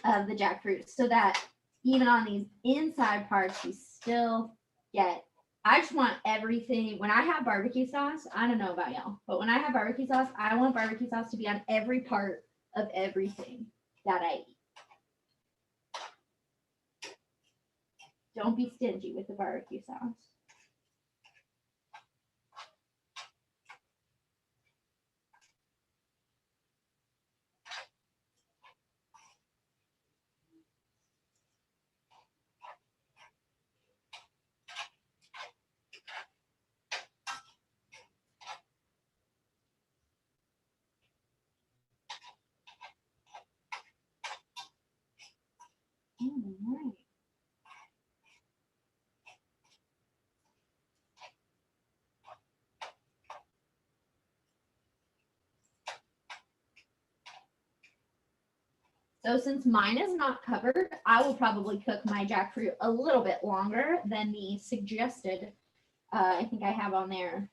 of the jackfruit so that even on these inside parts, we still get. I just want everything. When I have barbecue sauce, I don't know about y'all, but when I have barbecue sauce, I want barbecue sauce to be on every part of everything. that I eat. Don't be stingy with the barbecue sauce. All right. So since mine is not covered, I will probably cook my jackfruit a little bit longer than the suggested. I think I have on there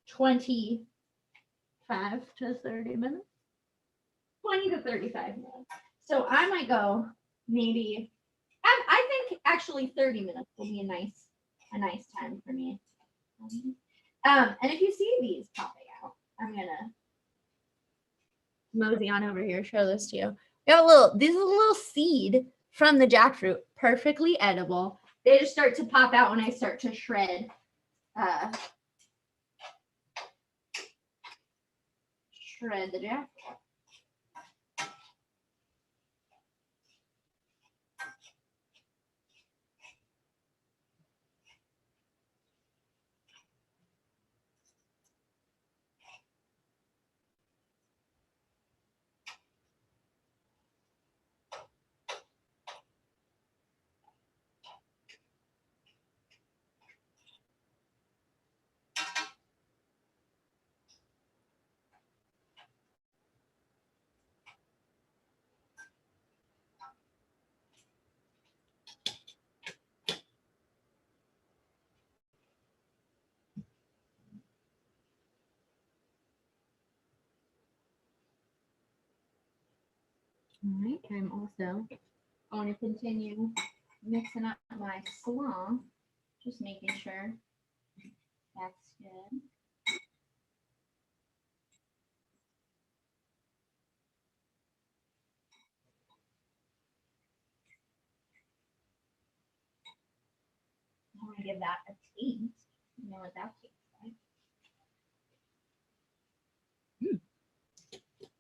25 to 30 minutes. 20 to 35 minutes. So I might go maybe, I think actually 30 minutes will be a nice time for me. And if you see these popping out, I'm gonna mosey on over here, show this to you. We have this is a little seed from the jackfruit, perfectly edible. They just start to pop out when I start to shred. Shred the jackfruit. All right, I'm also going to continue mixing up my slaw, just making sure that's good. I want to give that a taste. You know what that tastes like.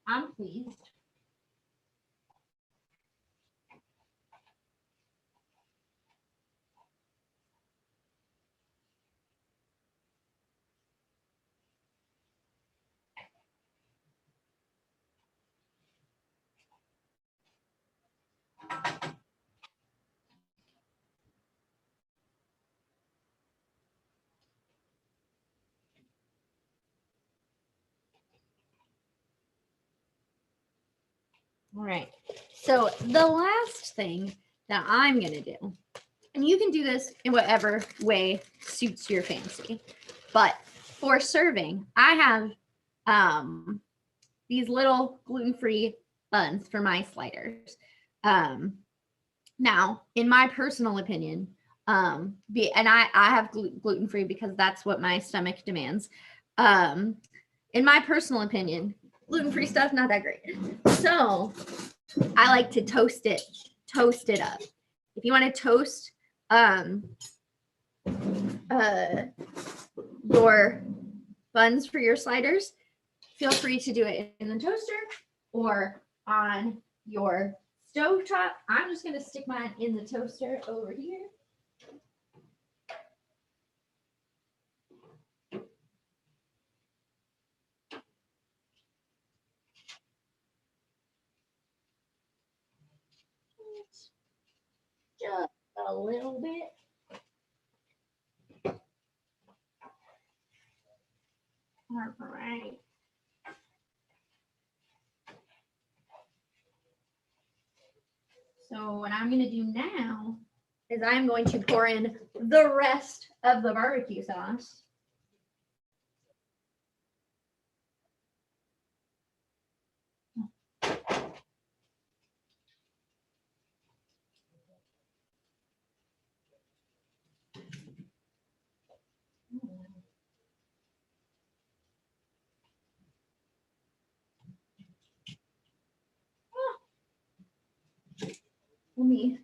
I'm pleased. All right. So the last thing that I'm going to do, and you can do this in whatever way suits your fancy, but for serving, I have these little gluten-free buns for my sliders. Now, in my personal opinion, and I have gluten-free because that's what my stomach demands. In my personal opinion, gluten-free stuff not that great. So I like to toast it up. If you want to toast your buns for your sliders, feel free to do it in the toaster or on your stovetop. I'm just going to stick mine in the toaster over here. Just a little bit. All right. So what I'm going to do now is I'm going to pour in the rest of the barbecue sauce.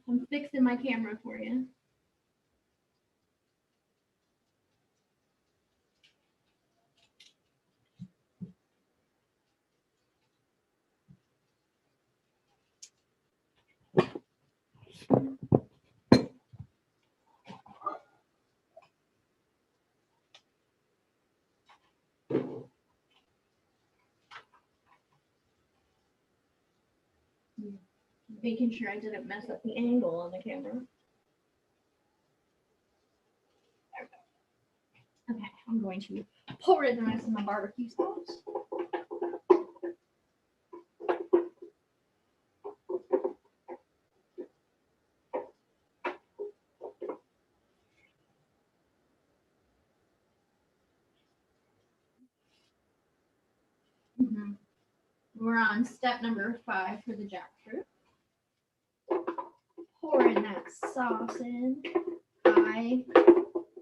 I'm fixing my camera for you. Making sure I didn't mess up the angle on the camera. There we go. Okay, I'm going to pour in the rest of my barbecue sauce. We're on step number 5 for the jackfruit. Pouring that sauce in. I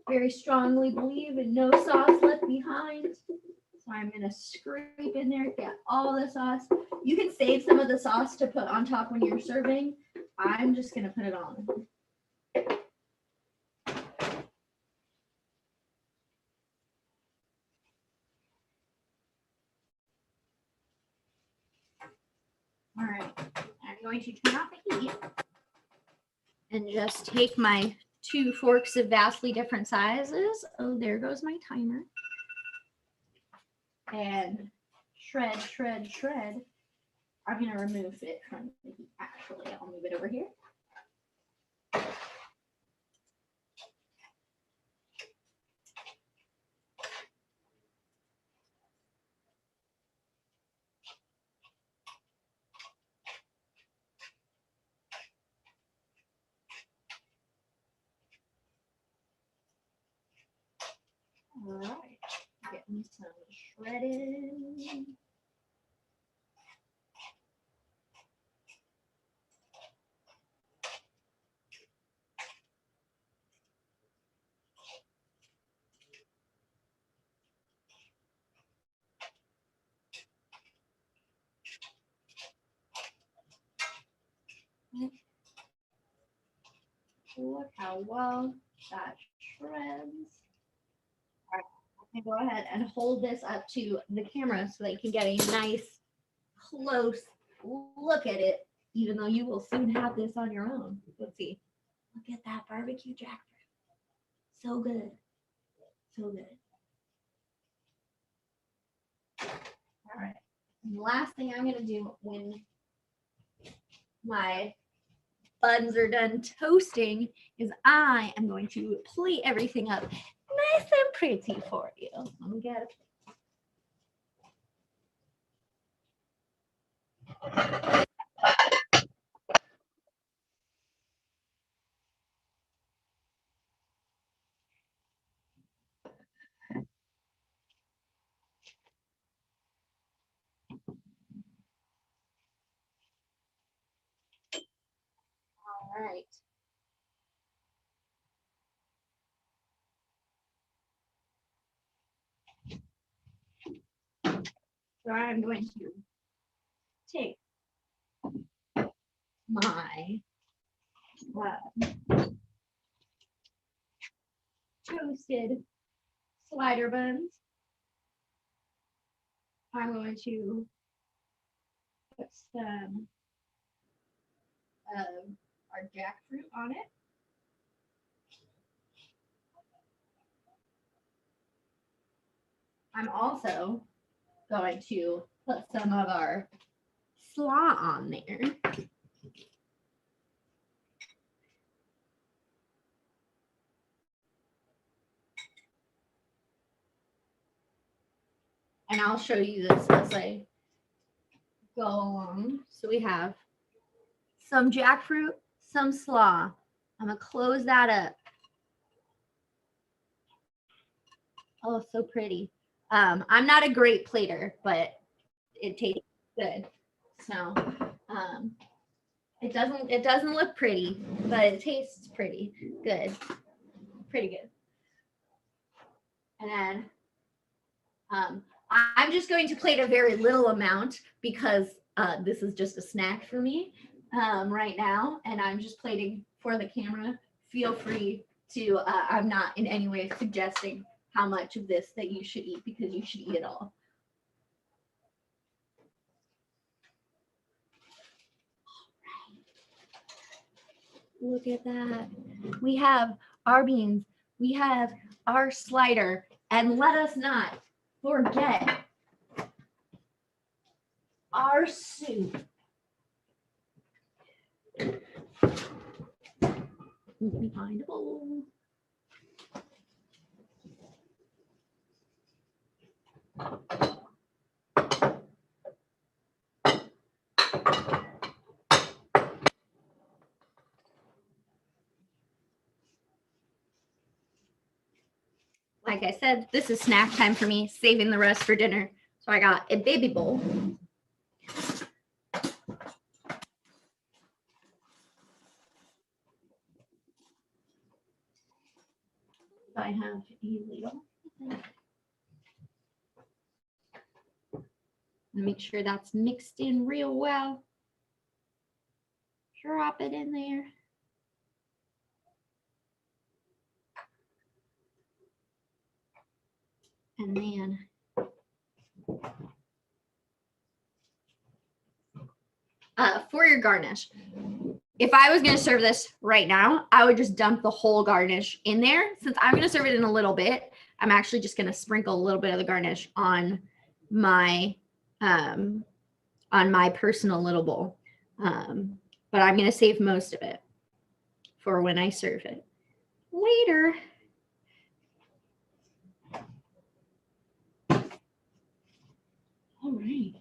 very strongly believe in no sauce left behind. So I'm going to scrape in there, get all the sauce. You can save some of the sauce to put on top when you're serving. I'm just going to put it on. All right, I'm going to turn off the heat and just take my 2 forks of vastly different sizes. Oh, there goes my timer. And shred, shred, shred. I'm going to remove it from the heat. Actually, I'll move it over here. All right, getting some shredded. Look how well that shreds. All right, I'm gonna go ahead and hold this up to the camera so that you can get a nice close look at it, even though you will soon have this on your own. Let's see. Look at that barbecue jackfruit. So good. So good. All right. And the last thing I'm gonna do when my buns are done toasting is I am going to plate everything up nice and pretty for you. Let me get it. All right. So I'm going to take my toasted slider buns. I'm going to put some of our jackfruit on it. I'm also going to put some of our slaw on there. And I'll show you this as I go along. So we have some jackfruit, some slaw. I'm gonna close that up. Oh, so pretty. I'm not a great plater, but it tastes good. So it doesn't look pretty, but it tastes pretty good. Pretty good. And then I'm just going to plate a very little amount because this is just a snack for me. right now, and I'm just plating for the camera. Feel free to, I'm not in any way suggesting how much of this that you should eat, because you should eat it all. Look at that. We have our beans, we have our slider, and let us not forget our soup. Let me find a bowl. Like I said, this is snack time for me, saving the rest for dinner. So I got a baby bowl. I have a ladle. Make sure that's mixed in real well. Drop it in there. And then for your garnish, if I was going to serve this right now, I would just dump the whole garnish in there. Since I'm going to serve it in a little bit, I'm actually just going to sprinkle a little bit of the garnish on my personal little bowl. But I'm going to save most of it for when I serve it later. All right.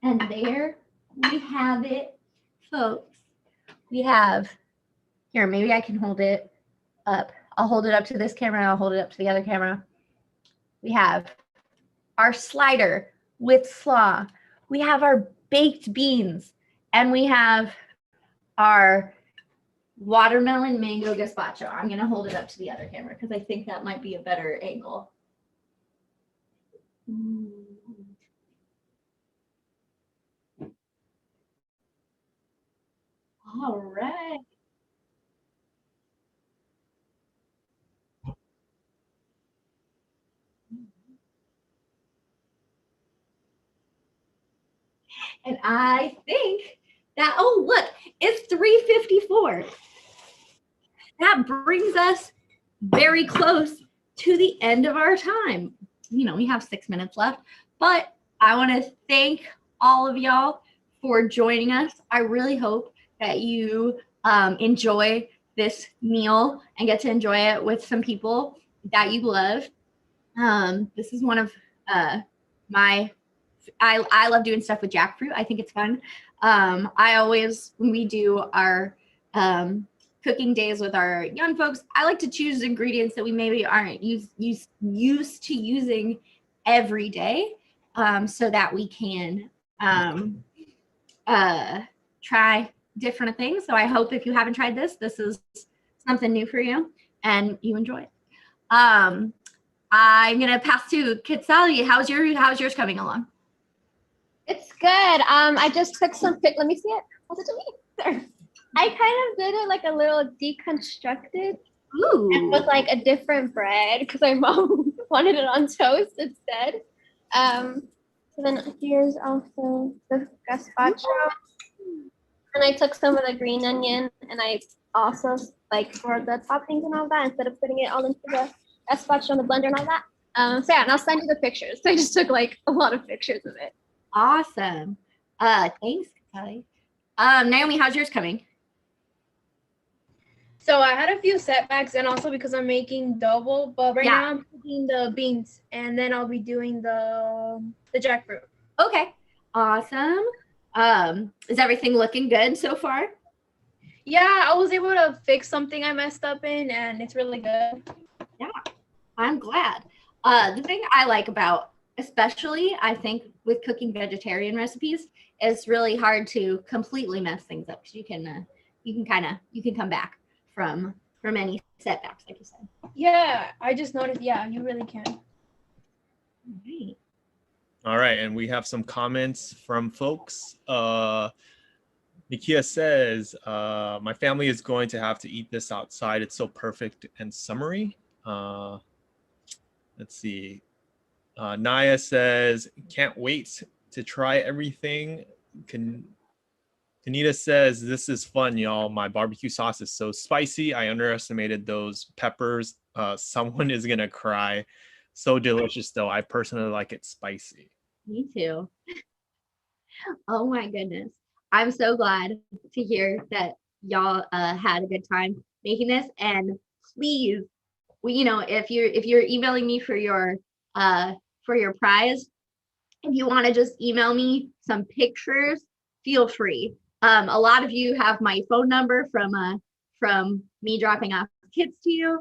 And there we have it, folks. We have, here, maybe I can hold it up. I'll hold it up to this camera and I'll hold it up to the other camera. We have our slider with slaw. We have our baked beans, and we have our watermelon mango gazpacho. I'm going to hold it up to the other camera because I think that might be a better angle. All right. And I think that, oh, look, it's 3:54. That brings us very close to the end of our time. You know, we have 6 minutes left, but I want to thank all of y'all for joining us. I really hope that you enjoy this meal and get to enjoy it with some people that you love. This is one of I love doing stuff with jackfruit. I think it's fun. I always, when we do our cooking days with our young folks, I like to choose ingredients that we maybe aren't used to using every day, so that we can try different things. So I hope if you haven't tried this is something new for you and you enjoy it. I'm gonna pass to Kitsali. How's yours coming along? It's good. I just took some let me see it. What's it to me? There. I kind of did it like a little deconstructed. Ooh. And with like a different bread because my mom wanted it on toast instead. So then here's also the gazpacho. And I took some of the green onion and I also, like, for the toppings and all that, instead of putting it all into the gazpacho in the blender and all that. So yeah, and I'll send you the pictures. So I just took like a lot of pictures of it. Awesome. Thanks, Kelly. Naomi, how's yours coming? So I had a few setbacks, and also because I'm making double, but right now I'm cooking the beans, and then I'll be doing the jackfruit. Okay, awesome. Is everything looking good so far? Yeah, I was able to fix something I messed up in, and it's really good. Yeah, I'm glad. The thing I like about, especially I think with cooking vegetarian recipes, it's really hard to completely mess things up because you can come back from any setbacks, like you said. Yeah, I just noticed. Yeah, you really can. All right. All right, and we have some comments from folks. Nikia says, my family is going to have to eat this outside. It's so perfect and summery. Let's see. Naya says, can't wait to try everything. Kanita says, this is fun, y'all. My barbecue sauce is so spicy. I underestimated those peppers. Someone is gonna cry. So delicious though. I personally like it spicy. Me too. Oh my goodness. I'm so glad to hear that y'all had a good time making this. And please, if you're emailing me for your prize, if you want to just email me some pictures, feel free. A lot of you have my phone number from me dropping off kids to you.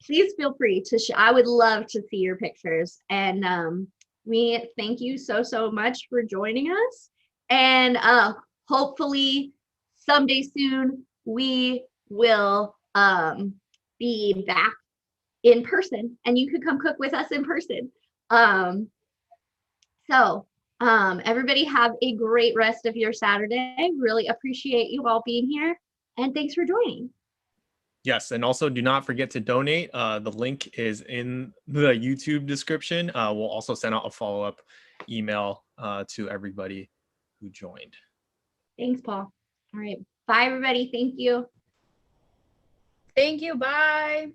Please feel free to I would love to see your pictures. And we thank you so much for joining us. And hopefully someday soon we will be back in person and you could come cook with us in person. Everybody have a great rest of your Saturday. Really appreciate you all being here, and thanks for joining. Yes, and also do not forget to donate. The link is in the YouTube description. We'll also send out a follow-up email to everybody who joined. Thanks, Paul. All right. Bye, everybody. Thank you. Thank you. Bye.